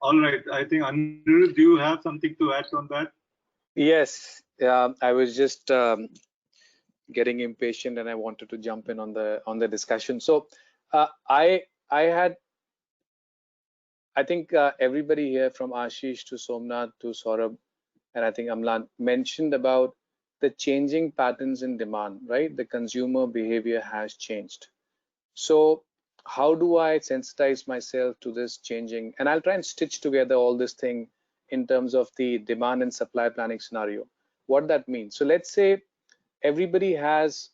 All right. I think, Anirudh, do you have something to add on that? Yes. I was just getting impatient and I wanted to jump in on the discussion. So I think everybody here from Ashish to Somnath to Saurabh, and I think Amlan mentioned about the changing patterns in demand, right? The consumer behavior has changed. So how do I sensitize myself to this changing? And I'll try and stitch together all this thing in terms of the demand and supply planning scenario, what that means. So let's say everybody has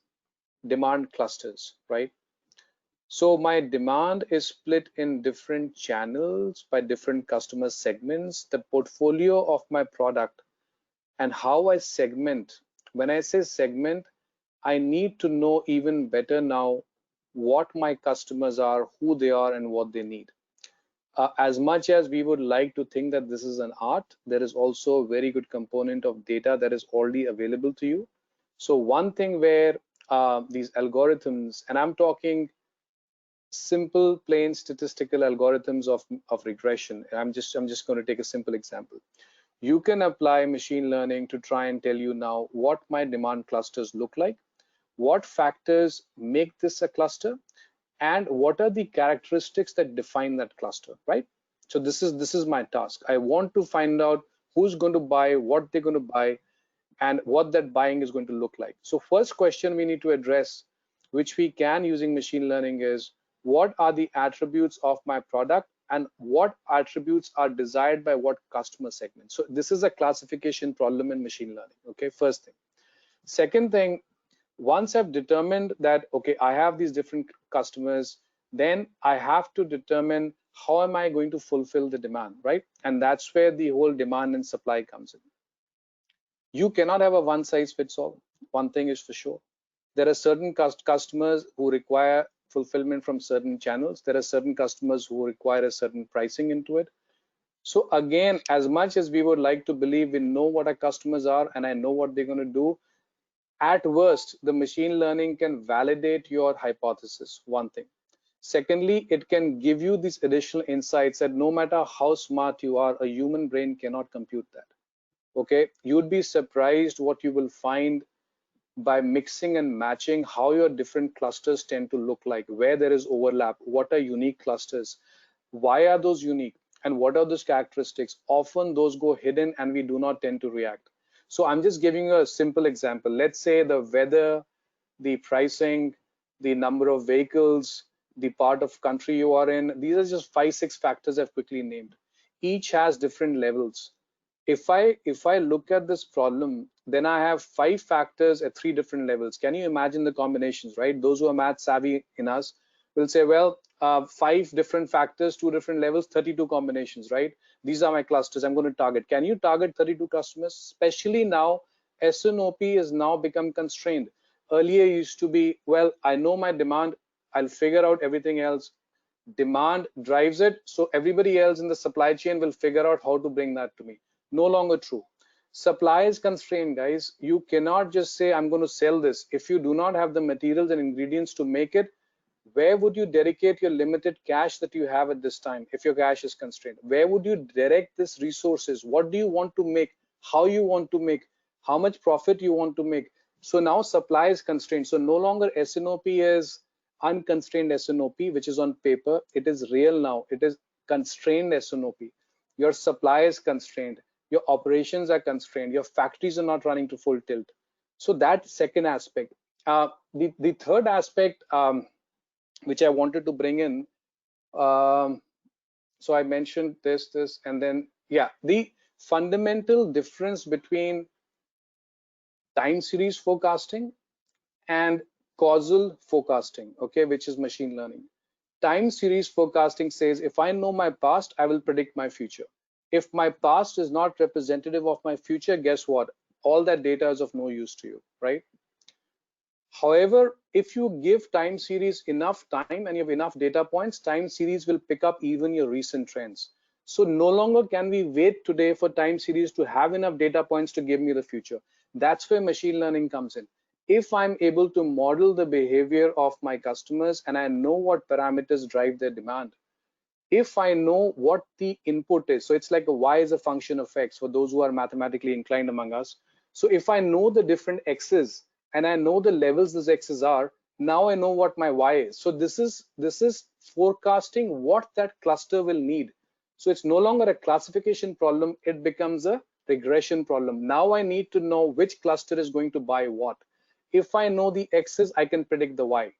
demand clusters, right? So my demand is split in different channels by different customer segments, the portfolio of my product and how I segment. When I say segment, I need to know even better now what my customers are, who they are, and what they need. As much as we would like to think that this is an art, there is also a very good component of data that is already available to you. So one thing where these algorithms, and I'm talking simple, plain statistical algorithms of regression. I'm just going to take a simple example. You can apply machine learning to try and tell you now what my demand clusters look like, what factors make this a cluster, and what are the characteristics that define that cluster, right? So this is my task. I want to find out who's going to buy, what they're going to buy, and what that buying is going to look like. So first question we need to address which we can using machine learning is what are the attributes of my product and what attributes are desired by what customer segment. So this is a classification problem in machine learning. Okay, first thing. Second thing, once I've determined that, okay, I have these different customers, then I have to determine how am I going to fulfill the demand, right? And that's where the whole demand and supply comes in. You cannot have a one size fits all. One thing is for sure. There are certain customers who require fulfillment from certain channels. There are certain customers who require a certain pricing into it. So again, as much as we would like to believe we know what our customers are and I know what they're going to do, at worst, the machine learning can validate your hypothesis, one thing. Secondly, it can give you these additional insights that no matter how smart you are, a human brain cannot compute that. Okay, you'd be surprised what you will find by mixing and matching how your different clusters tend to look like, where there is overlap, what are unique clusters, why are those unique, and what are those characteristics. Often those go hidden and we do not tend to react. So I'm just giving you a simple example. Let's say the weather, the pricing, the number of vehicles, the part of country you are in. These are just 5-6 factors I've quickly named. Each has different levels. If I look at this problem, then I have 5 factors at 3 different levels. Can you imagine the combinations, right? Those who are math savvy in us will say, well, 5 different factors, 2 different levels, 32 combinations, right? These are my clusters I'm going to target. Can you target 32 customers? Especially now, S&OP has now become constrained. Earlier used to be, well, I know my demand, I'll figure out everything else. Demand drives it, so everybody else in the supply chain will figure out how to bring that to me. No longer true. Supply is constrained, guys. You cannot just say, I'm going to sell this. If you do not have the materials and ingredients to make it, where would you dedicate your limited cash that you have at this time if your cash is constrained? Where would you direct these resources? What do you want to make? How you want to make? How much profit you want to make? So now supply is constrained. So no longer S&OP is unconstrained S&OP, which is on paper. It is real now. It is constrained S&OP. Your supply is constrained. Your operations are constrained. Your factories are not running to full tilt. So that second aspect. The third aspect, which I wanted to bring in. So I mentioned this, and then, yeah, the fundamental difference between time series forecasting and causal forecasting, okay, which is machine learning. Time series forecasting says, if I know my past, I will predict my future. If my past is not representative of my future, guess what? All that data is of no use to you, right? However, if you give time series enough time and you have enough data points, time series will pick up even your recent trends. So no longer can we wait today for time series to have enough data points to give me the future. That's where machine learning comes in. If I'm able to model the behavior of my customers and I know what parameters drive their demand, if I know what the input is, so it's like a y is a function of x for those who are mathematically inclined among us. So if I know the different x's and I know the levels those x's are, now I know what my y is. So this is forecasting what that cluster will need. So it's no longer a classification problem, it becomes a regression problem. Now I need to know which cluster is going to buy what. If I know the x's, I can predict the y.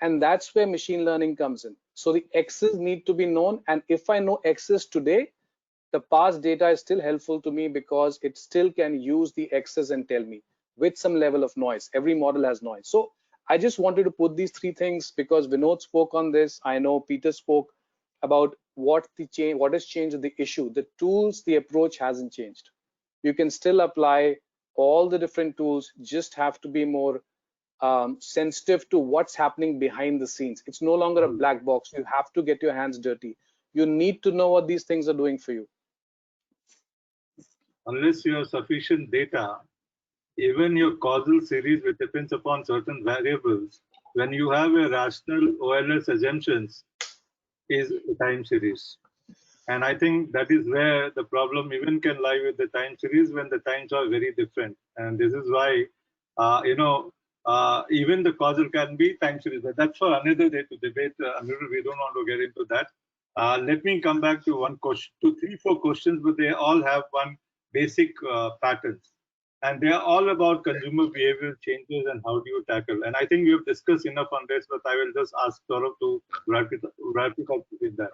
And that's where machine learning comes in. So the x's need to be known, and if I know x's today, the past data is still helpful to me because it still can use the x's and tell me with some level of noise. Every model has noise. So I just wanted to put these 3 things because Vinod spoke on this. I know Peter spoke about what has changed the issue. The tools, the approach hasn't changed. You can still apply all the different tools, just have to be more sensitive to what's happening behind the scenes. It's no longer a black box. You have to get your hands dirty. You need to know what these things are doing for you. Unless you have sufficient data, even your causal series, which depends upon certain variables, when you have a rational OLS assumptions, is a time series. And I think that is where the problem even can lie with the time series when the times are very different. And this is why, even the causal can be time series. But that's for another day to debate. We don't want to get into that. Let me come back to one question, to 3-4 questions, but they all have one basic patterns. and they are all about consumer behavioral changes and how do you tackle. And I think we have discussed enough on this, but I will just ask Saurabh to wrap it up with that.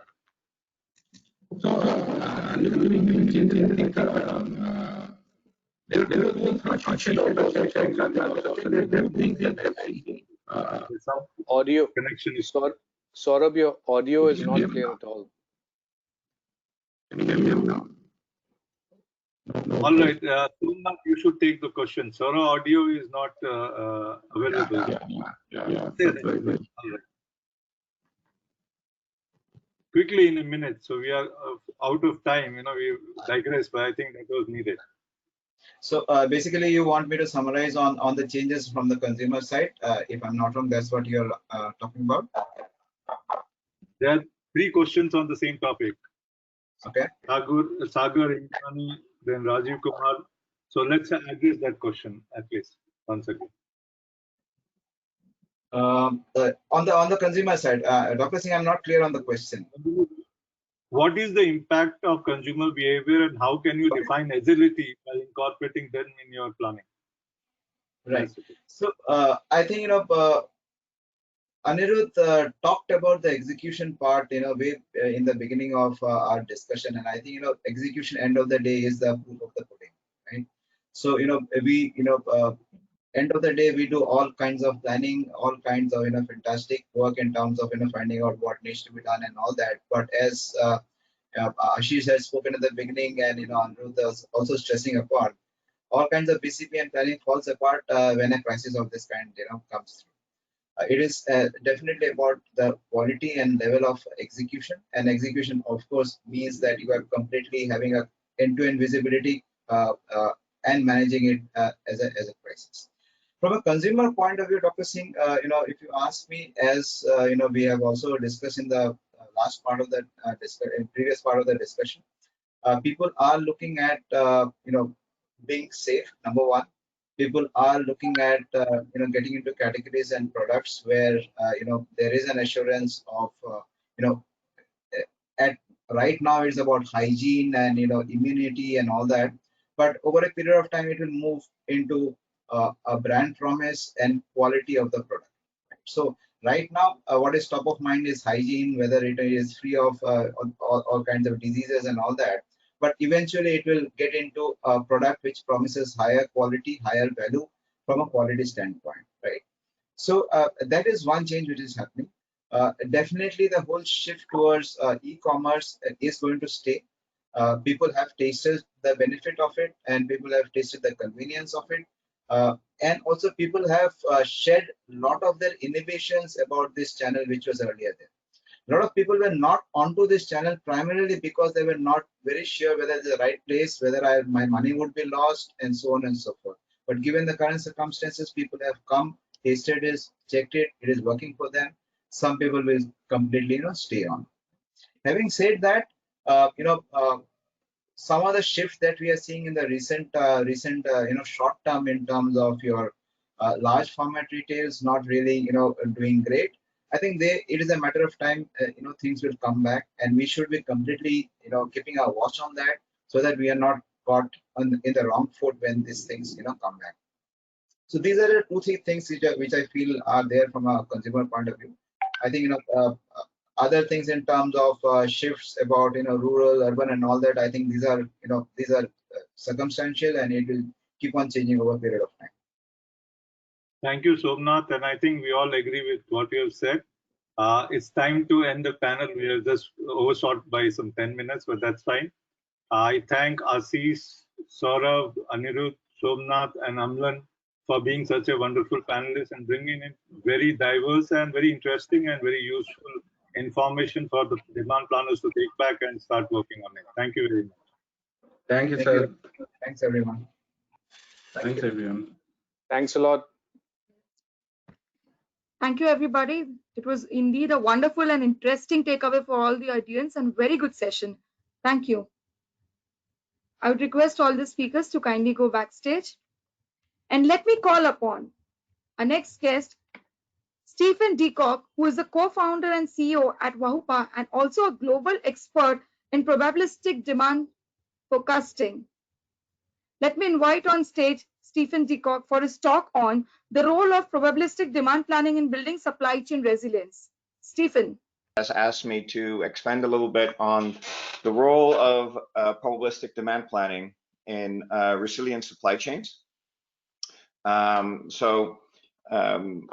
Some Audio connection is. Saurabh, your audio is not clear at all. All right, Somnath, you should take the question. Saurabh, audio is not available. All right. Quickly in a minute, so we are out of time. We digress, but I think that was needed. So basically, you want me to summarize on the changes from the consumer side. If I'm not wrong, that's what you're talking about. There are 3 questions on the same topic. Okay. Sagar, Imrani, then Rajiv Kumar. So let's address that question at least once again. On the consumer side, Dr. Singh, I'm not clear on the question. What is the impact of consumer behavior and how can you define agility by incorporating them in your planning? Right. So I think Anirudh talked about the execution part, way in the beginning of our discussion, and I think execution end of the day is the proof of the pudding, right? So we end of the day we do all kinds of planning, all kinds of fantastic work in terms of finding out what needs to be done and all that. But as Ashish has spoken at the beginning, and Anirudh was also stressing upon, all kinds of BCP and planning falls apart when a crisis of this kind comes through. It is definitely about the quality and level of execution, and execution of course means that you are completely having a end-to-end visibility and managing it as a crisis. From a consumer point of view, Dr. Singh, if you ask me, as we have also discussed in the last part of the previous part of the discussion, people are looking at being safe. Number one. People are looking at getting into categories and products where there is an assurance of at right now it's about hygiene and immunity and all that, but over a period of time it will move into a brand promise and quality of the product. So right now what is top of mind is hygiene, whether it is free of all kinds of diseases and all that. But eventually it will get into a product which promises higher quality, higher value from a quality standpoint, right? So that is one change which is happening. Definitely the whole shift towards e-commerce is going to stay. People have tasted the benefit of it, and people have tasted the convenience of it. And also people have shared a lot of their innovations about this channel which was earlier there. A lot of people were not onto this channel primarily because they were not very sure whether it's the right place, whether my money would be lost, and so on and so forth. But given the current circumstances, people have come, tasted it, checked it, it is working for them. Some people will completely stay on. Having said that, some of the shift that we are seeing in the recent short term in terms of your large format retails not really doing great. I think it is a matter of time. Things will come back, and we should be completely keeping our watch on that, so that we are not caught in the wrong foot when these things come back. So these are the 2-3 things which I feel are there from a consumer point of view. I think other things in terms of shifts about rural, urban, and all that. I think these are circumstantial, and it will keep on changing over a period of time. Thank you, Somnath, and I think we all agree with what you have said. It's time to end the panel. We are just overshot by some 10 minutes, but that's fine. I thank Ashish, Saurabh, Anirudh, Somnath, and Amlan for being such a wonderful panelist and bringing in very diverse and very interesting and very useful information for the demand planners to take back and start working on it. Thank you very much. Thank you, sir. Thanks, everyone. Thanks, everyone. Thanks a lot. Thank you, everybody. It was indeed a wonderful and interesting takeaway for all the audience and very good session. Thank you. I would request all the speakers to kindly go backstage. And let me call upon our next guest, Stefan Decock, who is the co-founder and CEO at Wahupa and also a global expert in probabilistic demand forecasting. Let me invite on stage Stefan Decock, for his talk on the role of probabilistic demand planning in building supply chain resilience. Stefan. Has asked me to expand a little bit on the role of probabilistic demand planning in resilient supply chains. I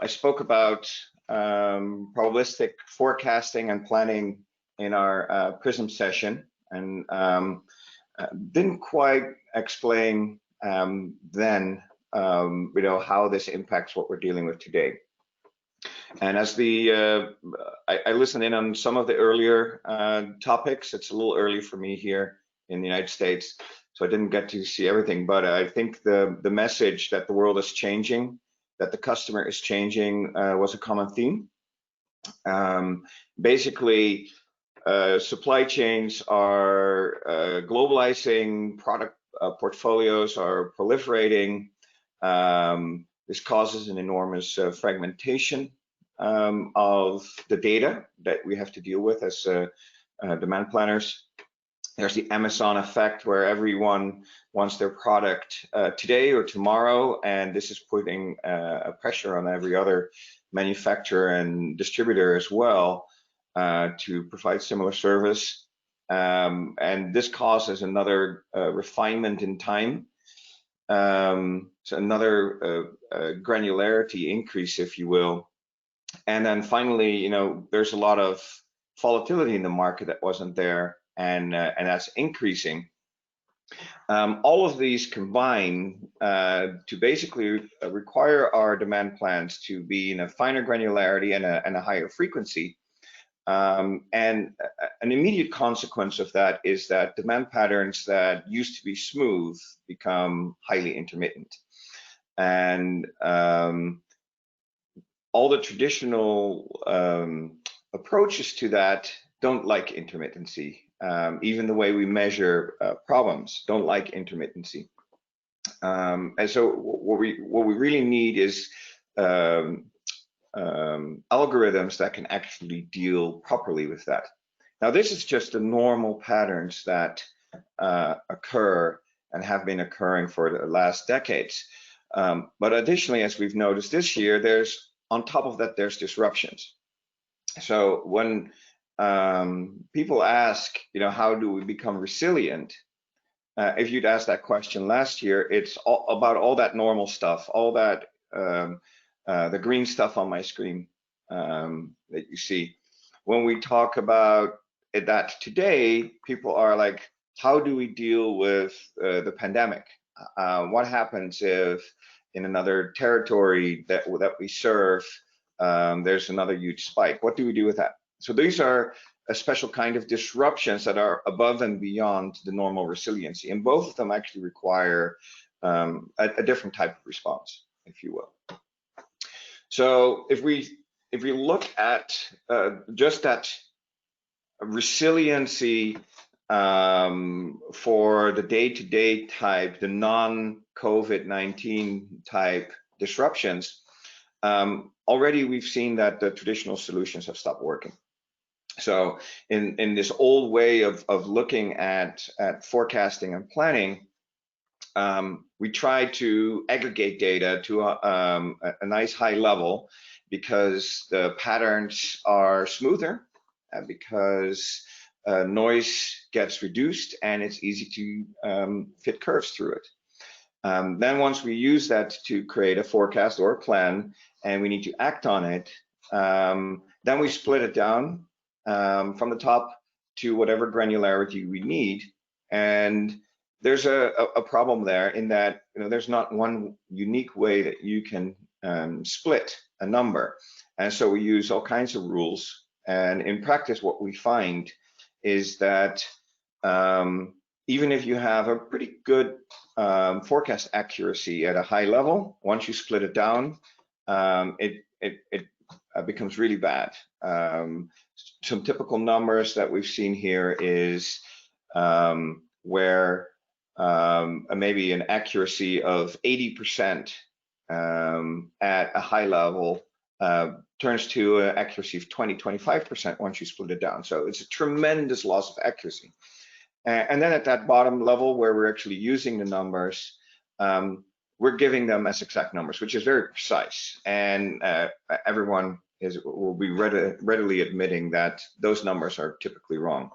spoke about probabilistic forecasting and planning in our PRISM session, and didn't quite explain then how this impacts what we're dealing with today. And as I listened in on some of the earlier topics. It's a little early for me here in the United States, so I didn't get to see everything. But I think the message that the world is changing, that the customer is changing, was a common theme. Basically, supply chains are globalizing, product portfolios are proliferating. This causes an enormous fragmentation of the data that we have to deal with as demand planners. There's the Amazon effect, where everyone wants their product today or tomorrow, and this is putting a pressure on every other manufacturer and distributor as well to provide similar service. And this causes another refinement in time. So another granularity increase, if you will. And then finally, there's a lot of volatility in the market that wasn't there, and that's increasing. All of these combine to basically require our demand plans to be in a finer granularity and a higher frequency. And an immediate consequence of that is that demand patterns that used to be smooth become highly intermittent. And all the traditional approaches to that don't like intermittency. Even the way we measure problems don't like intermittency. And so what we really need is algorithms that can actually deal properly with that. Now, this is just the normal patterns that occur and have been occurring for the last decades. But additionally, as we've noticed this year, on top of that, there's disruptions. So when people ask, how do we become resilient? If you'd asked that question last year, it's about all that normal stuff, all that the green stuff on my screen that you see. When we talk about that today, people are like, how do we deal with the pandemic? What happens if in another territory that we serve, there's another huge spike? What do we do with that? So these are a special kind of disruptions that are above and beyond the normal resiliency, and both of them actually require a different type of response, if you will. So if we look at just that resiliency for the day-to-day type, the non-COVID-19 type disruptions, already we've seen that the traditional solutions have stopped working. So in this old way of looking at forecasting and planning, we try to aggregate data to a nice high level because the patterns are smoother, because noise gets reduced and it's easy to fit curves through it. Then once we use that to create a forecast or a plan and we need to act on it, then we split it down from the top to whatever granularity we need. And there's a problem there in that there's not one unique way that you can split a number. And so we use all kinds of rules. And in practice, what we find is that even if you have a pretty good forecast accuracy at a high level, once you split it down, it becomes really bad. Some typical numbers that we've seen here is where maybe an accuracy of 80% at a high level turns to an accuracy of 20-25% once you split it down. So it's a tremendous loss of accuracy. And then at that bottom level where we're actually using the numbers, we're giving them as exact numbers, which is very precise, and everyone will be readily admitting that those numbers are typically wrong.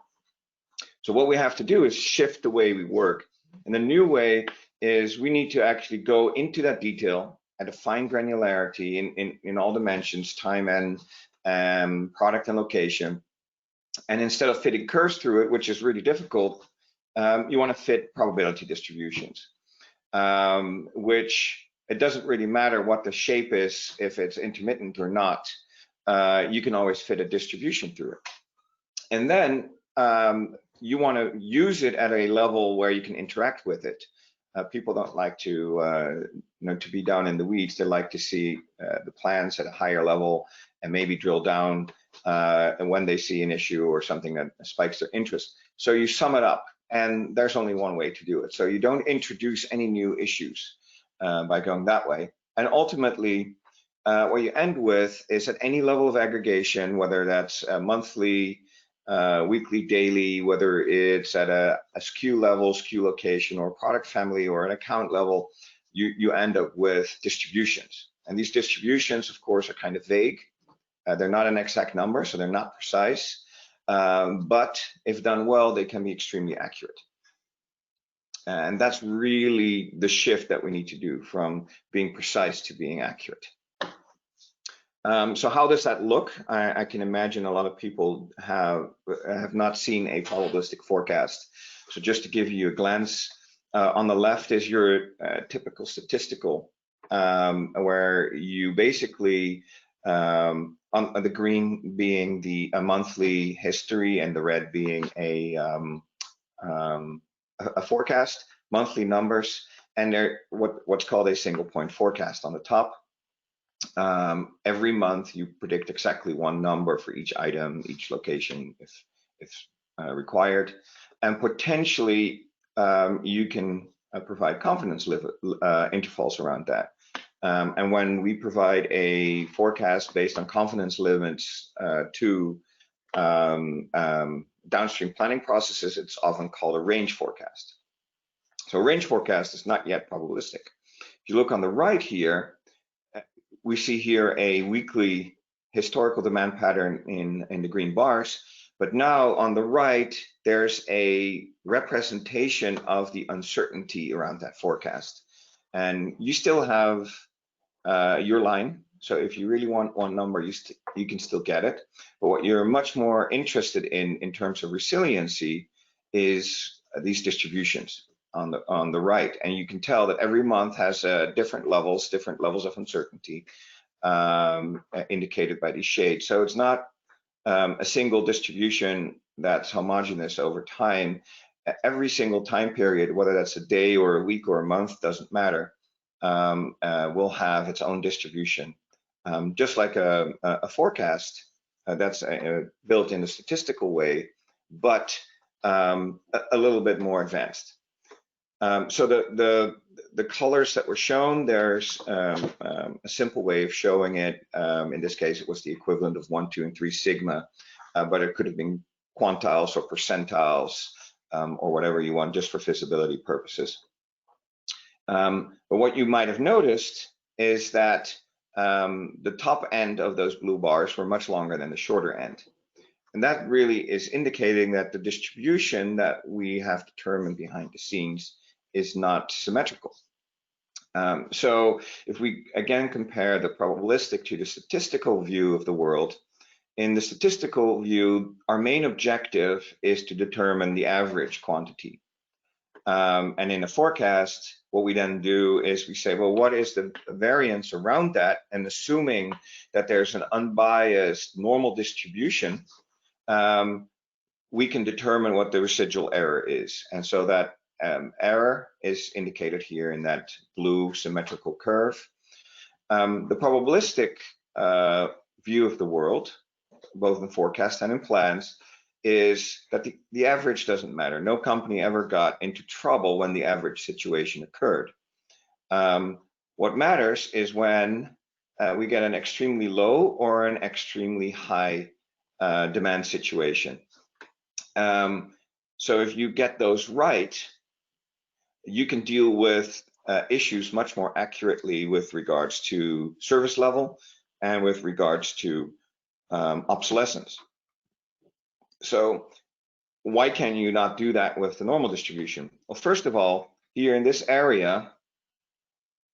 So what we have to do is shift the way we work, and the new way is we need to actually go into that detail at a fine granularity in all dimensions, time and product and location. And instead of fitting curves through it, which is really difficult, you want to fit probability distributions, which it doesn't really matter what the shape is, if it's intermittent or not. You can always fit a distribution through it. And then you want to use it at a level where you can interact with it. People don't like to, to be down in the weeds. They like to see the plans at a higher level and maybe drill down when they see an issue or something that spikes their interest. So you sum it up, and there's only one way to do it. So you don't introduce any new issues by going that way. And ultimately, what you end with is at any level of aggregation, whether that's monthly, weekly, daily, whether it's at a SKU level, SKU location, or product family, or an account level, you end up with distributions. And these distributions, of course, are kind of vague. They're not an exact number, so they're not precise. But if done well, they can be extremely accurate. And that's really the shift that we need to do from being precise to being accurate. So how does that look? I can imagine a lot of people have not seen a probabilistic forecast. So just to give you a glance, on the left is your typical statistical, where you basically, on the green being a monthly history and the red being a forecast, monthly numbers, and they're what's called a single point forecast on the top. Every month you predict exactly one number for each item, each location, if required, and potentially you can provide confidence intervals around that. And when we provide a forecast based on confidence limits to downstream planning processes, it's often called a range forecast. So a range forecast is not yet probabilistic. If you look on the right here, we see here a weekly historical demand pattern in the green bars, but now on the right, there's a representation of the uncertainty around that forecast. And you still have your line. So if you really want one number, you can still get it. But what you're much more interested in terms of resiliency is these distributions on the right. And you can tell that every month has different levels of uncertainty indicated by these shades. So it's not a single distribution that's homogeneous over time. Every single time period, whether that's a day or a week or a month, doesn't matter, will have its own distribution. Just like a forecast that's built in a statistical way, but a little bit more advanced. So the colors that were shown, there's a simple way of showing it. In this case, it was the equivalent of 1, 2, and 3 sigma, but it could have been quantiles or percentiles or whatever you want, just for visibility purposes. But what you might have noticed is that the top end of those blue bars were much longer than the shorter end. And that really is indicating that the distribution that we have determined behind the scenes is not symmetrical. So if we again compare the probabilistic to the statistical view of the world, in the statistical view, our main objective is to determine the average quantity. And in a forecast, what we then do is we say, well, what is the variance around that? And assuming that there's an unbiased normal distribution, we can determine what the residual error is. And so that error is indicated here in that blue symmetrical curve. The probabilistic view of the world, both in forecast and in plans, is that the average doesn't matter. No company ever got into trouble when the average situation occurred. What matters is when we get an extremely low or an extremely high demand situation. So if you get those right, you can deal with issues much more accurately with regards to service level and with regards to obsolescence. So why can you not do that with the normal distribution? Well, first of all, here in this area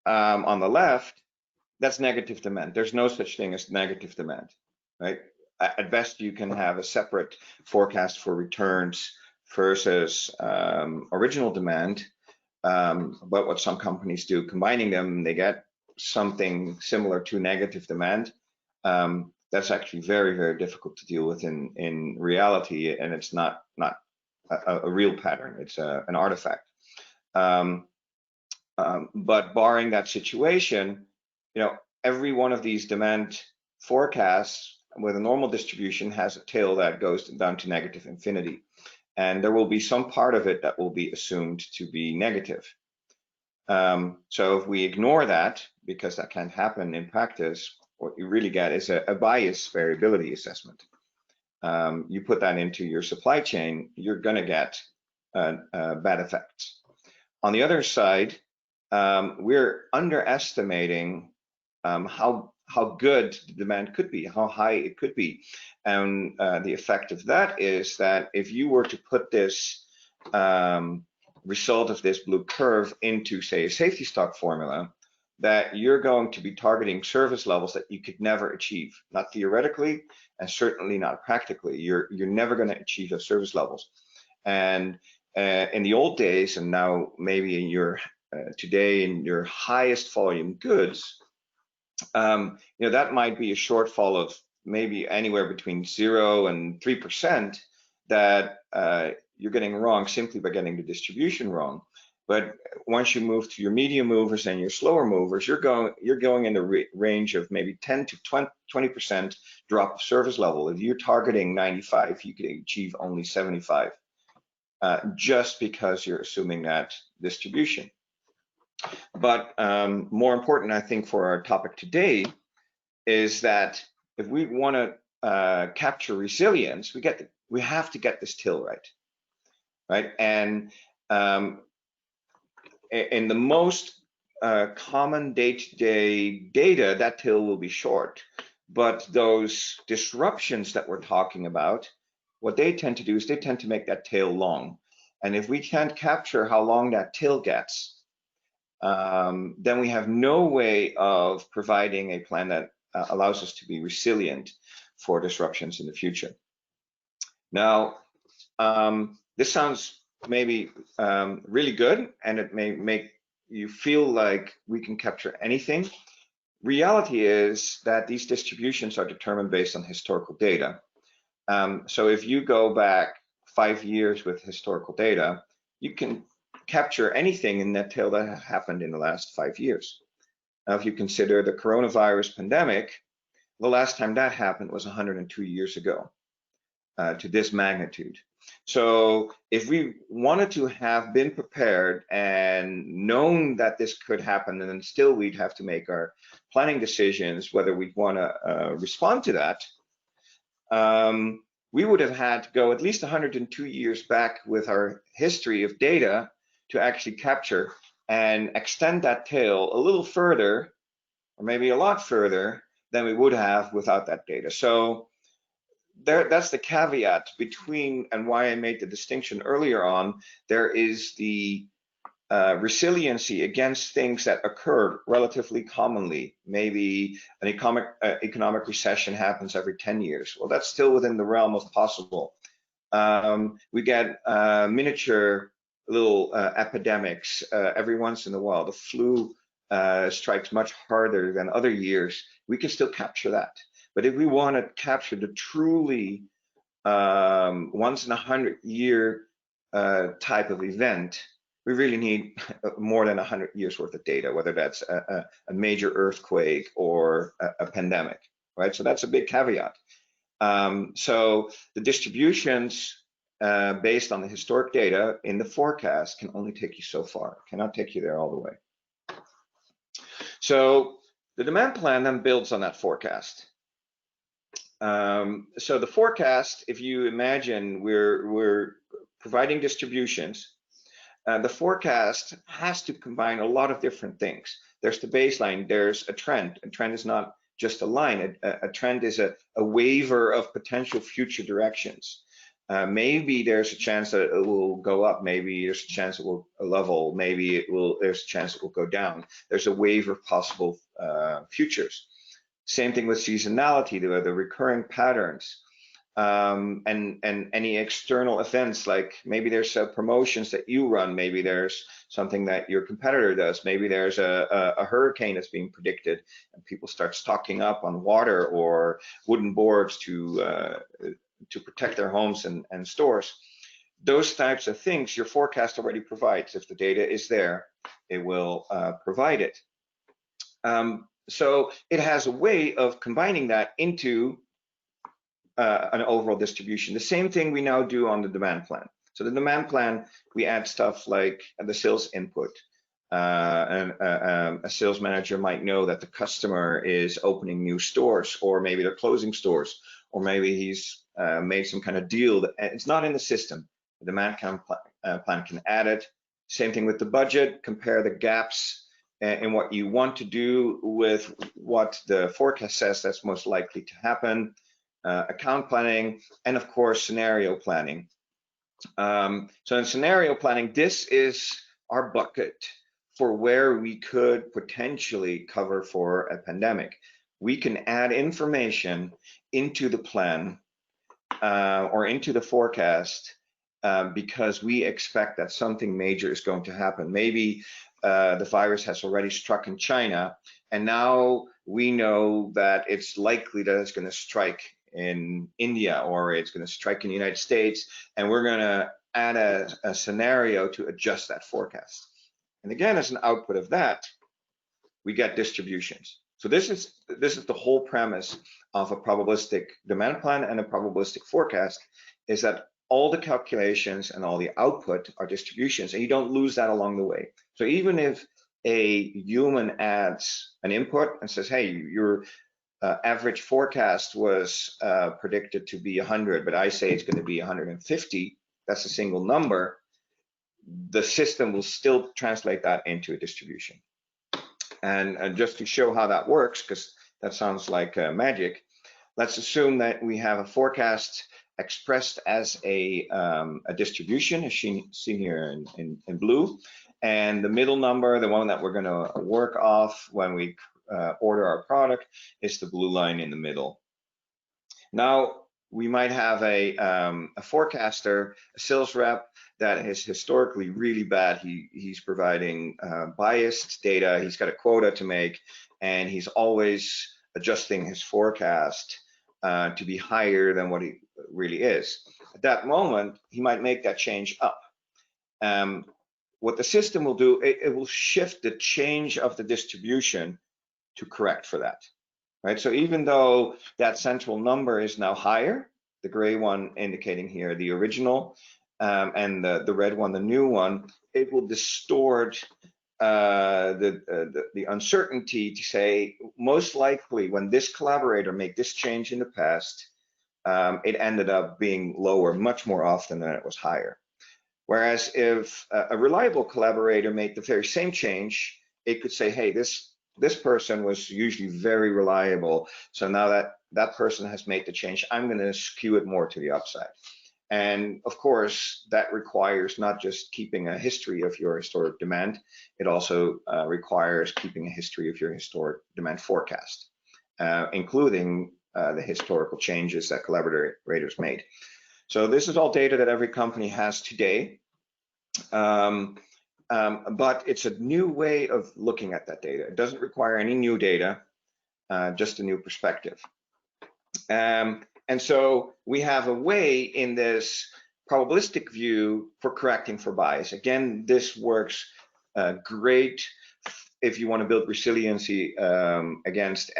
on the left, that's negative demand. There's no such thing as negative demand, right? At best, you can have a separate forecast for returns versus original demand. But what some companies do, combining them, they get something similar to negative demand. That's actually very, very difficult to deal with in reality, and it's not a real pattern. It's an artifact. But barring that situation, every one of these demand forecasts with a normal distribution has a tail that goes down to negative infinity. And there will be some part of it that will be assumed to be negative. So if we ignore that, because that can't happen in practice, what you really get is a bias variability assessment. You put that into your supply chain, you're going to get bad effects. On the other side, we're underestimating how good the demand could be, how high it could be. And the effect of that is that if you were to put this result of this blue curve into, say, a safety stock formula, that you're going to be targeting service levels that you could never achieve, not theoretically, and certainly not practically. You're never going to achieve those service levels. And in the old days, and now maybe in your today in your highest volume goods, that might be a shortfall of maybe anywhere between 0 and 3% that you're getting wrong simply by getting the distribution wrong. But once you move to your medium movers and your slower movers, you're going in the range of maybe 10 to 20% drop of service level. If you're targeting 95, you can achieve only 75, just because you're assuming that distribution. But more important, I think, for our topic today is that if we want to capture resilience, we have to get this till right? And in the most common day-to-day data, that tail will be short. But those disruptions that we're talking about, what they tend to do is they tend to make that tail long. And if we can't capture how long that tail gets, then we have no way of providing a plan that allows us to be resilient for disruptions in the future. Now, this sounds maybe really good, and it may make you feel like we can capture anything. Reality is that these distributions are determined based on historical data. So if you go back 5 years with historical data, you can capture anything in that tail that happened in the last 5 years. Now, if you consider the coronavirus pandemic, the last time that happened was 102 years ago to this magnitude. So if we wanted to have been prepared and known that this could happen, and then still we'd have to make our planning decisions whether we'd want to respond to that, we would have had to go at least 102 years back with our history of data to actually capture and extend that tail a little further, or maybe a lot further than we would have without that data. So that's the caveat between, and why I made the distinction earlier on. There is the resiliency against things that occur relatively commonly. Maybe an economic recession happens every 10 years. Well, that's still within the realm of possible. We get miniature little epidemics every once in a while. The flu strikes much harder than other years. We can still capture that. But if we want to capture the truly once in 100-year type of event, we really need more than 100 years worth of data, whether that's a major earthquake or a pandemic, right? So that's a big caveat. So the distributions based on the historic data in the forecast can only take you so far, cannot take you there all the way. So the demand plan then builds on that forecast. So the forecast, if you imagine we're providing distributions, The forecast has to combine a lot of different things. There's the baseline, there's a trend. A trend is not just a line. A trend is a waiver of potential future directions. Maybe there's a chance that it will go up. Maybe there's a chance it will level. Maybe there's a chance it will go down. There's a waiver of possible futures. Same thing with seasonality, the recurring patterns, and any external events, like maybe there's promotions that you run, maybe there's something that your competitor does, maybe there's a hurricane that's being predicted and people start stocking up on water or wooden boards to protect their homes and stores. Those types of things your forecast already provides. If the data is there, it will provide it. So it has a way of combining that into an overall distribution. The same thing we now do on the demand plan. So the demand plan, we add stuff like the sales input. And a sales manager might know that the customer is opening new stores, or maybe they're closing stores, or maybe he's made some kind of deal that it's not in the system. The demand plan can add it. Same thing with the budget, compare the gaps in what you want to do with what the forecast says that's most likely to happen. Account planning, and of course scenario planning. So in scenario planning, this is our bucket for where we could potentially cover for a pandemic. We can add information into the plan or into the forecast because we expect that something major is going to happen. Maybe the virus has already struck in China, and now we know that it's likely that it's going to strike in India, or it's going to strike in the United States, and we're going to add a scenario to adjust that forecast. And again, as an output of that, we get distributions. So this is the whole premise of a probabilistic demand plan and a probabilistic forecast, is that all the calculations and all the output are distributions, and you don't lose that along the way. So even if a human adds an input and says, hey, your average forecast was predicted to be 100, but I say it's going to be 150, that's a single number, the system will still translate that into a distribution. And just to show how that works, because that sounds like magic, let's assume that we have a forecast expressed as a distribution, as seen here in blue, and the middle number, the one that we're going to work off when we order our product, is the blue line in the middle. Now we might have a forecaster, a sales rep that is historically really bad. He's providing biased data. He's got a quota to make, and he's always adjusting his forecast to be higher than what he really is. At that moment, he might make that change up. What the system will do, it will shift the change of the distribution to correct for that, right? So even though that central number is now higher, the gray one indicating here the original, and the red one, the new one, it will distort the uncertainty to say, most likely when this collaborator made this change in the past, it ended up being lower much more often than it was higher. Whereas if a reliable collaborator made the very same change, it could say, hey, this person was usually very reliable, so now that person has made the change, I'm going to skew it more to the upside. And of course, that requires not just keeping a history of your historic demand, it also requires keeping a history of your historic demand forecast, including the historical changes that collaborators made. So this is all data that every company has today, but it's a new way of looking at that data. It doesn't require any new data, just a new perspective. And so we have a way in this probabilistic view for correcting for bias. Again, this works great if you want to build resiliency against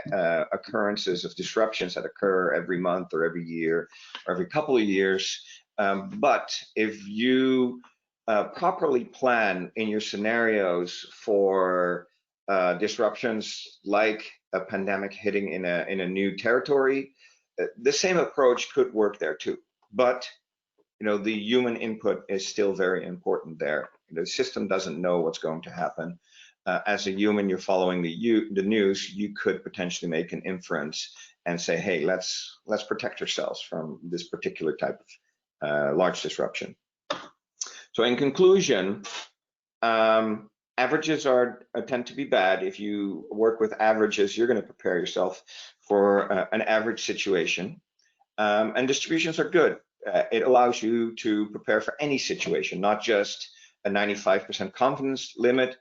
occurrences of disruptions that occur every month or every year or every couple of years. But if you properly plan in your scenarios for disruptions like a pandemic hitting in a new territory, the same approach could work there too. But the human input is still very important there The system doesn't know what's going to happen. As a human, you're following the news, you could potentially make an inference and say, hey, let's protect ourselves from this particular type of large disruption. So in conclusion, averages tend to be bad. If you work with averages, you're going to prepare yourself for an average situation. And distributions are good. It allows you to prepare for any situation, not just a 95% confidence limit,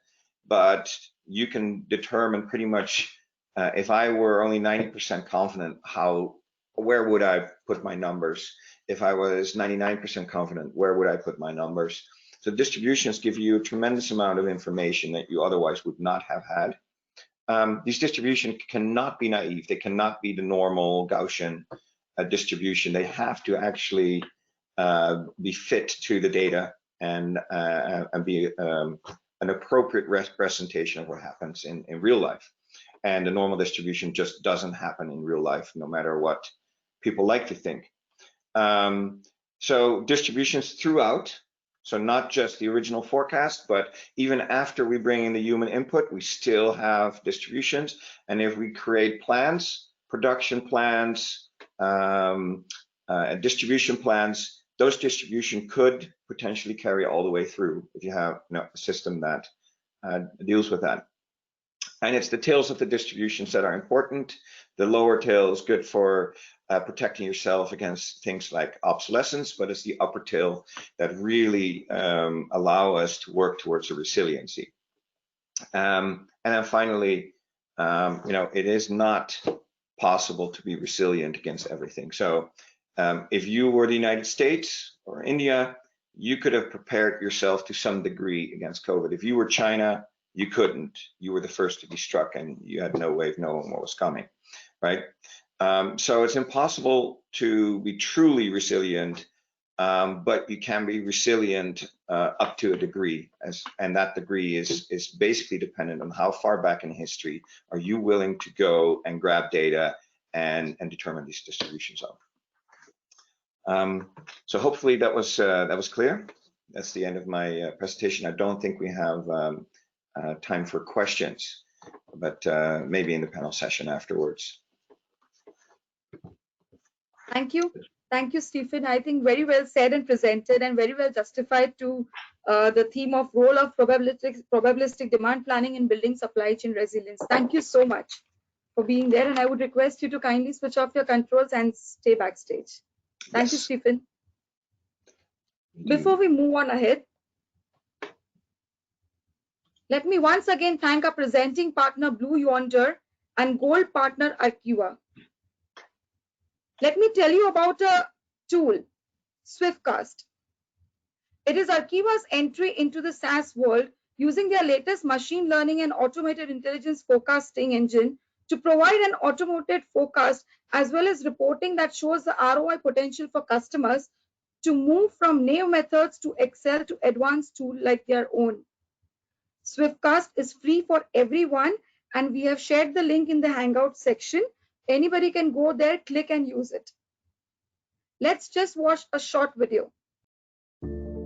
but you can determine pretty much, if I were only 90% confident, where would I put my numbers? If I was 99% confident, where would I put my numbers? So distributions give you a tremendous amount of information that you otherwise would not have had. These distributions cannot be naive. They cannot be the normal Gaussian distribution. They have to actually be fit to the data and be an appropriate representation of what happens in real life. And the normal distribution just doesn't happen in real life, no matter what people like to think. So distributions throughout, so not just the original forecast, but even after we bring in the human input, we still have distributions. And if we create plans, production plans, distribution plans, those distribution could potentially carry all the way through if you have a system that deals with that. And it's the tails of the distributions that are important. The lower tail is good for protecting yourself against things like obsolescence, but it's the upper tail that really allow us to work towards a resiliency. And then finally, it is not possible to be resilient against everything. So if you were the United States or India, you could have prepared yourself to some degree against COVID. If you were China, you couldn't. You were the first to be struck and you had no way of knowing what was coming, right? So it's impossible to be truly resilient, but you can be resilient up to a degree, and that degree is basically dependent on how far back in history are you willing to go and grab data and determine these distributions of. So hopefully that was clear. That's the end of my presentation. I don't think we have time for questions, but maybe in the panel session afterwards. Thank you. Thank you, Stefan. I think very well said and presented and very well justified to the theme of role of probabilistic demand planning in building supply chain resilience. Thank you so much for being there. And I would request you to kindly switch off your controls and stay backstage. Thank you, Stefan. Before we move on ahead, let me once again thank our presenting partner, Blue Yonder, and gold partner, Arkieva. Let me tell you about a tool, Swiftcast. It is Arkieva's entry into the SaaS world using their latest machine learning and automated intelligence forecasting engine to provide an automated forecast as well as reporting that shows the ROI potential for customers to move from naive methods to Excel to advanced tool like their own. Swiftcast is free for everyone, and we have shared the link in the Hangout section. Anybody can go there, click and use it. Let's just watch a short video.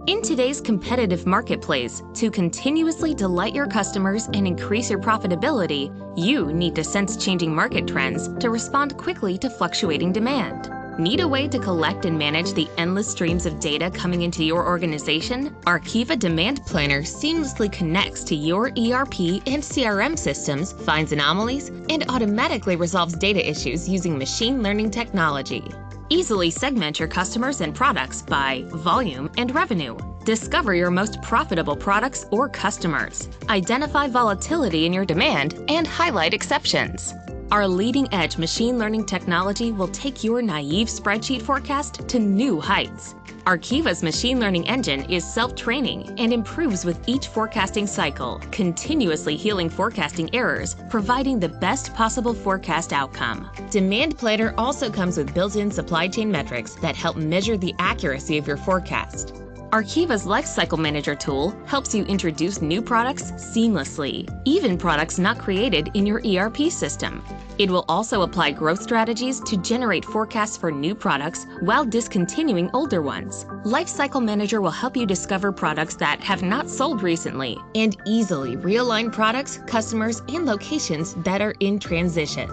In today's competitive marketplace, to continuously delight your customers and increase your profitability, you need to sense changing market trends to respond quickly to fluctuating demand. Need a way to collect and manage the endless streams of data coming into your organization? Arkieva Demand Planner seamlessly connects to your ERP and CRM systems, finds anomalies, and automatically resolves data issues using machine learning technology. Easily segment your customers and products by volume and revenue. Discover your most profitable products or customers. Identify volatility in your demand and highlight exceptions. Our leading-edge machine learning technology will take your naive spreadsheet forecast to new heights. Arkieva's machine learning engine is self-training and improves with each forecasting cycle, continuously healing forecasting errors, providing the best possible forecast outcome. Demand Planner also comes with built-in supply chain metrics that help measure the accuracy of your forecast. Arkiva's Lifecycle Manager tool helps you introduce new products seamlessly, even products not created in your ERP system. It will also apply growth strategies to generate forecasts for new products while discontinuing older ones. Lifecycle Manager will help you discover products that have not sold recently and easily realign products, customers, and locations that are in transition.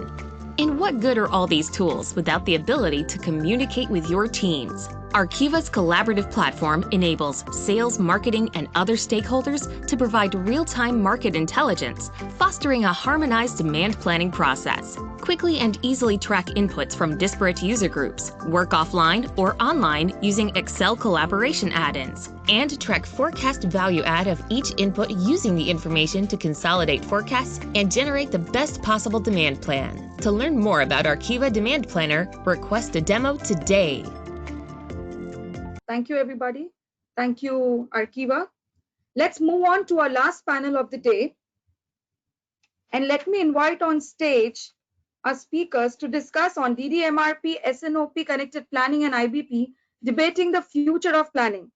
And what good are all these tools without the ability to communicate with your teams? Arkiva's collaborative platform enables sales, marketing, and other stakeholders to provide real-time market intelligence, fostering a harmonized demand planning process. Quickly and easily track inputs from disparate user groups, work offline or online using Excel collaboration add-ins, and track forecast value add of each input using the information to consolidate forecasts and generate the best possible demand plan. To learn more about Arkiva Demand Planner, request a demo today. Thank you, everybody. Thank you, Arkieva. Let's move on to our last panel of the day. And let me invite on stage our speakers to discuss on DDMRP, S&OP, connected planning, and IBP, debating the future of planning.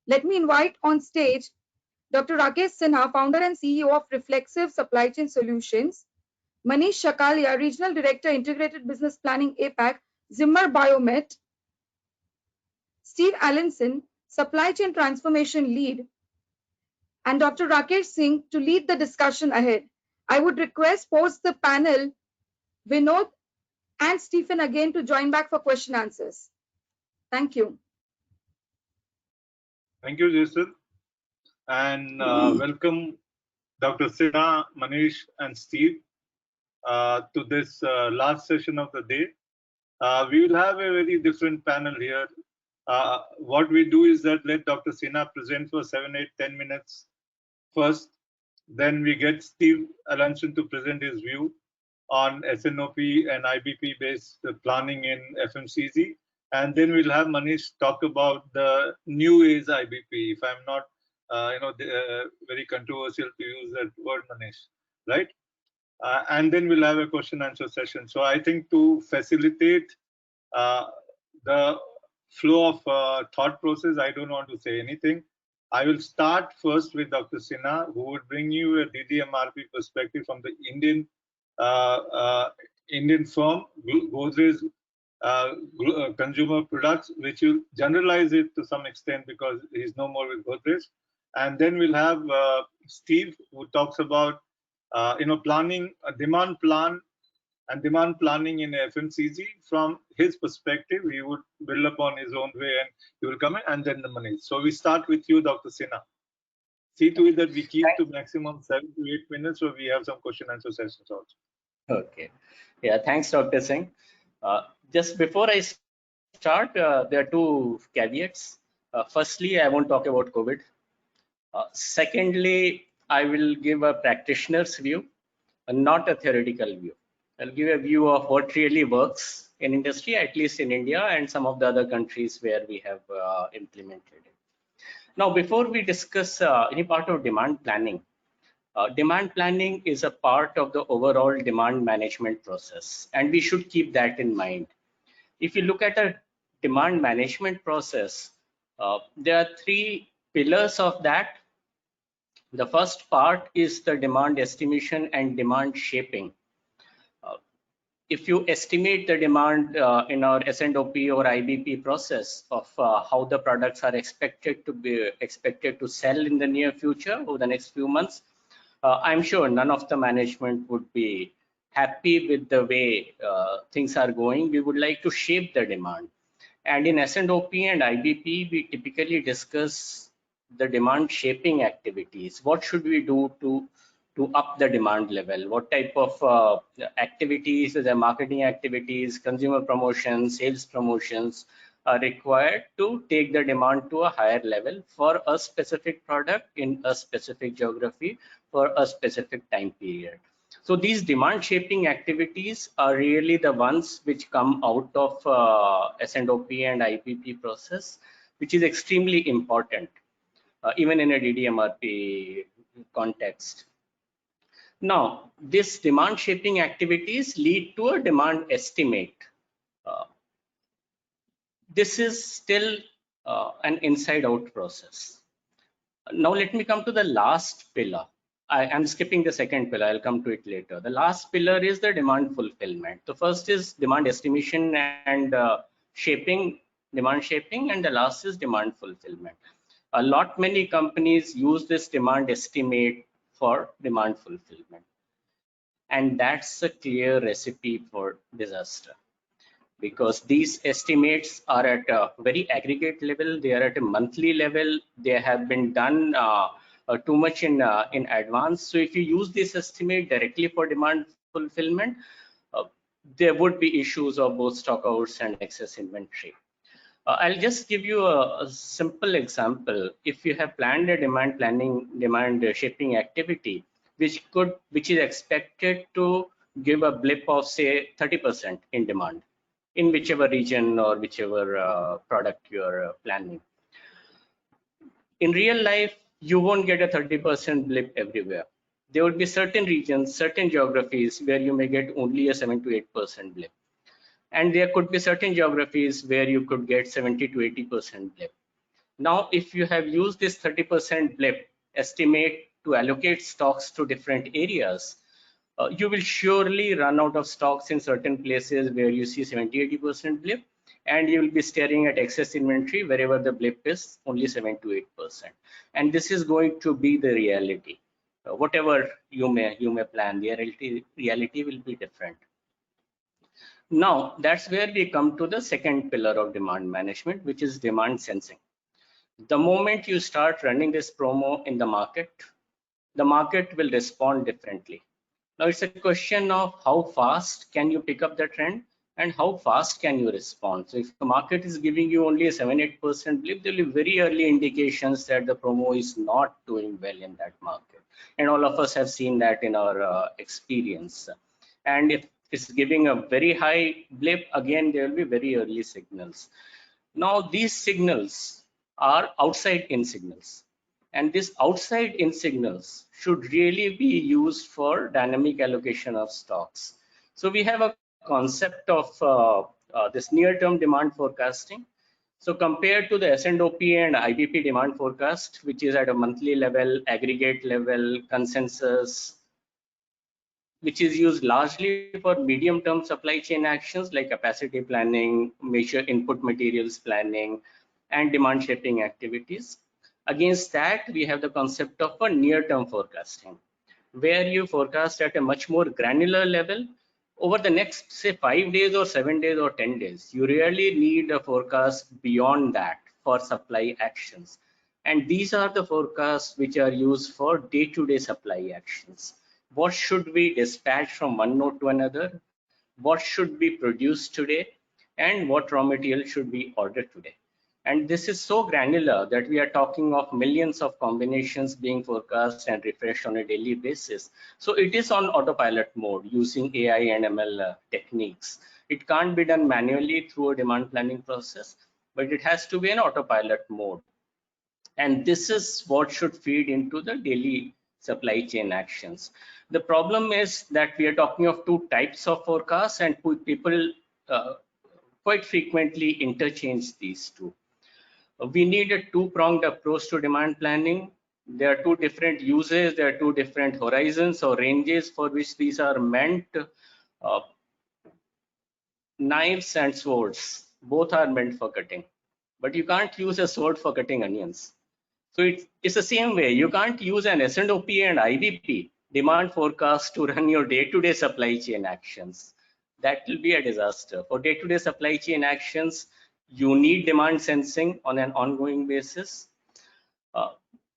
Let me invite on stage Dr. Rakesh Sinha, founder and CEO of Reflexive Supply Chain Solutions, Manish Shakalya, Regional Director, Integrated Business Planning, APAC, Zimmer Biomet, Steve Allanson, Supply Chain Transformation Lead, and Dr. Rakesh Singh to lead the discussion ahead. I would request post the panel, Vinod and Stefan again to join back for question answers. Thank you. Thank you, Jason. And welcome Dr. Sinha, Manish, and Steve to this last session of the day. We will have a very different panel here. What we do is that let Dr. Sinha present for 7, 8, 10 minutes first. Then we get Steve Allanson to present his view on S&OP and IBP based planning in FMCG. And then we'll have Manish talk about the new age IBP, if I'm not very controversial to use that word, Manish, right? And then we'll have a question answer session. So I think to facilitate the flow of thought process, I don't want to say anything. I will start first with Dr. Sinha, who would bring you a DDMRP perspective from the Indian firm, Godrej Consumer Products, which will generalize it to some extent because he's no more with Godrej. And then we'll have Steve, who talks about planning, a demand plan and demand planning in FMCG from his perspective. He would build upon his own way and he will come in, and then the money. So we start with you, Dr. Sinha. See to it that we keep to maximum 7 to 8 minutes, so we have some question answer sessions also. Okay. Yeah, thanks, Dr. Singh. Just before I start, there are 2 caveats. Firstly, I won't talk about COVID. Secondly, I will give a practitioner's view and not a theoretical view. I'll give a view of what really works in industry, at least in India and some of the other countries where we have implemented it. Now, before we discuss any part of demand planning is a part of the overall demand management process, and we should keep that in mind. If you look at a demand management process, there are 3 pillars of that. The first part is the demand estimation and demand shaping. If you estimate the demand in our S&OP or IBP process of how the products are expected to sell in the near future over the next few months, I'm sure none of the management would be happy with the way things are going. We would like to shape the demand. And in S&OP and IBP, we typically discuss the demand shaping activities. What should we do to up the demand level? What type of activities, the marketing activities, consumer promotions, sales promotions are required to take the demand to a higher level for a specific product in a specific geography for a specific time period. So these demand shaping activities are really the ones which come out of S&OP and IBP process, which is extremely important, even in a DDMRP context. Now, this demand shaping activities lead to a demand estimate. This is still an inside out process. Now let me come to the last pillar. I am skipping the second pillar, I'll come to it later. The last pillar is the demand fulfillment. The first is demand estimation and demand shaping, and the last is demand fulfillment. Many companies use this demand estimate for demand fulfillment. And that's a clear recipe for disaster, because these estimates are at a very aggregate level. They are at a monthly level. They have been done too much in advance. So if you use this estimate directly for demand fulfillment, there would be issues of both stockouts and excess inventory. I'll just give you a simple example. If you have planned a demand shaping activity, which is expected to give a blip of say 30% in demand in whichever region or whichever product you are planning. In real life, you won't get a 30% blip everywhere. There would be certain regions, certain geographies where you may get only a 7 to 8% blip. And there could be certain geographies where you could get 70 to 80% blip. Now, if you have used this 30% blip estimate to allocate stocks to different areas, you will surely run out of stocks in certain places where you see 70-80% blip, and you will be staring at excess inventory wherever the blip is only 7 to 8%. And this is going to be the reality. Whatever you may plan, the reality will be different. Now, that's where we come to the second pillar of demand management, which is demand sensing. The moment you start running this promo in the market will respond differently. Now, it's a question of how fast can you pick up the trend and how fast can you respond. So if the market is giving you only a 7-8% blip, there will be very early indications that the promo is not doing well in that market. And all of us have seen that in our experience. And if it's giving a very high blip, again, there will be very early signals. Now, these signals are outside-in signals. And these outside-in signals should really be used for dynamic allocation of stocks. So we have a concept of this near-term demand forecasting. So compared to the S&OP and IBP demand forecast, which is at a monthly level, aggregate level, consensus, which is used largely for medium-term supply chain actions like capacity planning, major input materials planning, and demand shaping activities. Against that, we have the concept of a near-term forecasting, where you forecast at a much more granular level over the next, say, 5 days or 7 days or 10 days. You really need a forecast beyond that for supply actions. And these are the forecasts which are used for day-to-day supply actions. What should we dispatch from one node to another? What should be produced today? And what raw material should be ordered today? And this is so granular that we are talking of millions of combinations being forecast and refreshed on a daily basis. So it is on autopilot mode using AI and ML techniques. It can't be done manually through a demand planning process, but it has to be in autopilot mode. And this is what should feed into the daily supply chain actions. The problem is that we are talking of two types of forecasts, and people quite frequently interchange these two. We need a two-pronged approach to demand planning. There are two different uses, there are two different horizons or ranges for which these are meant. Knives and swords, both are meant for cutting, but you can't use a sword for cutting onions. So it's the same way. You can't use an S&OP and IBP demand forecast to run your day-to-day supply chain actions. That will be a disaster. For day-to-day supply chain actions, you need demand sensing on an ongoing basis.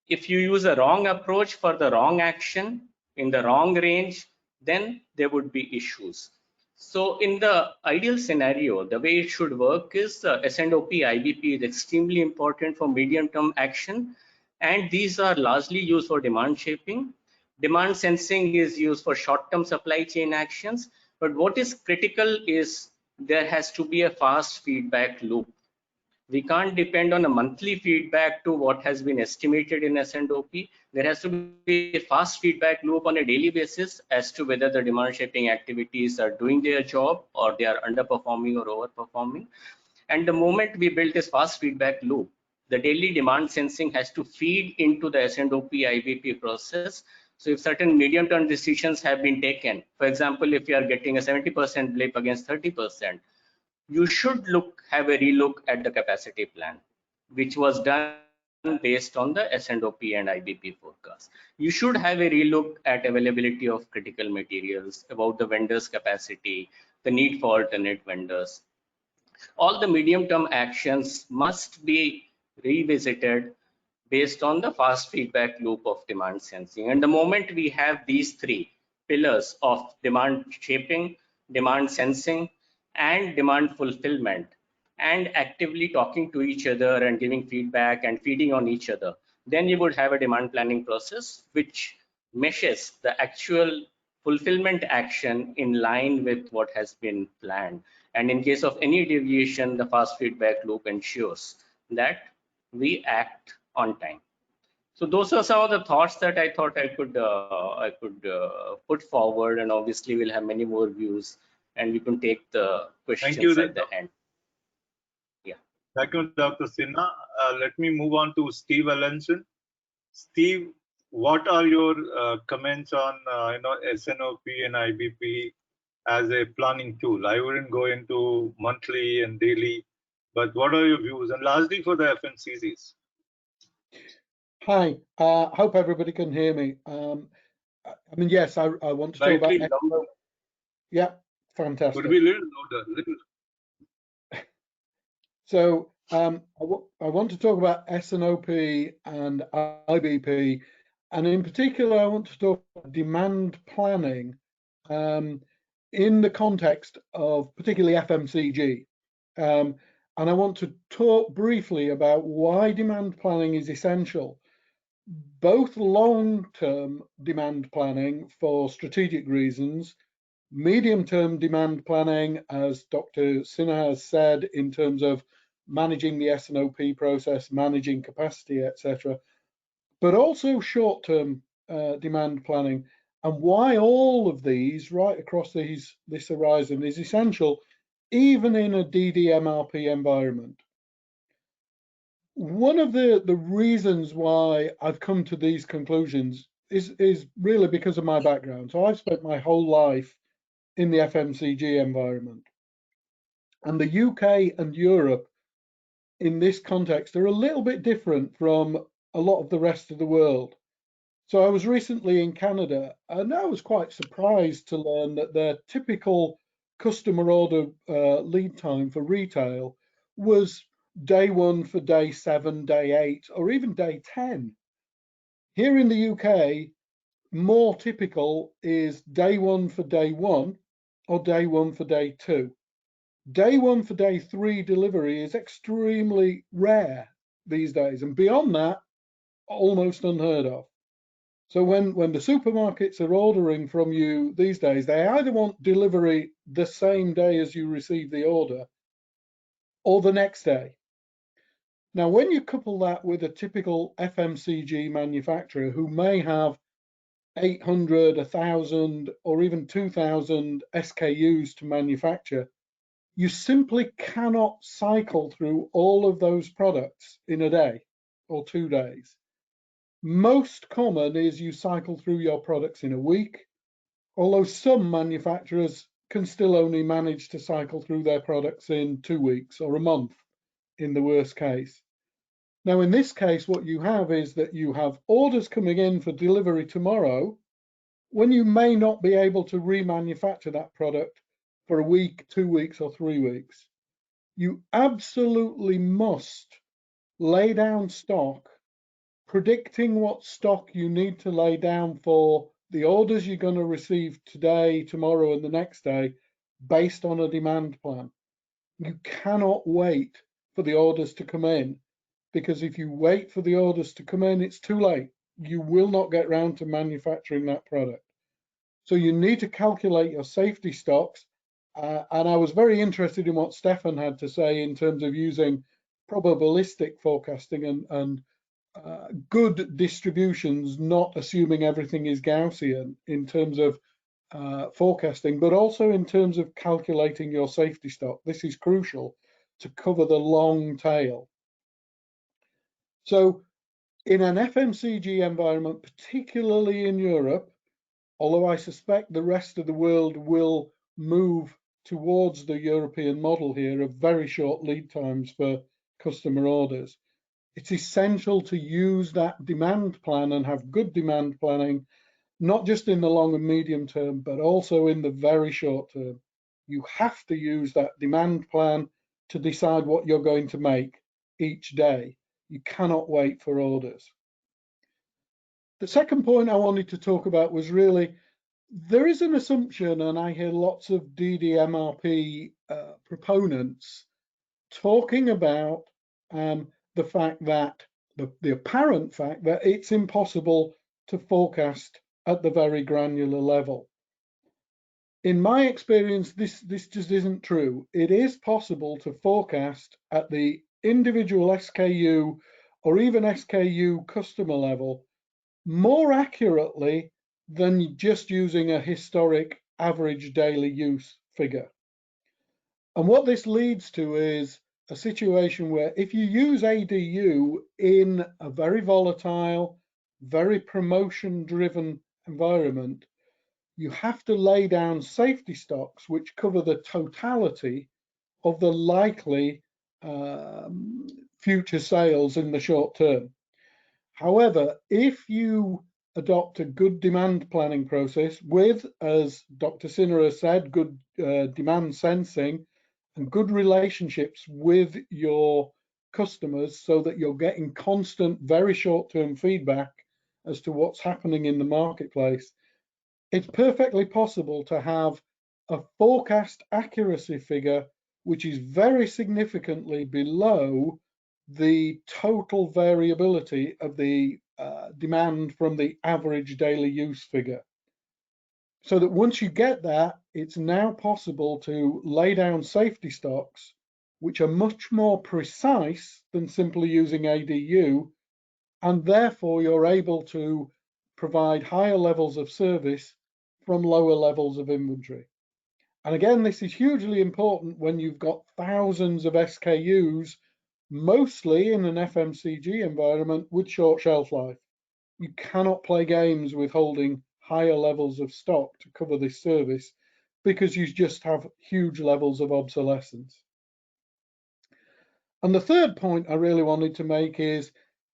If you use a wrong approach for the wrong action in the wrong range, then there would be issues. So in the ideal scenario, the way it should work is S&OP IBP is extremely important for medium-term action, and these are largely used for demand shaping. Demand sensing is used for short-term supply chain actions, but what is critical is there has to be a fast feedback loop. We can't depend on a monthly feedback to what has been estimated in S&OP. There has to be a fast feedback loop on a daily basis as to whether the demand shaping activities are doing their job or they are underperforming or overperforming. And the moment we build this fast feedback loop, the daily demand sensing has to feed into the S&OP IBP process. So if certain medium-term decisions have been taken, for example, if you are getting a 70% blip against 30%, you should have a relook at the capacity plan, which was done based on the S&OP and IBP forecast. You should have a relook at availability of critical materials, about the vendors' capacity, the need for alternate vendors. All the medium-term actions must be revisited based on the fast feedback loop of demand sensing. And the moment we have these three pillars of demand shaping, demand sensing, and demand fulfillment, and actively talking to each other and giving feedback and feeding on each other, then you would have a demand planning process which meshes the actual fulfillment action in line with what has been planned. And in case of any deviation, the fast feedback loop ensures that we act on time. So those are some of the thoughts that I thought I could put forward, and obviously we'll have many more views, and we can take the questions at the end. Yeah. Thank you, Dr. Sinha. Let me move on to Steve Allanson. Steve, what are your comments on S&OP and IBP as a planning tool? I wouldn't go into monthly and daily, but what are your views? And lastly, for the FMCGs. Hi, hope everybody can hear me. I mean, yes, I want to talk about. Yeah, fantastic. Could be a little louder. So I want to talk about S&OP and IBP, and in particular, I want to talk about demand planning in the context of particularly FMCG. And I want to talk briefly about why demand planning is essential, both long-term demand planning for strategic reasons, medium-term demand planning, as Dr. Sinha has said, in terms of managing the S&OP process, managing capacity, etc., but also short-term demand planning, and why all of these right across this horizon is essential, even in a DDMRP environment. One of the reasons why I've come to these conclusions is really because of my background. So I've spent my whole life in the FMCG environment. And the UK and Europe in this context are a little bit different from a lot of the rest of the world. So I was recently in Canada, and I was quite surprised to learn that their typical customer order lead time for retail was day 1 for day 7, day 8, or even day 10. Here in the UK, more typical is day 1 for day 1 or day 1 for day 2. Day 1 for day 3 delivery is extremely rare these days, and beyond that, almost unheard of. So when the supermarkets are ordering from you these days, they either want delivery the same day as you receive the order or the next day. Now, when you couple that with a typical FMCG manufacturer who may have 800, 1,000, or even 2,000 SKUs to manufacture, you simply cannot cycle through all of those products in a day or 2 days. Most common is you cycle through your products in a week, although some manufacturers can still only manage to cycle through their products in 2 weeks or a month in the worst case. Now, in this case, what you have is that you have orders coming in for delivery tomorrow when you may not be able to remanufacture that product for a week, 2 weeks, or 3 weeks. You absolutely must lay down stock, predicting what stock you need to lay down for the orders you're going to receive today, tomorrow, and the next day based on a demand plan. You cannot wait for the orders to come in, because if you wait for the orders to come in, it's too late. You will not get round to manufacturing that product. So you need to calculate your safety stocks. And I was very interested in what Stefan had to say in terms of using probabilistic forecasting and good distributions, not assuming everything is Gaussian in terms of forecasting, but also in terms of calculating your safety stock. This is crucial to cover the long tail. So in an FMCG environment, particularly in Europe, although I suspect the rest of the world will move towards the European model here of very short lead times for customer orders, it's essential to use that demand plan and have good demand planning, not just in the long and medium term, but also in the very short term. You have to use that demand plan to decide what you're going to make each day. You cannot wait for orders. The second point I wanted to talk about was really, there is an assumption, and I hear lots of DDMRP proponents talking about the fact that, the apparent fact that it's impossible to forecast at the very granular level. In my experience, this just isn't true. It is possible to forecast at the individual SKU or even SKU customer level more accurately than just using a historic average daily use figure. And what this leads to is a situation where if you use ADU in a very volatile, very promotion-driven environment, you have to lay down safety stocks which cover the totality of the likely future sales in the short term. However, if you adopt a good demand planning process with, as Dr. Sinha has said, good demand sensing and good relationships with your customers so that you're getting constant, very short-term feedback as to what's happening in the marketplace, it's perfectly possible to have a forecast accuracy figure which is very significantly below the total variability of the demand from the average daily use figure. So that once you get that, it's now possible to lay down safety stocks which are much more precise than simply using ADU, and therefore you're able to provide higher levels of service from lower levels of inventory. And again, this is hugely important when you've got thousands of SKUs, mostly in an FMCG environment with short shelf life. You cannot play games with holding higher levels of stock to cover this service because you just have huge levels of obsolescence. And the third point I really wanted to make is,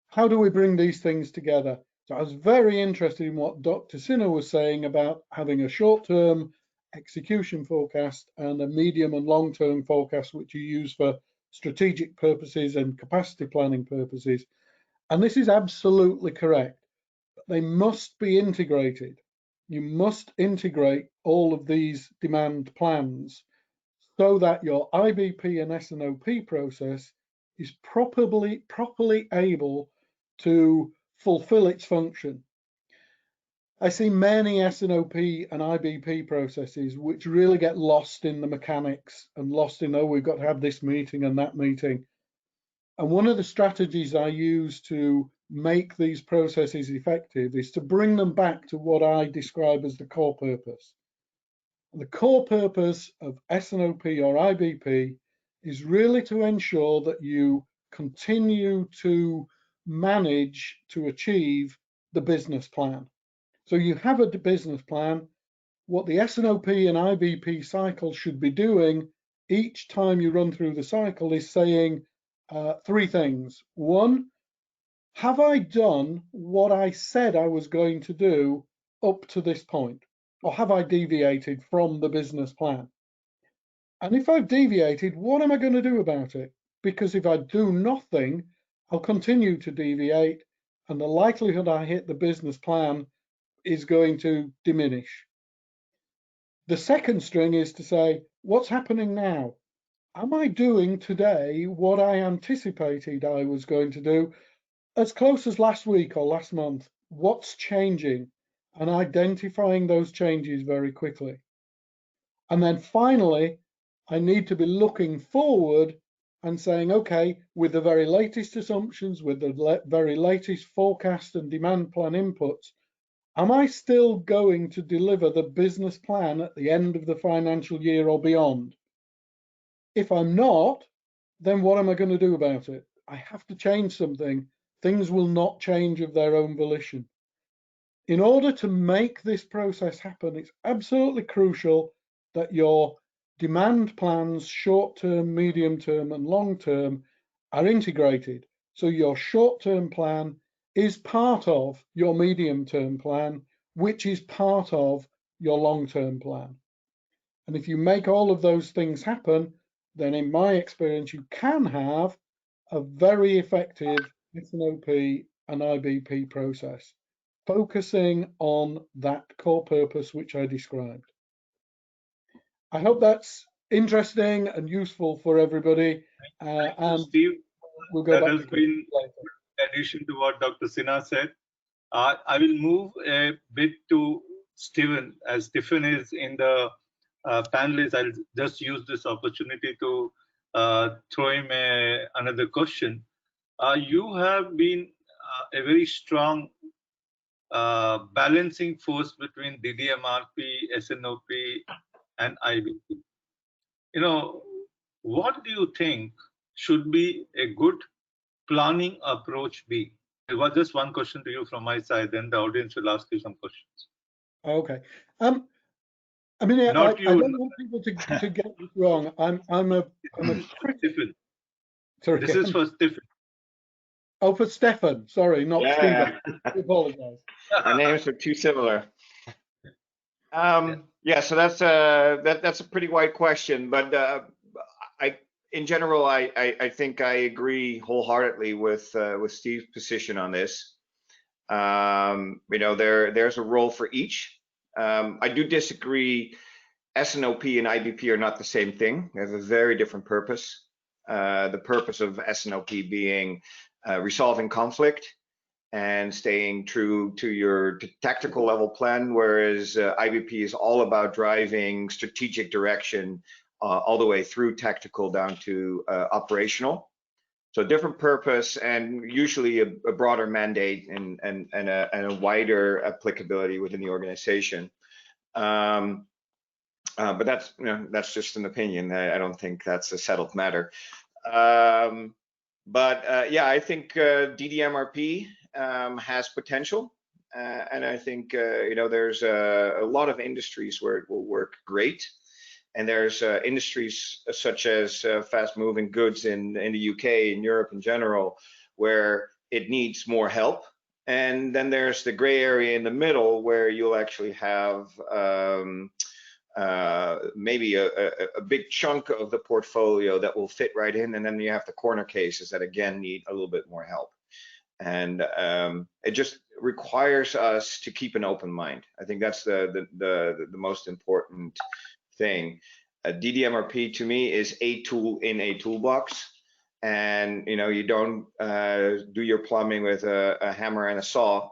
how do we bring these things together? So I was very interested in what Dr. Sinha was saying about having a short-term execution forecast and a medium and long-term forecast, which you use for strategic purposes and capacity planning purposes. And this is absolutely correct. They must be integrated. You must integrate all of these demand plans so that your IBP and S&OP process is properly able to fulfill its function. I see many S&OP and IBP processes which really get lost in the mechanics and lost in, oh, we've got to have this meeting and that meeting. And one of the strategies I use to make these processes effective is to bring them back to what I describe as the core purpose. The core purpose of S&OP or IBP is really to ensure that you continue to manage to achieve the business plan. So you have a business plan. What the S&OP and IBP cycle should be doing each time you run through the cycle is saying three things. One, have I done what I said I was going to do up to this point? Or have I deviated from the business plan? And if I've deviated, what am I going to do about it? Because if I do nothing, I'll continue to deviate, and the likelihood I hit the business plan is going to diminish. The second string is to say, what's happening now? Am I doing today what I anticipated I was going to do as close as last week or last month? What's changing? And identifying those changes very quickly. And then finally, I need to be looking forward and saying, okay, with the very latest assumptions, with the very latest forecast and demand plan inputs, am I still going to deliver the business plan at the end of the financial year or beyond? If I'm not, then what am I going to do about it? I have to change something Things will not change of their own volition. In order to make this process happen, it's absolutely crucial that your demand plans, short-term, medium-term, and long-term, are integrated. So your short-term plan is part of your medium-term plan, which is part of your long-term plan. And if you make all of those things happen, then in my experience, you can have a very effective S&OP and IBP process, focusing on that core purpose which I described. I hope that's interesting and useful for everybody. And Steve, we'll go that back has to been later. in addition to what Dr. Sinha said. I will move a bit to Stephen, as Stephen is in the panelists. I'll just use this opportunity to throw him another question. You have been a very strong balancing force between DDMRP, S&OP, and IBP. You know, what do you think should be a good planning approach be? It was just one question to you from my side, then the audience will ask you some questions. Okay. I mean, I don't want people to get this wrong. I'm a Stephen. Sorry, this is for Stephen. Oh, for Stefan. Sorry, not Stephen. I apologize. Our names are too similar. Yeah, so that's a pretty wide question, but in general, I think I agree wholeheartedly with Steve's position on this. You know, there's a role for each. I do disagree. S&OP and IBP are not the same thing. They have a very different purpose. The purpose of S&OP being resolving conflict and staying true to your tactical level plan, whereas IBP is all about driving strategic direction all the way through tactical down to operational. So different purpose and usually a broader mandate and a wider applicability within the organization. But that's, you know, that's just an opinion. I don't think that's a settled matter. Yeah, I think DDMRP has potential, and I think you know, there's a lot of industries where it will work great, and there's industries such as fast-moving goods in the UK, in Europe in general, where it needs more help. And then there's the gray area in the middle where you'll actually have maybe a big chunk of the portfolio that will fit right in, and then you have the corner cases that again need a little bit more help. And it just requires us to keep an open mind. I think that's the most important thing. DDMRP to me is a tool in a toolbox, and you know, you don't do your plumbing with a hammer and a saw.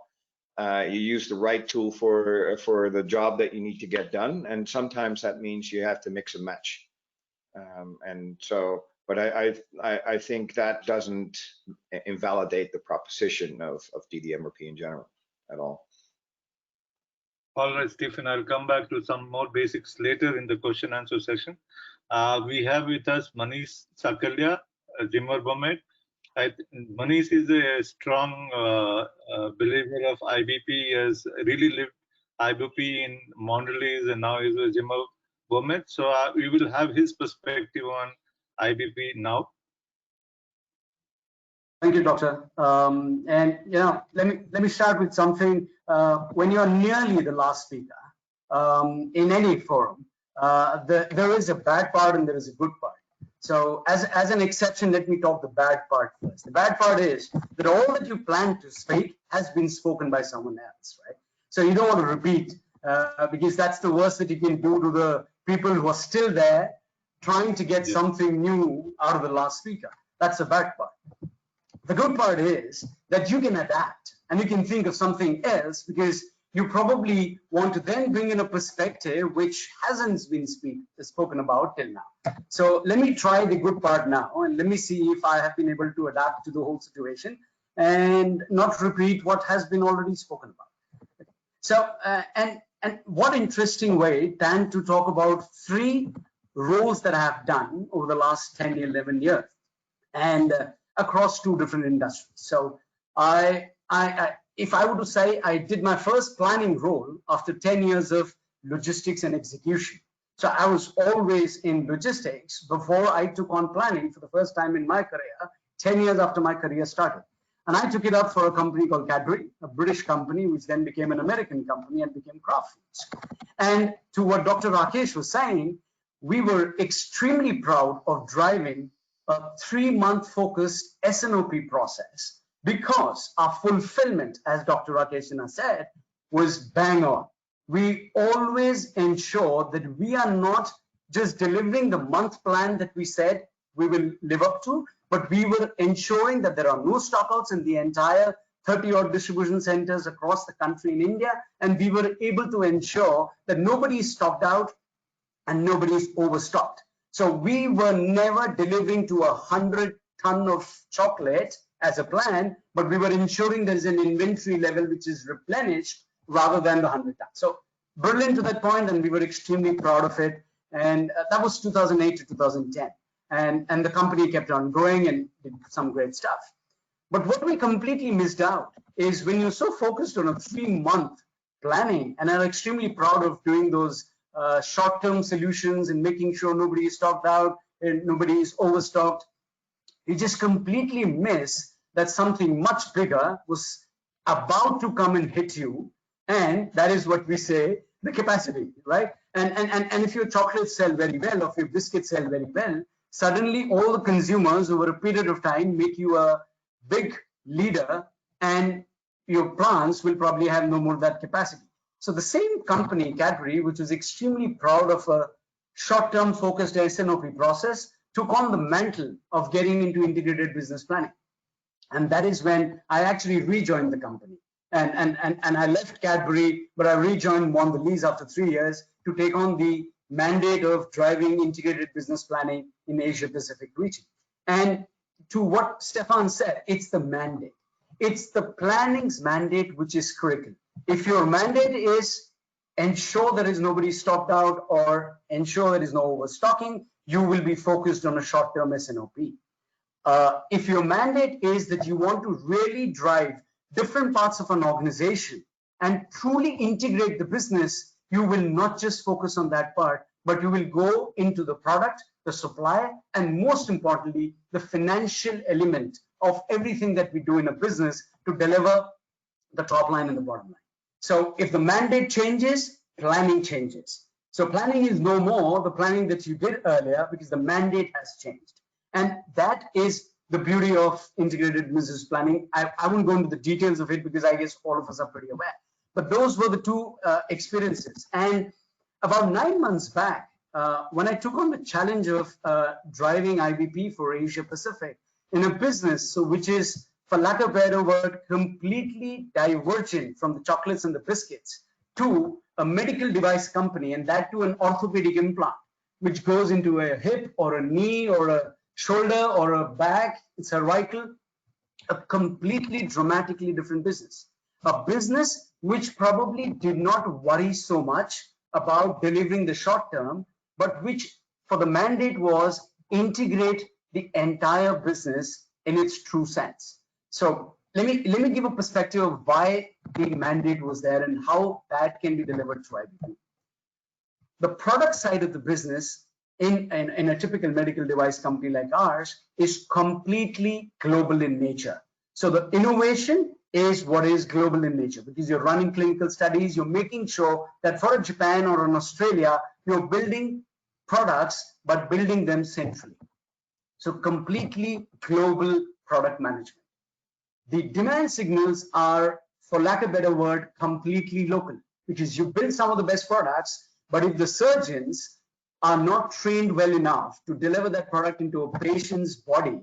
You use the right tool for the job that you need to get done, and sometimes that means you have to mix and match. And so, but I think that doesn't invalidate the proposition of DDMRP in general at all. All right, Stephen, I'll come back to some more basics later in the question answer session. We have with us Manish Shakalya, Zimmer Biomet. Manish is a strong believer of IBP. He has really lived IBP in Mondelez and now is with Zimmer Biomet. So we will have his perspective on IBP now. Thank you, Doctor. And you know, let me start with something. When you're nearly the last speaker in any forum, there is a bad part and there is a good part. So as an exception, let me talk the bad part first. The bad part is that all that you plan to speak has been spoken by someone else, right? So you don't want to repeat because that's the worst that you can do to the people who are still there trying to get something new out of the last speaker. That's the bad part. The good part is that you can adapt and you can think of something else because you probably want to then bring in a perspective which hasn't been spoken about till now. So let me try the good part now and let me see if I have been able to adapt to the whole situation and not repeat what has been already spoken about. So, and what interesting way than to talk about 3 roles that I have done over the last 10, 11 years and across 2 different industries. So if I were to say, I did my first planning role after 10 years of logistics and execution. So I was always in logistics before I took on planning for the first time in my career, 10 years after my career started. And I took it up for a company called Cadbury, a British company, which then became an American company and became Kraft Foods. And to what Dr. Rakesh was saying, we were extremely proud of driving a 3-month focused S&OP process because our fulfillment, as Dr. Rakesh said, was bang on. We always ensure that we are not just delivering the month plan that we said we will live up to, but we were ensuring that there are no stockouts in the entire 30-odd distribution centers across the country in India, and we were able to ensure that nobody is stocked out and nobody is overstocked. So we were never delivering to 100 ton of chocolate as a plan, but we were ensuring there is an inventory level which is replenished rather than the 100 tons. So brilliant to that point, and we were extremely proud of it. And that was 2008 to 2010. And the company kept on growing and did some great stuff. But what we completely missed out is when you're so focused on a 3-month planning, and I'm extremely proud of doing those short-term solutions and making sure nobody is stocked out and nobody is overstocked, you just completely miss that something much bigger was about to come and hit you. And that is what we say, the capacity, right? And if your chocolates sell very well, or if your biscuits sell very well, suddenly all the consumers over a period of time make you a big leader, and your plants will probably have no more of that capacity. So the same company, Cadbury, which was extremely proud of a short-term focused S&OP process, took on the mantle of getting into integrated business planning. And that is when I actually rejoined the company. And I left Cadbury, but I rejoined Mondelez after 3 years to take on the mandate of driving integrated business planning in Asia Pacific region. And to what Stefan said, it's the mandate. It's the planning's mandate which is critical. If your mandate is ensure there is nobody stocked out or ensure there is no overstocking, you will be focused on a short-term S&OP. If your mandate is that you want to really drive different parts of an organization and truly integrate the business, you will not just focus on that part, but you will go into the product, the supply, and most importantly, the financial element of everything that we do in a business to deliver the top line and the bottom line. So if the mandate changes, planning changes. So planning is no more the planning that you did earlier because the mandate has changed. And that is the beauty of integrated business planning. I won't go into the details of it because I guess all of us are pretty aware. But those were the two experiences. And about 9 months back, when I took on the challenge of driving IBP for Asia Pacific in a business, so which is, for lack of a better word, completely divergent from the chocolates and the biscuits to a medical device company, and that to an orthopedic implant, which goes into a hip or a knee or a shoulder or a back, it's cervical, a completely dramatically different business. A business which probably did not worry so much about delivering the short term, but which for the mandate was integrate the entire business in its true sense. So let me give a perspective of why the mandate was there and how that can be delivered through IBP. The product side of the business in a typical medical device company like ours is completely global in nature. So the innovation is what is global in nature because you're running clinical studies, you're making sure that for a Japan or an Australia, you're building products, but building them centrally. So completely global product management. The demand signals are, for lack of a better word, completely local because you build some of the best products, but if the surgeons are not trained well enough to deliver that product into a patient's body,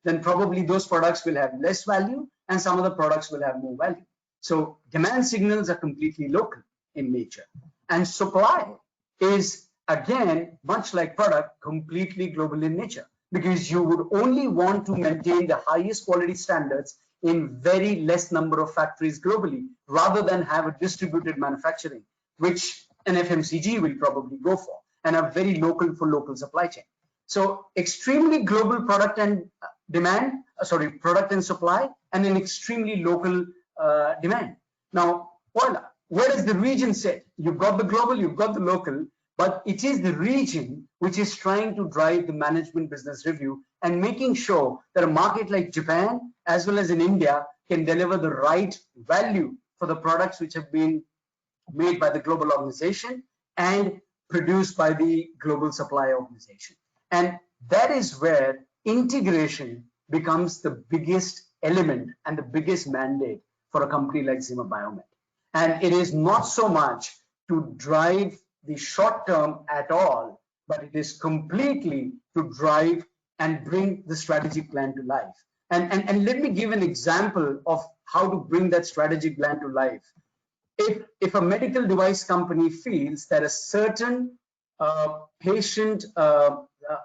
then probably those products will have less value and some of the products will have more value. So demand signals are completely local in nature. And supply is, again, much like product, completely global in nature because you would only want to maintain the highest quality standards in very less number of factories globally rather than have a distributed manufacturing, which an FMCG will probably go for, and a very local for local supply chain. So extremely global product and product and supply, and an extremely local demand. Now, where does the region sit? You've got the global, you've got the local, but it is the region which is trying to drive the management business review and making sure that a market like Japan, as well as in India, can deliver the right value for the products which have been made by the global organization and produced by the global supply organization. And that is where integration becomes the biggest element and the biggest mandate for a company like Zimmer Biomet. And it is not so much to drive the short term at all, but it is completely to drive and bring the strategic plan to life. And let me give an example of how to bring that strategic plan to life. If a medical device company feels that a certain patient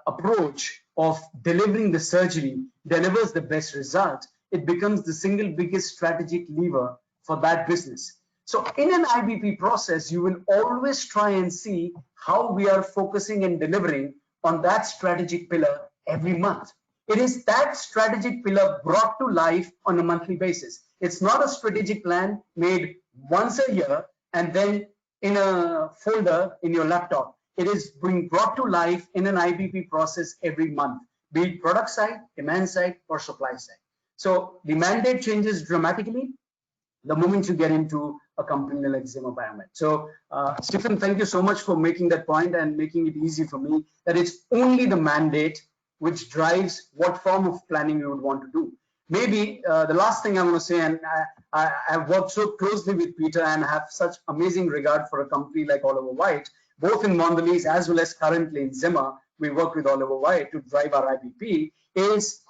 approach of delivering the surgery delivers the best result, it becomes the single biggest strategic lever for that business. So in an IBP process, you will always try and see how we are focusing and delivering on that strategic pillar every month. It is that strategic pillar brought to life on a monthly basis. It's not a strategic plan made once a year and then in a folder in your laptop. It is being brought to life in an IBP process every month, be it product side, demand side, or supply side. So the mandate changes dramatically the moment you get into a company like Zimmer Biomet. So Stefan, thank you so much for making that point and making it easy for me that it's only the mandate which drives what form of planning you would want to do. Maybe the last thing I want to say, and I've worked so closely with Peter and have such amazing regard for a company like Oliver Wight, both in Mondelez as well as currently in Zimmer, we work with Oliver Wight to drive our IBP, is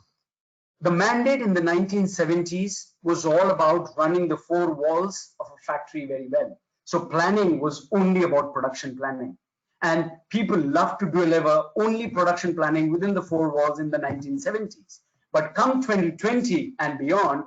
the mandate in the 1970s was all about running the four walls of a factory very well. So planning was only about production planning. And people love to deliver only production planning within the four walls in the 1970s. But come 2020 and beyond,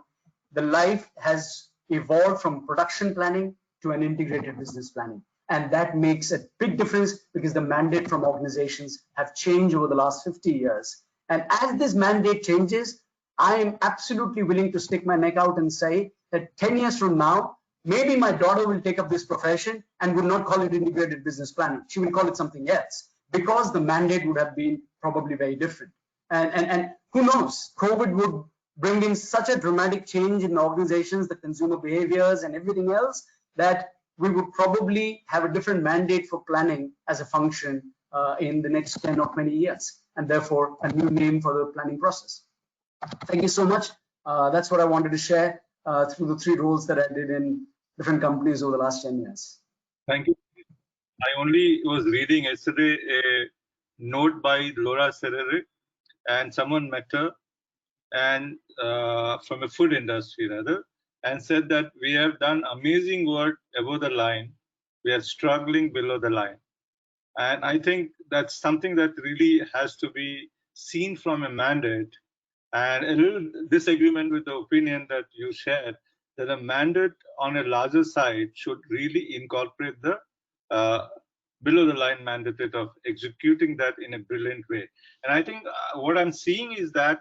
the life has evolved from production planning to an integrated business planning. And that makes a big difference because the mandate from organizations have changed over the last 50 years. And as this mandate changes, I am absolutely willing to stick my neck out and say that 10 years from now, maybe my daughter will take up this profession and would not call it integrated business planning. She will call it something else because the mandate would have been probably very different. And who knows, COVID would bring in such a dramatic change in organizations, the consumer behaviors and everything else, that we would probably have a different mandate for planning as a function in the next 10 or 20 years, and therefore a new name for the planning process. Thank you so much. That's what I wanted to share through the 3 roles that I did in different companies over the last 10 years. Thank you. I only was reading yesterday a note by Laura Serere, and someone met her, and from a food industry rather, and said that we have done amazing work above the line. We are struggling below the line. And I think that's something that really has to be seen from a mandate, and a little disagreement with the opinion that you shared, that a mandate on a larger side should really incorporate the below the line mandate of executing that in a brilliant way. And I think what I'm seeing is that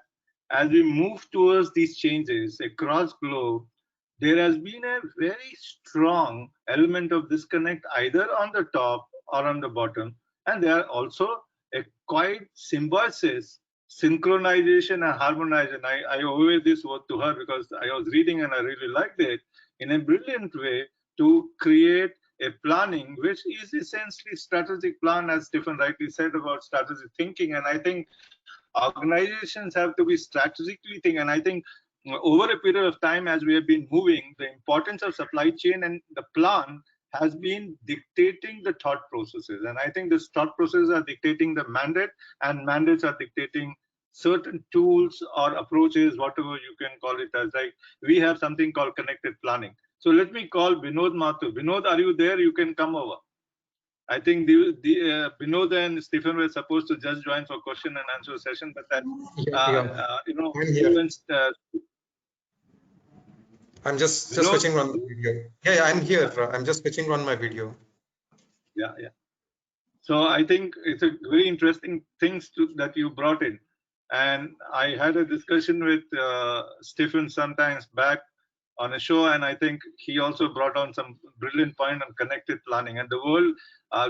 as we move towards these changes across globe, there has been a very strong element of disconnect either on the top or on the bottom. And there are also a quite symbiosis, synchronization and harmonization. I owe this word to her because I was reading and I really liked it, in a brilliant way to create a planning which is essentially strategic plan, as Stefan rightly said about strategic thinking. And I think organizations have to be strategically thinking. And I think over a period of time, as we have been moving, the importance of supply chain and the plan has been dictating the thought processes. And I think the thought processes are dictating the mandate, and mandates are dictating certain tools or approaches, whatever you can call it as. Like we have something called connected planning. So let me call Vinod Mathur. Vinod, are you there? You can come over. I think Vinod and Stefan were supposed to just join for question and answer session, but that I'm just switching on the video. Yeah, I'm here. I'm just switching on my video. Yeah. So I think it's a very interesting things that you brought in, And I had a discussion with Stefan sometimes back on a show, and I think he also brought on some brilliant point on connected planning. And the world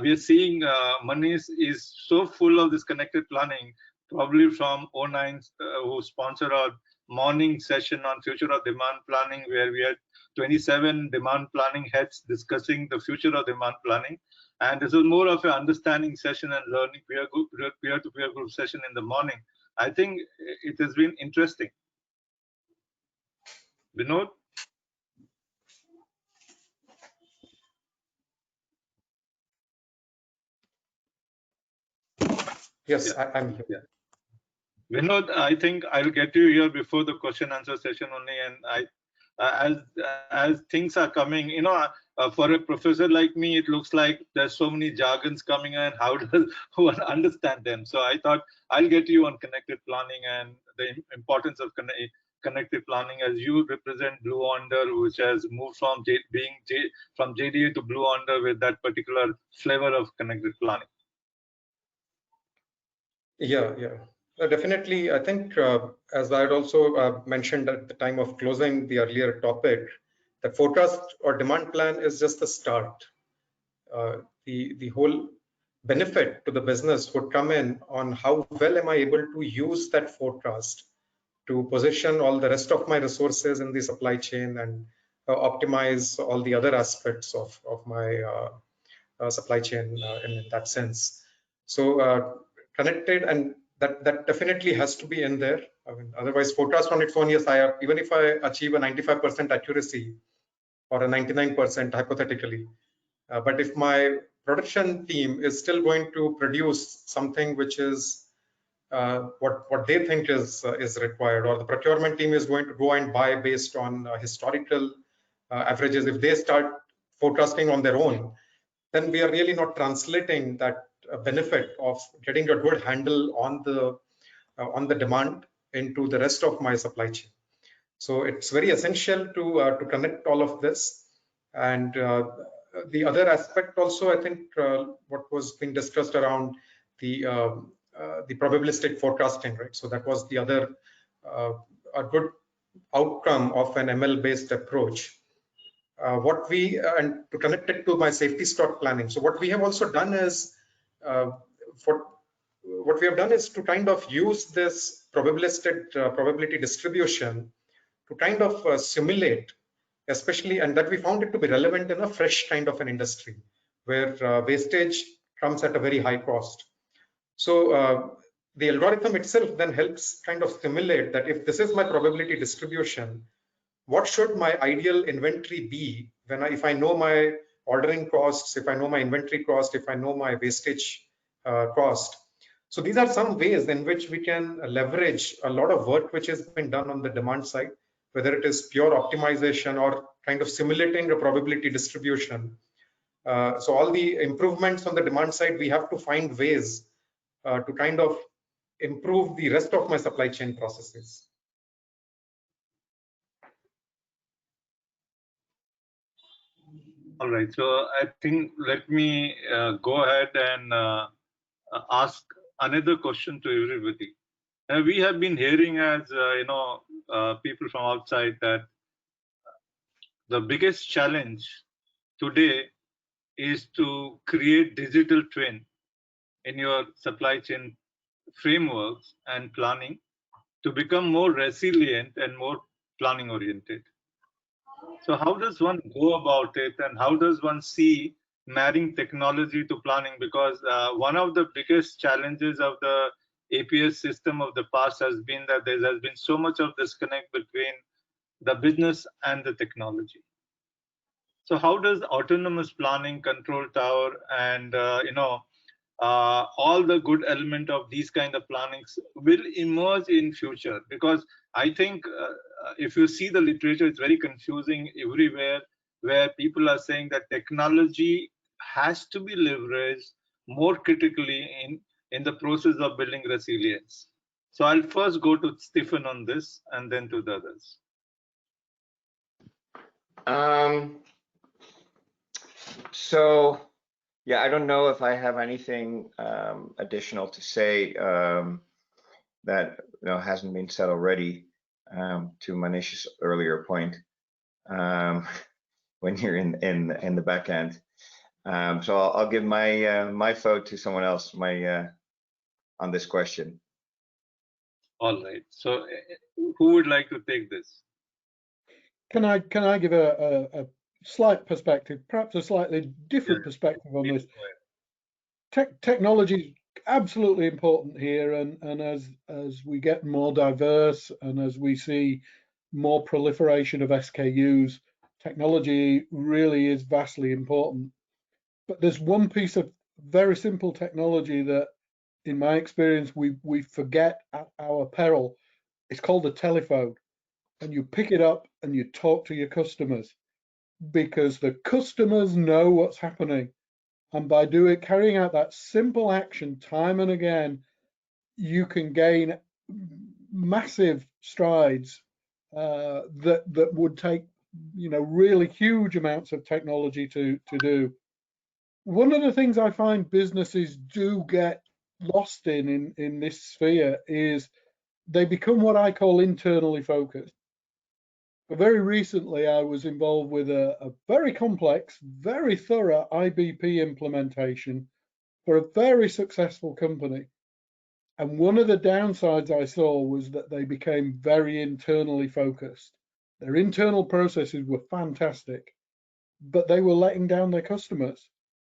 we are seeing, Manish is so full of this connected planning, probably from '09, who sponsored our morning session on future of demand planning, where we had 27 demand planning heads discussing the future of demand planning. And this was more of an understanding session and learning peer-to-peer group session in the morning. I think it has been interesting. Vinod? Yes, yeah. I'm here. Yeah. Vinod, I think I'll get you here before the question answer session only. And as things are coming, you know, for a professor like me, it looks like there's so many jargons coming in. How does one understand them? So I thought I'll get you on connected planning and the importance of connected planning, as you represent Blue Yonder, which has moved from from JDA to Blue Yonder with that particular flavor of connected planning. Yeah. Definitely. I think, as I had also mentioned at the time of closing the earlier topic, the forecast or demand plan is just the start. The whole benefit to the business would come in on how well am I able to use that forecast to position all the rest of my resources in the supply chain and optimize all the other aspects of my supply chain in that sense. So connected, and that definitely has to be in there. I mean, otherwise, forecast on its own, yes, even if I achieve a 95% accuracy or a 99% hypothetically, but if my production team is still going to produce something which is what they think is required, or the procurement team is going to go and buy based on historical averages, if they start forecasting on their own, then we are really not translating that benefit of getting a good handle on the demand into the rest of my supply chain. So it's very essential to connect all of this. And the other aspect also, I think, what was being discussed around the probabilistic forecasting, right? So that was the other a good outcome of an ML-based approach. And to connect it to my safety stock planning. So what we have also done is, to kind of use this probabilistic probability distribution to kind of simulate, especially, and that we found it to be relevant in a fresh kind of an industry where wastage comes at a very high cost. So the algorithm itself then helps kind of simulate that if this is my probability distribution, what should my ideal inventory be if I know my ordering costs, if I know my inventory cost, if I know my wastage cost. So these are some ways in which we can leverage a lot of work which has been done on the demand side, whether it is pure optimization or kind of simulating a probability distribution. So all the improvements on the demand side, we have to find ways to kind of improve the rest of my supply chain processes. All right, so I think let me go ahead and ask another question to everybody. We have been hearing, as people from outside, that the biggest challenge today is to create digital twin in your supply chain frameworks and planning to become more resilient and more planning oriented. So how does one go about it, and how does one see marrying technology to planning? Because one of the biggest challenges of the APS system of the past has been that there has been so much of disconnect between the business and the technology. So how does autonomous planning, control tower, and all the good element of these kind of plannings will emerge in future? Because I think if you see the literature, it's very confusing everywhere, where people are saying that technology has to be leveraged more critically in the process of building resilience. So I'll first go to Stefan on this and then to the others. So yeah, I don't know if I have anything additional to say. that hasn't been said already, to Manish's earlier point, when you're in the back end. So I'll give my my vote to someone else on this question. All right. So who would like to take this? Can I give a slight perspective, perhaps a slightly different perspective on this? Technology is absolutely important here, and as we get more diverse and as we see more proliferation of SKUs, technology really is vastly important. But there's one piece of very simple technology that, in my experience, we forget at our peril. It's called a telephone, and you pick it up and you talk to your customers, because the customers know what's happening. And by carrying out that simple action time and again, you can gain massive strides that would take really huge amounts of technology to do. One of the things I find businesses do get lost in this sphere is they become what I call internally focused. Very recently, I was involved with a very complex, very thorough IBP implementation for a very successful company. And one of the downsides I saw was that they became very internally focused. Their internal processes were fantastic, but they were letting down their customers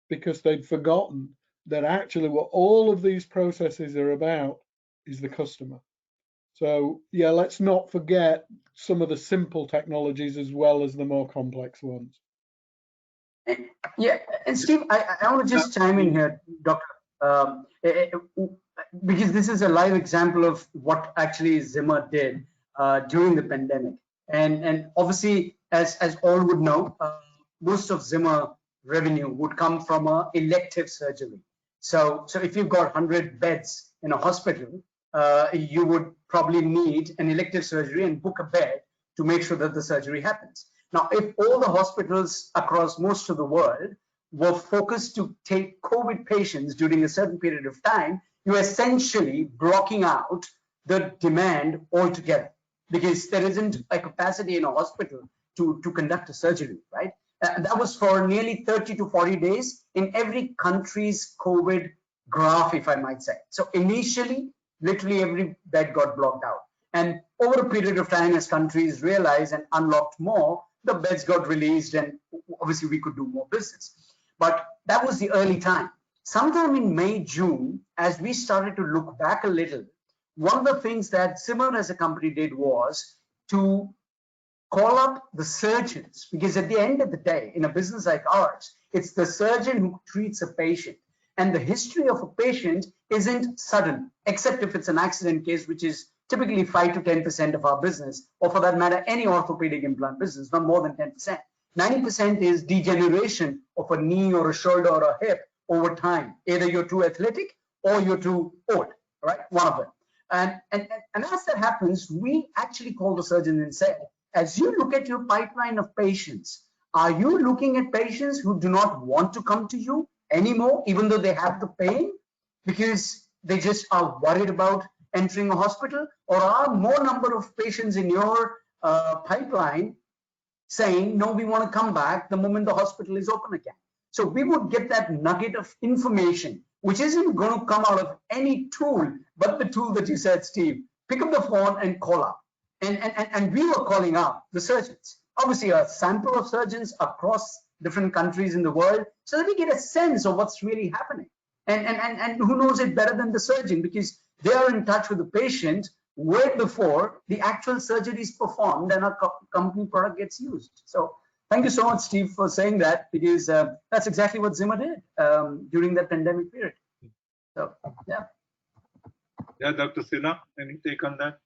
because they'd forgotten that actually what all of these processes are about is the customer. So yeah, let's not forget some of the simple technologies as well as the more complex ones. Yeah, and Steve, I want to just chime in here, Doctor, because this is a live example of what actually Zimmer did during the pandemic. And obviously, as all would know, most of Zimmer revenue would come from elective surgery. So if you've got 100 beds in a hospital, you would probably need an elective surgery and book a bed to make sure that the surgery happens. Now, if all the hospitals across most of the world were focused to take COVID patients during a certain period of time, you're essentially blocking out the demand altogether, because there isn't a capacity in a hospital to conduct a surgery, right? That was for nearly 30 to 40 days in every country's COVID graph, if I might say. So initially, literally every bed got blocked out. And over a period of time, as countries realized and unlocked more, the beds got released, and obviously we could do more business. But that was the early time. Sometime in May, June, as we started to look back a little, one of the things that Zimmer as a company did was to call up the surgeons, because at the end of the day, in a business like ours, it's the surgeon who treats a patient. And the history of a patient isn't sudden, except if it's an accident case, which is typically 5 to 10% of our business, or for that matter, any orthopedic implant business, not more than 10%. 90% is degeneration of a knee or a shoulder or a hip over time. Either you're too athletic or you're too old, right? One of them. And as that happens, we actually call the surgeon and say, as you look at your pipeline of patients, are you looking at patients who do not want to come to you anymore, even though they have the pain, because they just are worried about entering a hospital? Or are more number of patients in your pipeline saying, no, we want to come back the moment the hospital is open again? So we would get that nugget of information, which isn't going to come out of any tool, but the tool that you said, Steve. Pick up the phone and call up. And we were calling up the surgeons, obviously a sample of surgeons across different countries in the world, so that we get a sense of what's really happening. And who knows it better than the surgeon, because they are in touch with the patient way before the actual surgery is performed and a company product gets used. So thank you so much, Steve, for saying that, because that's exactly what Zimmer did during that pandemic period. So yeah. Yeah, Dr. Sinha, any take on that?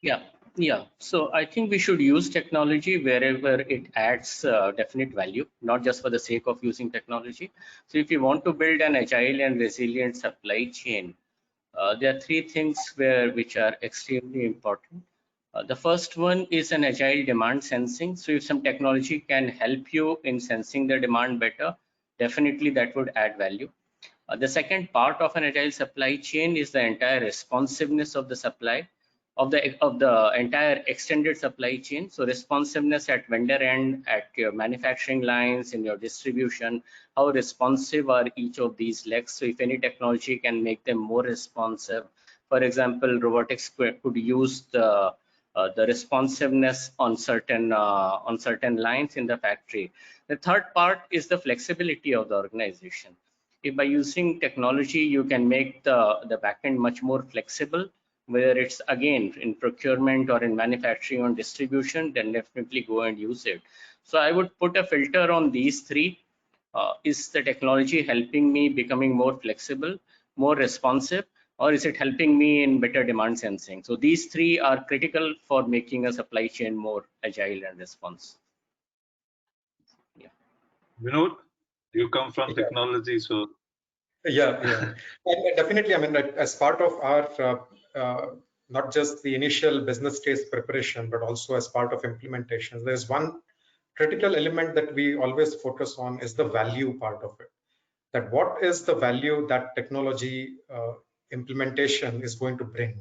Yeah. So I think we should use technology wherever it adds definite value, not just for the sake of using technology. So if you want to build an agile and resilient supply chain, there are three things which are extremely important. The first one is an agile demand sensing. So if some technology can help you in sensing the demand better, definitely that would add value. The second part of an agile supply chain is the entire responsiveness of the supply of the entire extended supply chain. So responsiveness at vendor end, at your manufacturing lines, in your distribution, how responsive are each of these legs? So if any technology can make them more responsive, for example, robotics could use the responsiveness on certain lines in the factory. The third part is the flexibility of the organization. If by using technology you can make the backend much more flexible, whether it's again in procurement or in manufacturing or distribution, then definitely go and use it. So I would put a filter on these three. Is the technology helping me becoming more flexible, more responsive, or is it helping me in better demand sensing? So these three are critical for making a supply chain more agile and responsive. Yeah. Vinod, you come from technology, so. Yeah. And definitely, I mean, as part of our, not just the initial business case preparation, but also as part of implementation, there's one critical element that we always focus on is the value part of it. That what is the value that technology implementation is going to bring,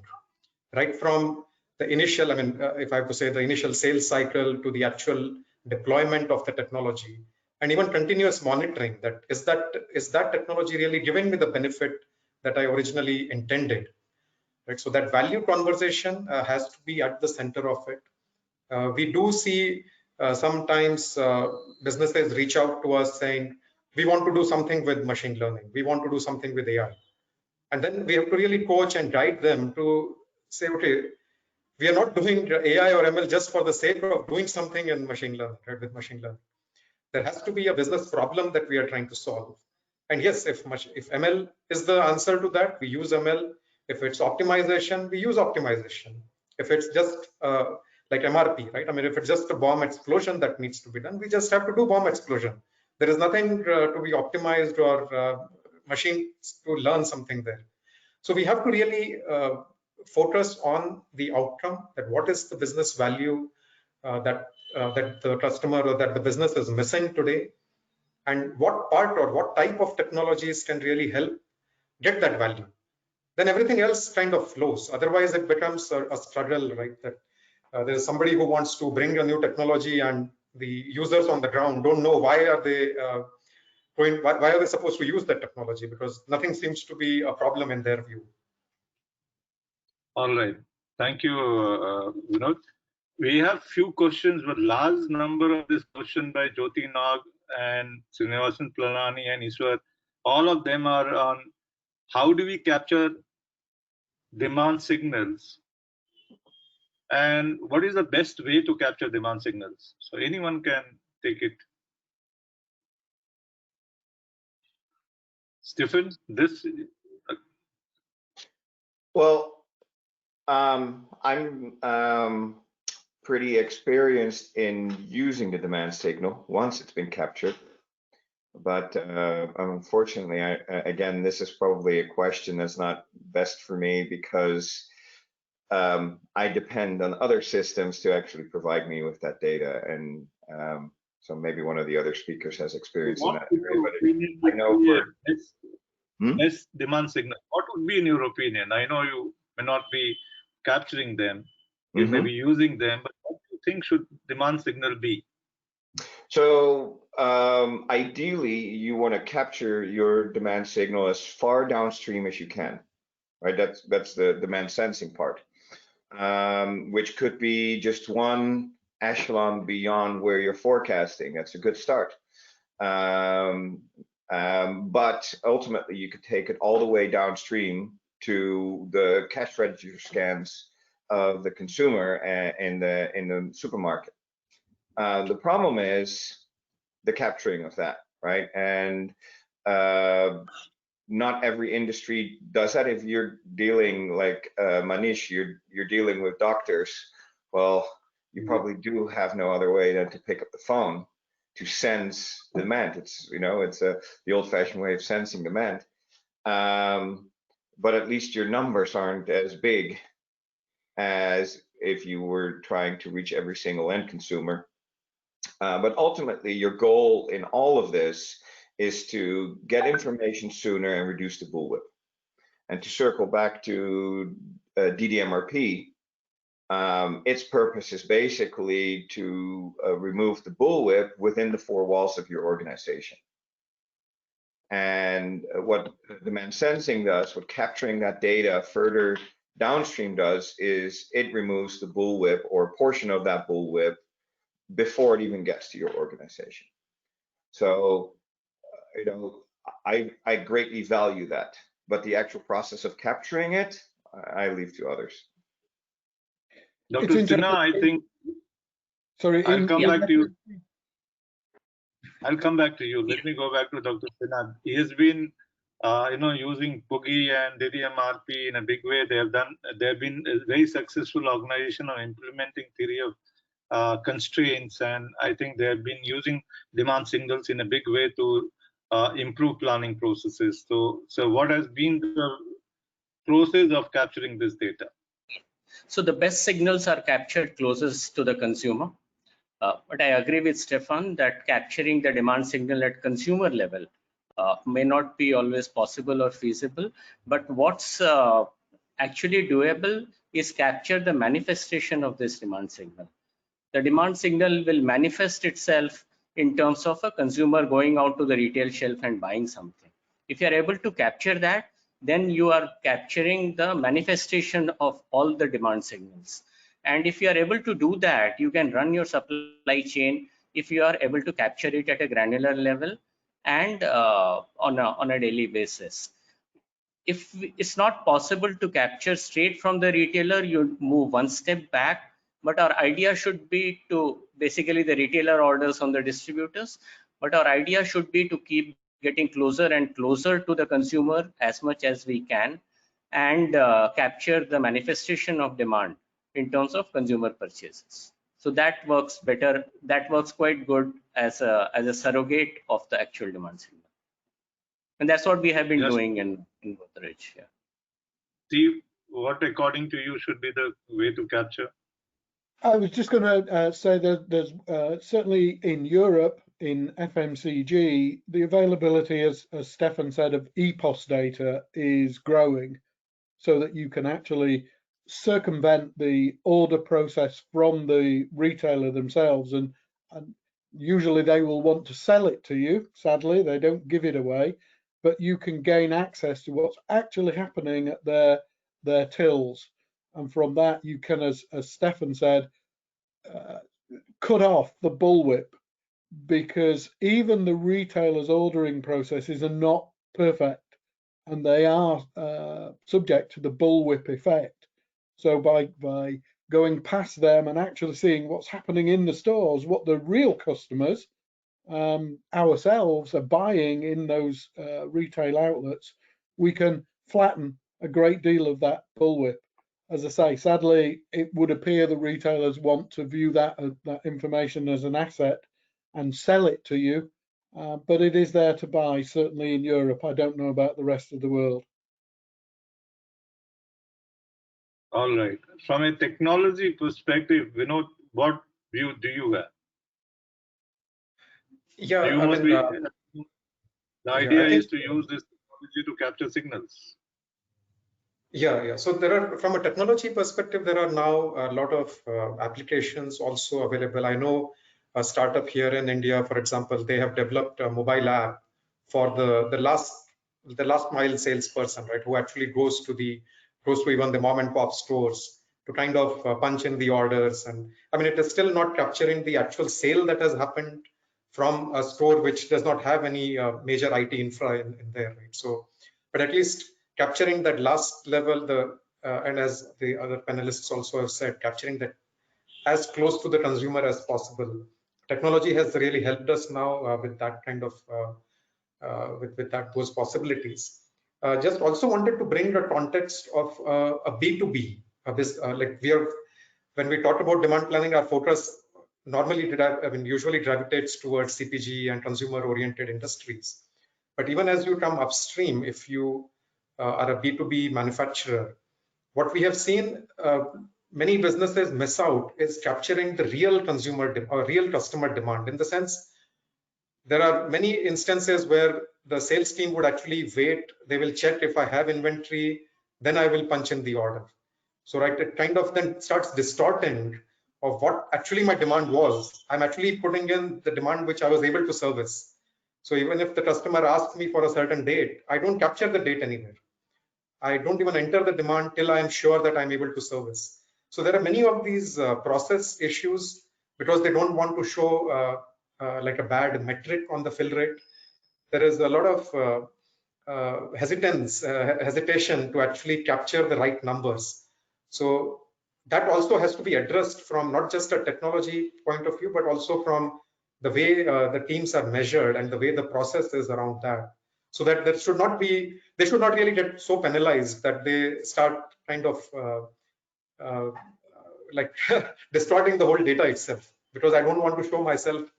right from the initial, I mean, if I have to say the initial sales cycle to the actual deployment of the technology, and even continuous monitoring, that is that technology really giving me the benefit that I originally intended, right? So that value conversation has to be at the center of it. We do see sometimes businesses reach out to us saying, we want to do something with machine learning, we want to do something with AI. And then we have to really coach and guide them to say, okay, we are not doing AI or ML just for the sake of doing something in machine learning, right? With machine learning, there has to be a business problem that we are trying to solve. And yes, if ML is the answer to that, we use ML. If it's optimization, we use optimization. If it's just like MRP, right? I mean, if it's just a bomb explosion that needs to be done, we just have to do bomb explosion. There is nothing to be optimized or machines to learn something there. So we have to really focus on the outcome, that what is the business value that the customer or that the business is missing today, and what part or what type of technologies can really help get that value. Then everything else kind of flows. Otherwise, it becomes a struggle, right? That there's somebody who wants to bring a new technology, and the users on the ground don't know why are they why are they supposed to use that technology, because nothing seems to be a problem in their view. All right, thank you, Vinod. We have few questions, but large number of this question by Jyoti Nag and Srinivasan Planani and Iswar. All of them are on how do we capture demand signals, and what is the best way to capture demand signals? So anyone can take it. Stefan, this. Well, I'm pretty experienced in using the demand signal once it's been captured. But unfortunately, again, this is probably a question that's not best for me, because I depend on other systems to actually provide me with that data. And so maybe one of the other speakers has experience in that area. But I know for this demand signal, what would be in your opinion? I know you may not be capturing them, you may be using them, but what do you think should demand signal be? So ideally, you want to capture your demand signal as far downstream as you can, right? That's the demand sensing part, which could be just one echelon beyond where you're forecasting. That's a good start. But ultimately, you could take it all the way downstream to the cash register scans of the consumer in the supermarket. The problem is the capturing of that, right? And not every industry does that. If you're dealing like Manish, you're dealing with doctors, well, you probably do have no other way than to pick up the phone to sense demand. It's, you know, it's the old-fashioned way of sensing demand. But at least your numbers aren't as big as if you were trying to reach every single end consumer. But ultimately, your goal in all of this is to get information sooner and reduce the bullwhip. And to circle back to DDMRP, its purpose is basically to remove the bullwhip within the four walls of your organization. And what demand sensing does, what capturing that data further downstream does, is it removes the bullwhip or a portion of that bullwhip before it even gets to your organization. So, you know, I greatly value that, but the actual process of capturing it, I leave to others. Dr. Sinha, I think. Sorry, I'll come back to you. I'll come back to you. Let me go back to Dr. Sinha. He has been, you know, using Boogie and DDMRP in a big way. They've been a very successful organization on implementing theory of constraints, and I think they have been using demand signals in a big way to improve planning processes. So what has been the process of capturing this data? So the best signals are captured closest to the consumer. But I agree with Stefan that capturing the demand signal at consumer level may not be always possible or feasible. But what's actually doable is capture the manifestation of this demand signal. The demand signal will manifest itself in terms of a consumer going out to the retail shelf and buying something. If you are able to capture that, then you are capturing the manifestation of all the demand signals. And if you are able to do that, you can run your supply chain if you are able to capture it at a granular level and on a daily basis. If it's not possible to capture straight from the retailer, you move one step back. But our idea should be to basically the retailer orders on the distributors. But our idea should be to keep getting closer and closer to the consumer as much as we can and capture the manifestation of demand in terms of consumer purchases. So that works better. That works quite good as a surrogate of the actual demand signal. And that's what we have been doing in Godrej. Yeah. Steve, what according to you should be the way to capture? I was just going to say that there's certainly in Europe, in FMCG, the availability, as Stefan said, of EPOS data is growing so that you can actually circumvent the order process from the retailer themselves. And usually they will want to sell it to you. Sadly, they don't give it away, but you can gain access to what's actually happening at their tills. And from that, you can, as Stefan said, cut off the bullwhip, because even the retailer's ordering processes are not perfect and they are subject to the bullwhip effect. So by going past them and actually seeing what's happening in the stores, what the real customers ourselves are buying in those retail outlets, we can flatten a great deal of that bullwhip. As I say, sadly, it would appear the retailers want to view that information as an asset and sell it to you, but it is there to buy, certainly in Europe. I don't know about the rest of the world. All right. From a technology perspective, Vinod, what view do you have? Yeah, the idea is to use this technology to capture signals. Yeah. So there are, from a technology perspective, there are now a lot of applications also available. I know a startup here in India, for example, they have developed a mobile app for the last mile salesperson, right, who actually goes to even the mom and pop stores to kind of punch in the orders. And I mean, it is still not capturing the actual sale that has happened from a store which does not have any major IT infra in there, right? So, but at least capturing that last level, and as the other panelists also have said, capturing that as close to the consumer as possible. Technology has really helped us now with that kind of those possibilities. Just also wanted to bring the context of a B2B. Like when we talk about demand planning, our focus normally usually gravitates towards CPG and consumer-oriented industries. But even as you come upstream, if you are a B2B manufacturer, what we have seen many businesses miss out is capturing the real consumer or real customer demand, in the sense there are many instances where the sales team would actually wait. They will check if I have inventory, then I will punch in the order. So right, it kind of then starts distorting of what actually my demand was. I'm actually putting in the demand which I was able to service. So even if the customer asks me for a certain date, I don't capture the date anywhere. I don't even enter the demand till I am sure that I'm able to service. So there are many of these process issues because they don't want to show like a bad metric on the fill rate. There is a lot of hesitation to actually capture the right numbers. So that also has to be addressed from not just a technology point of view, but also from the way the teams are measured and the way the process is around that. So that there should not be, they should not really get so penalized that they start kind of like distorting the whole data itself, because I don't want to show myself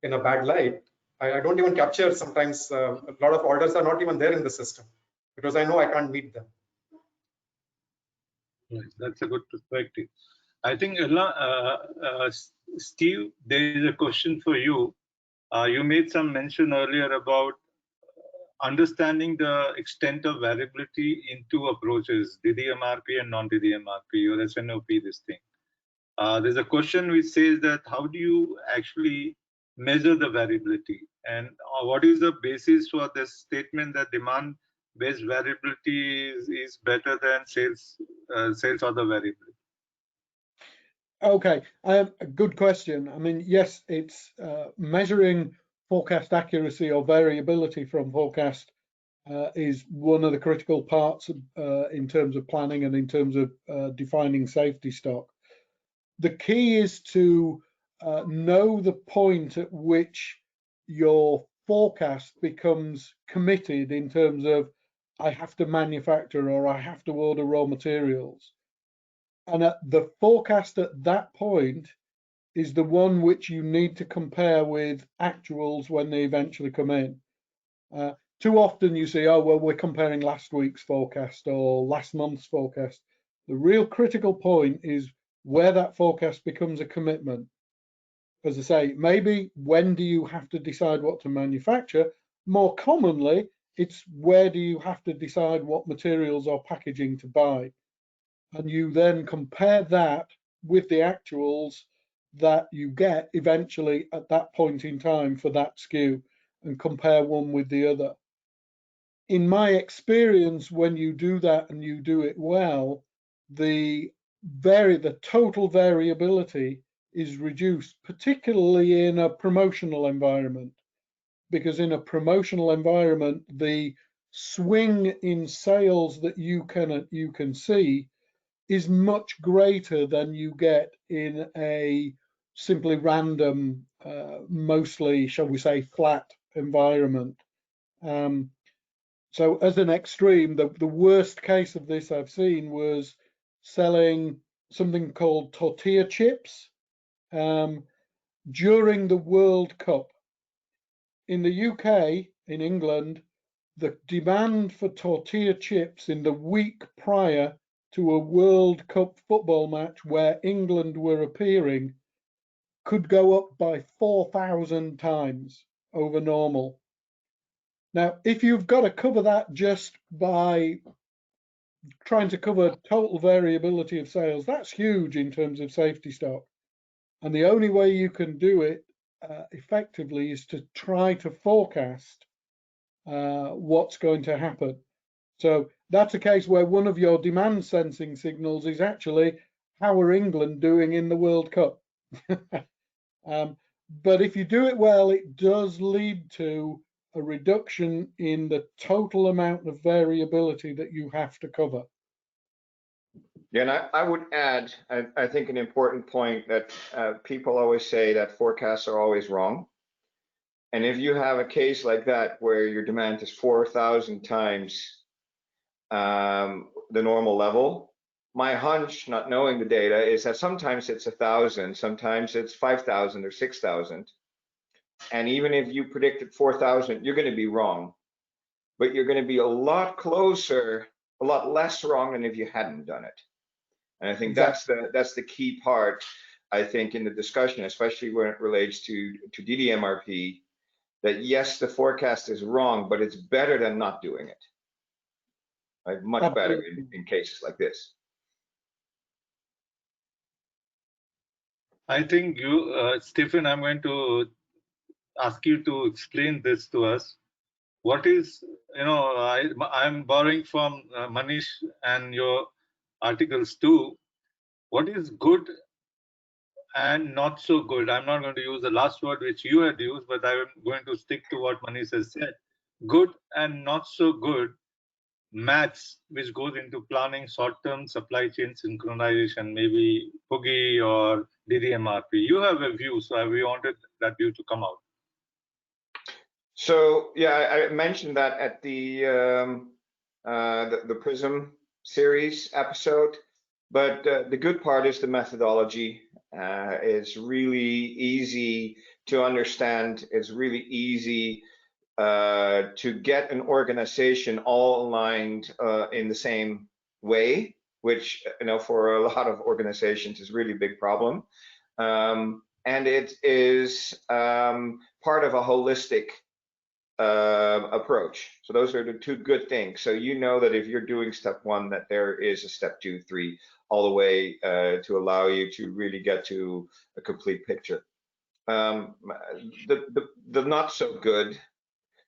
in a bad light. I don't even capture sometimes a lot of orders are not even there in the system because I know I can't meet them. Yes, that's a good perspective. I think Steve, there is a question for you. You made some mention earlier about understanding the extent of variability in two approaches, DDMRP and non-DDMRP or S&OP, this thing. There's a question which says that how do you actually measure the variability, and what is the basis for this statement that demand-based variability is better than sales order variability? Okay, a good question. I mean, yes, it's measuring forecast accuracy or variability from forecast is one of the critical parts in terms of planning and in terms of defining safety stock. The key is to know the point at which your forecast becomes committed in terms of I have to manufacture or I have to order raw materials. And the forecast at that point is the one which you need to compare with actuals when they eventually come in. Too often you say, oh, well, we're comparing last week's forecast or last month's forecast. The real critical point is where that forecast becomes a commitment. As I say, maybe when do you have to decide what to manufacture? More commonly, it's where do you have to decide what materials or packaging to buy? And you then compare that with the actuals that you get eventually at that point in time for that SKU and compare one with the other. In my experience, when you do that and you do it well, the total variability is reduced, particularly in a promotional environment, because in a promotional environment, the swing in sales that you can see is much greater than you get in a simply random, mostly, shall we say, flat environment. So as an extreme, the worst case of this I've seen was selling something called tortilla chips during the World Cup. In the UK, in England, the demand for tortilla chips in the week prior to a World Cup football match where England were appearing could go up by 4,000 times over normal. Now, if you've got to cover that just by trying to cover total variability of sales, that's huge in terms of safety stock. And the only way you can do it effectively is to try to forecast what's going to happen. So that's a case where one of your demand sensing signals is actually how are England doing in the World Cup? But if you do it well, it does lead to a reduction in the total amount of variability that you have to cover. Yeah, and I would add, I think an important point that people always say that forecasts are always wrong. And if you have a case like that where your demand is 4,000 times the normal level, my hunch, not knowing the data, is that sometimes it's 1,000, sometimes it's 5,000 or 6,000. And even if you predicted 4,000, you're going to be wrong, but you're going to be a lot closer, a lot less wrong than if you hadn't done it. And I think that's the key part, I think, in the discussion, especially when it relates to DDMRP, that yes, the forecast is wrong, but it's better than not doing it. Right? Much better in cases like this. I think you, Stefan, I'm going to ask you to explain this to us. What is, I'm borrowing from Manish and your articles too. What is good and not so good? I'm not going to use the last word which you had used, but I'm going to stick to what Manish has said. Good and not so good maths which goes into planning short-term supply chain synchronization, maybe PUGI or DDMRP. You have a view, so we wanted that view to come out. So yeah, I mentioned that at the Prism series episode, but the good part is the methodology. It's really easy to understand. It's really easy to get an organization all aligned in the same way, which for a lot of organizations is really a big problem. And it is part of a holistic approach. So those are the two good things. So you know that if you're doing step one, that there is a step 2, 3, all the way to allow you to really get to a complete picture. The not so good,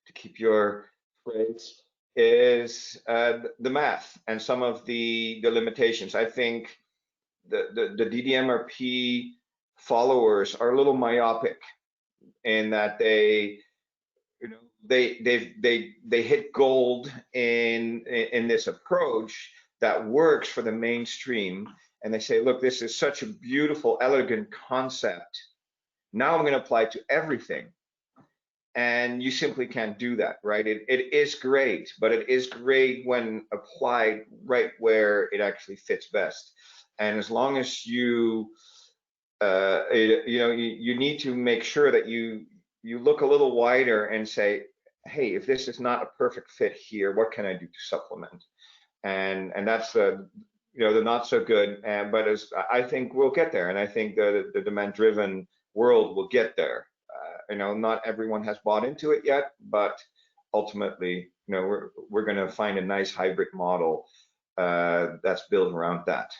to keep your phrase, is the math and some of the limitations. I think the DDMRP followers are a little myopic in that they hit gold in this approach that works for the mainstream, and they say, look, this is such a beautiful, elegant concept. Now I'm going to apply it to everything. And you simply can't do that, right? It is great, but it is great when applied right where it actually fits best. And as long as you need to make sure that you look a little wider and say, hey, if this is not a perfect fit here, what can I do to supplement? And that's the not so good. But I think we'll get there, and I think the demand-driven world will get there. Not everyone has bought into it yet, but ultimately, we're going to find a nice hybrid model that's built around that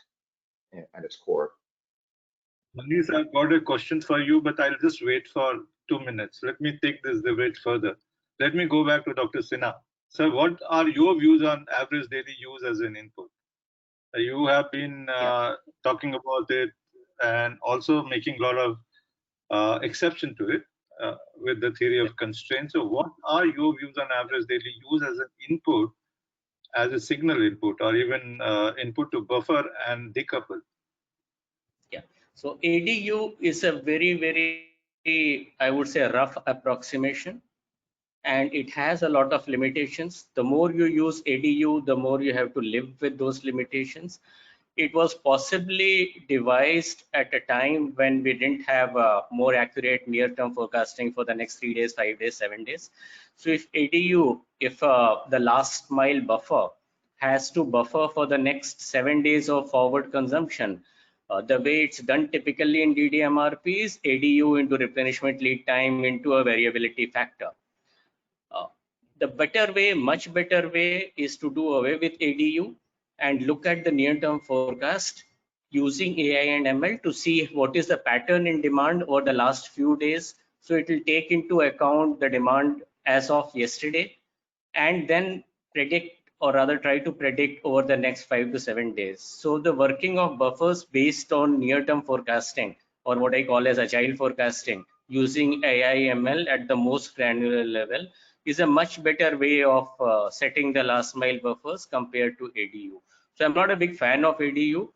at its core. Manish, I've got a question for you, but I'll just wait for 2 minutes. Let me take this debate further. Let me go back to Dr. Sinha. Sir, what are your views on average daily use as an input? You have been talking about it and also making a lot of exception to it with the theory of constraints. So what are your views on average daily use as an input, as a signal input, or even input to buffer and decouple? Yeah, so ADU is a very, very, I would say, rough approximation, and it has a lot of limitations. The more you use ADU, the more you have to live with those limitations. It was possibly devised at a time when we didn't have more accurate near-term forecasting for the next 3 days, 5 days, 7 days. So if ADU, if the last mile buffer has to buffer for the next 7 days of forward consumption, the way it's done typically in DDMRP is ADU into replenishment lead time into a variability factor. The better way, much better way, is to do away with ADU and look at the near-term forecast using AI and ML to see what is the pattern in demand over the last few days. So it will take into account the demand as of yesterday and then predict, or rather try to predict, over the next 5 to 7 days. So the working of buffers based on near-term forecasting, or what I call as agile forecasting, using AI ML at the most granular level, is a much better way of setting the last mile buffers compared to ADU. So I'm not a big fan of ADU.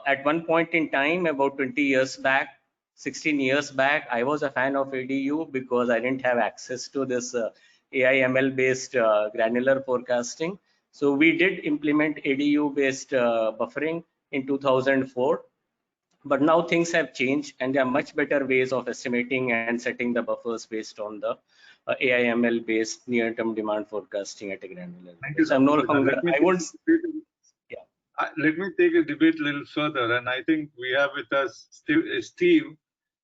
At one point in time, about 20 years back, 16 years back, I was a fan of ADU because I didn't have access to this AI ML based granular forecasting. So we did implement ADU based buffering in 2004. But now things have changed, and there are much better ways of estimating and setting the buffers based on the AI/ML based near-term demand forecasting at a granular level. So I'm no longer. Let me take a debate a little further, and I think we have with us Steve.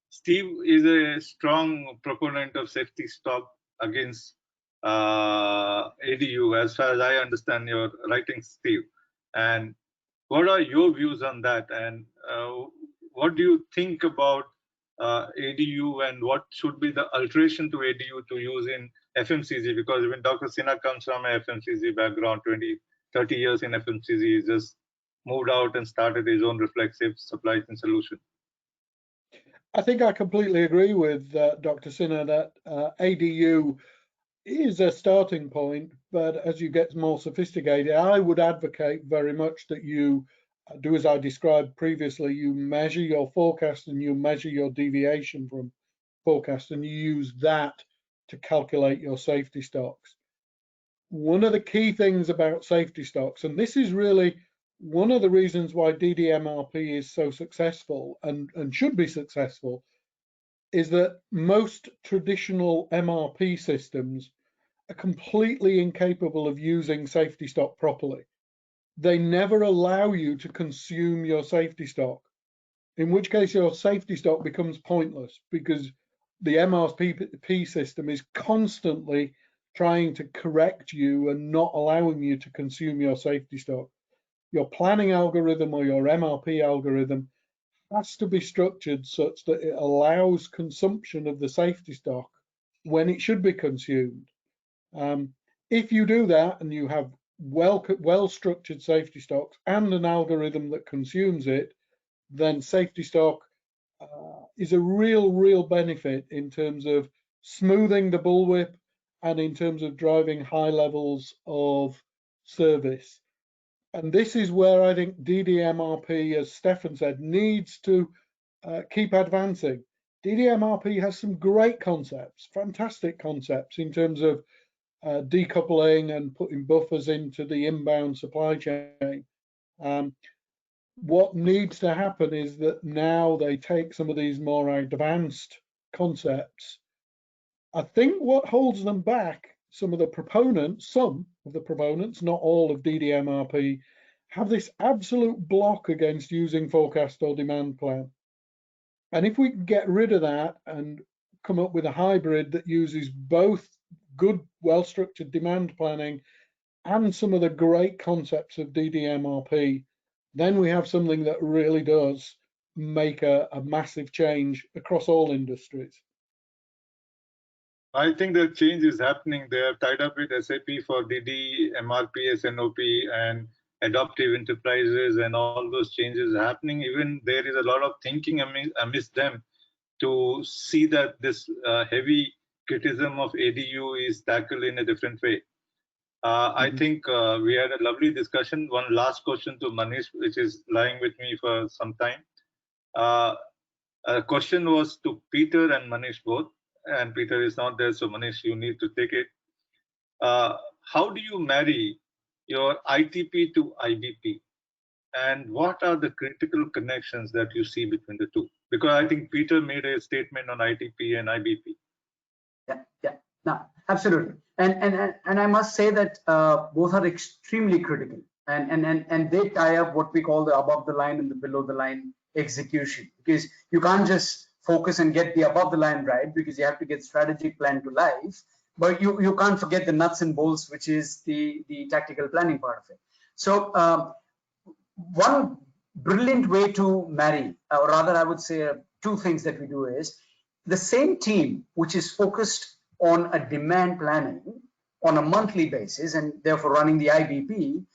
Steve is a strong proponent of safety stock against ADU, as far as I understand your writings, Steve. And what are your views on that? And what do you think about ADU, and what should be the alteration to ADU to use in FMCG? Because even Dr. Sinha comes from a FMCG background, 30 years in FMCG, he just moved out and started his own reflexive supply chain solution. I think I completely agree with Dr. Sinha that ADU is a starting point, but as you get more sophisticated, I would advocate very much that you do as I described previously. You measure your forecast and you measure your deviation from forecast, and you use that to calculate your safety stocks. One of the key things about safety stocks, and this is really one of the reasons why DDMRP is so successful and should be successful, is that most traditional MRP systems are completely incapable of using safety stock properly. They never allow you to consume your safety stock, in which case your safety stock becomes pointless because the MRP system is constantly trying to correct you and not allowing you to consume your safety stock. Your planning algorithm or your MRP algorithm has to be structured such that it allows consumption of the safety stock when it should be consumed. If you do that and you have well-structured safety stocks and an algorithm that consumes it, then safety stock is a real benefit in terms of smoothing the bullwhip and in terms of driving high levels of service. And this is where I think DDMRP, as Stefan said, needs to keep advancing. DDMRP has some great concepts, fantastic concepts in terms of decoupling and putting buffers into the inbound supply chain. What needs to happen is that now they take some of these more advanced concepts. I think what holds them back, some of the proponents, not all of DDMRP, have this absolute block against using forecast or demand plan. And if we can get rid of that and come up with a hybrid that uses both good, well-structured demand planning and some of the great concepts of DDMRP, then we have something that really does make a massive change across all industries. I think the change is happening. They are tied up with SAP for DD, MRP, S&OP, and adaptive enterprises, and all those changes happening. Even there is a lot of thinking amidst them to see that this heavy criticism of ADU is tackled in a different way. I think we had a lovely discussion. One last question to Manish, which is lying with me for some time. A question was to Peter and Manish both, and Peter is not there, so Manish, you need to take it. How do you marry your ITP to IBP? And what are the critical connections that you see between the two? Because I think Peter made a statement on ITP and IBP. Yeah, no, absolutely. And I must say that both are extremely critical, and they tie up what we call the above the line and the below the line execution, because you can't just focus and get the above the line right, because you have to get strategic plan to life, but you can't forget the nuts and bolts, which is the tactical planning part of it. So one brilliant way to marry, or rather I would say two things that we do is the same team which is focused on a demand planning on a monthly basis and therefore running the IBP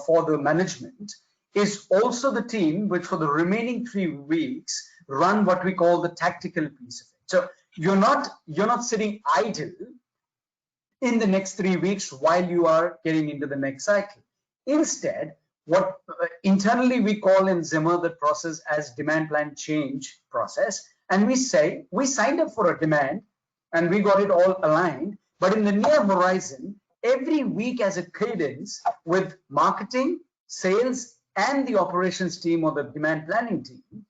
for the management is also the team which for the remaining 3 weeks run what we call the tactical piece of it. So you're not sitting idle in the next 3 weeks while you are getting into the next cycle. Instead, what internally we call in Zimmer the process as demand plan change process, and we say we signed up for a demand and we got it all aligned, but in the near horizon, every week as a cadence with marketing, sales, and the operations team or the demand planning team,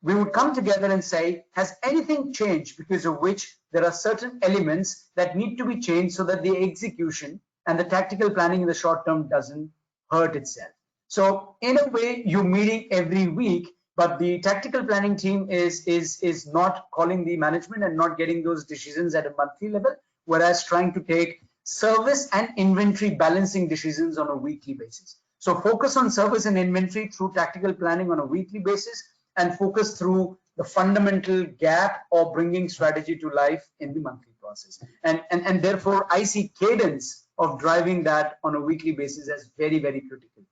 we would come together and say, has anything changed because of which there are certain elements that need to be changed so that the execution and the tactical planning in the short term doesn't hurt itself. So in a way, you're meeting every week, but the tactical planning team is not calling the management and not getting those decisions at a monthly level. whereas trying to take service and inventory balancing decisions on a weekly basis. So focus on service and inventory through tactical planning on a weekly basis, and focus through the fundamental gap or bringing strategy to life in the monthly process. And therefore, I see cadence of driving that on a weekly basis as very, very critical.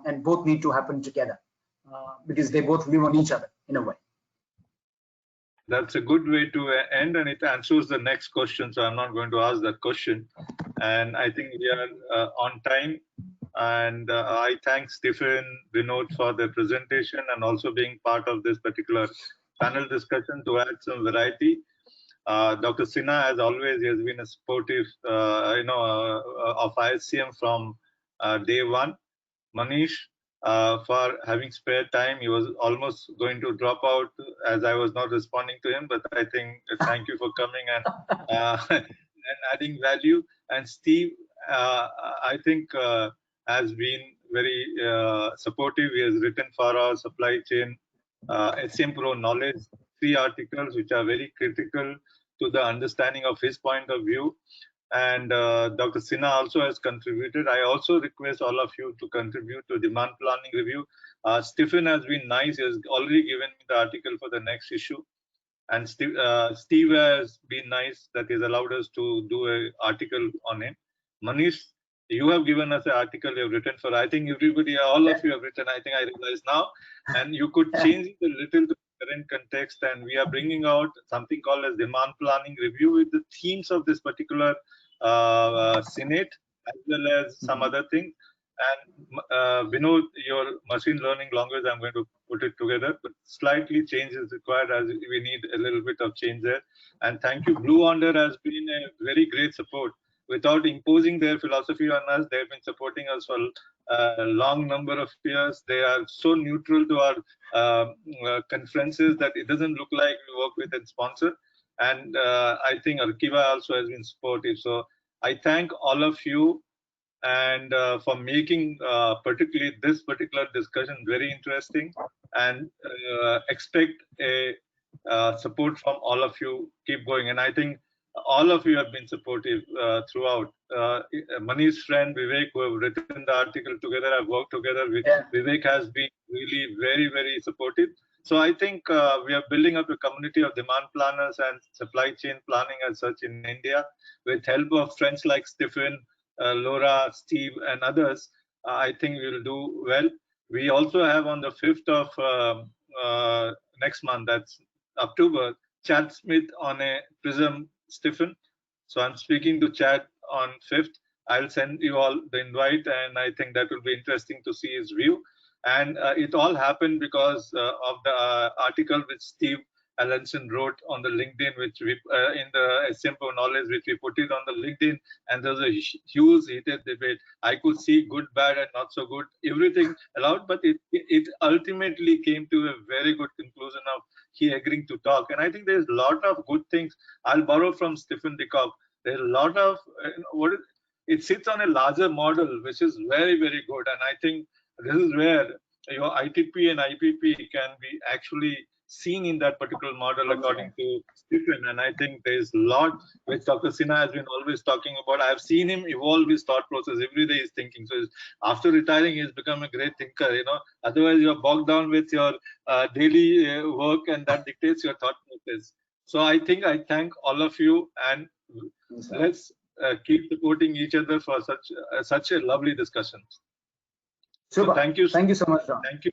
And both need to happen together because they both live on each other in a way. That's a good way to end, and it answers the next question. So I'm not going to ask that question. And I think we are on time. And I thank Stefan, Vinod for their presentation and also being part of this particular panel discussion to add some variety. Dr. Sinha, as always, he has been a supportive, of ISCM from day one. Manish, for having spare time. He was almost going to drop out as I was not responding to him, but I think thank you for coming and adding value. And Steve, I think has been very supportive. He has written for our supply chain SCMPro knowledge, 3 articles which are very critical to the understanding of his point of view. And Dr. Sinha also has contributed. I also request all of you to contribute to demand planning review. Stefan has been nice. He has already given me the article for the next issue. And Steve has been nice that he's allowed us to do an article on him. Manish, you have given us an article you have written for. I think everybody, all of you have written, I think I realize now. And you could change it a little to current context. And we are bringing out something called as demand planning review with the themes of this particular Senate, as well as some other things. And Vinod, your machine learning language, I'm going to put it together, but slightly change is required as we need a little bit of change there. And thank you. Blue Yonder has been a very great support. Without imposing their philosophy on us, they've been supporting us for a long number of years. They are so neutral to our conferences that it doesn't look like we work with and sponsor. And I think Arkieva also has been supportive. So I thank all of you and for making particularly this particular discussion very interesting, and expect a support from all of you. Keep going. And I think all of you have been supportive throughout. Manish's friend Vivek, who have written the article together, I've worked together with. Vivek has been really very, very supportive. So I think we are building up a community of demand planners and supply chain planning as such in India, with help of friends like Stefan, Laura, Steve, and others. I think we will do well. We also have on the 5th of next month, that's October, Chad Smith on a Prism Stefan. So I'm speaking to Chad on 5th. I'll send you all the invite, and I think that will be interesting to see his view. And it all happened because of the article which Steve Allanson wrote on the LinkedIn, which we in the SCMPro knowledge, which we put it on the LinkedIn, and there was a huge heated debate. I could see good, bad, and not so good, everything allowed, but it ultimately came to a very good conclusion of he agreeing to talk. And I think there's a lot of good things. I'll borrow from Stefan Dikov. There's a lot of it sits on a larger model, which is very, very good. And I think this is where your ITP and IBP can be actually seen in that particular model, according to Stefan. And I think there's a lot which Dr. Sinha has been always talking about. I've seen him evolve his thought process. Every day he's thinking. So after retiring, he's become a great thinker. Otherwise you're bogged down with your daily work, and that dictates your thought process. So I think I thank all of you, and let's keep supporting each other for such a lovely discussion. So thank you. Thank you so much, John. Thank you.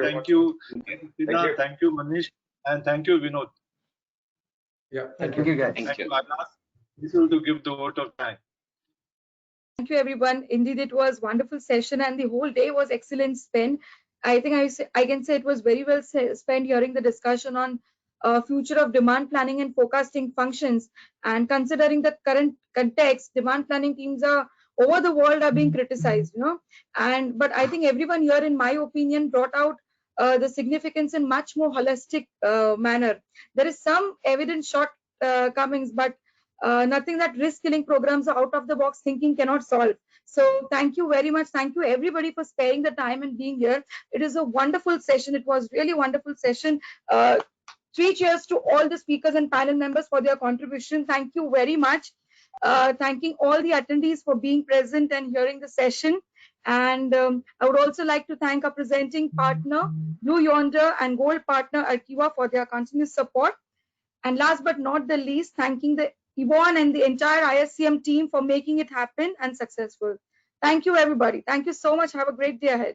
Thank you, Sinha, thank you, Manish, and thank you, Vinod. Yeah, thank you guys. Thank you. I'll ask people to give the vote of time. Thank you, everyone. Indeed, it was a wonderful session, and the whole day was excellent spent. I think I can say it was very well spent hearing the discussion on future of demand planning and forecasting functions. And considering the current context, demand planning teams are over the world are being criticized, but I think everyone here, in my opinion, brought out the significance in much more holistic manner. There is some evident shortcomings, but nothing that risk killing programs or out of the box thinking cannot solve. So thank you very much. Thank you everybody for sparing the time and being here. It is a wonderful session. It was really a wonderful session. 3 cheers to all the speakers and panel members for their contribution. Thank you very much. Thanking all the attendees for being present and hearing the session. And I would also like to thank our presenting partner, Blue Yonder, and Gold partner, Arkieva, for their continuous support. And last but not the least, thanking the Yvonne and the entire ISCM team for making it happen and successful. Thank you, everybody. Thank you so much. Have a great day ahead.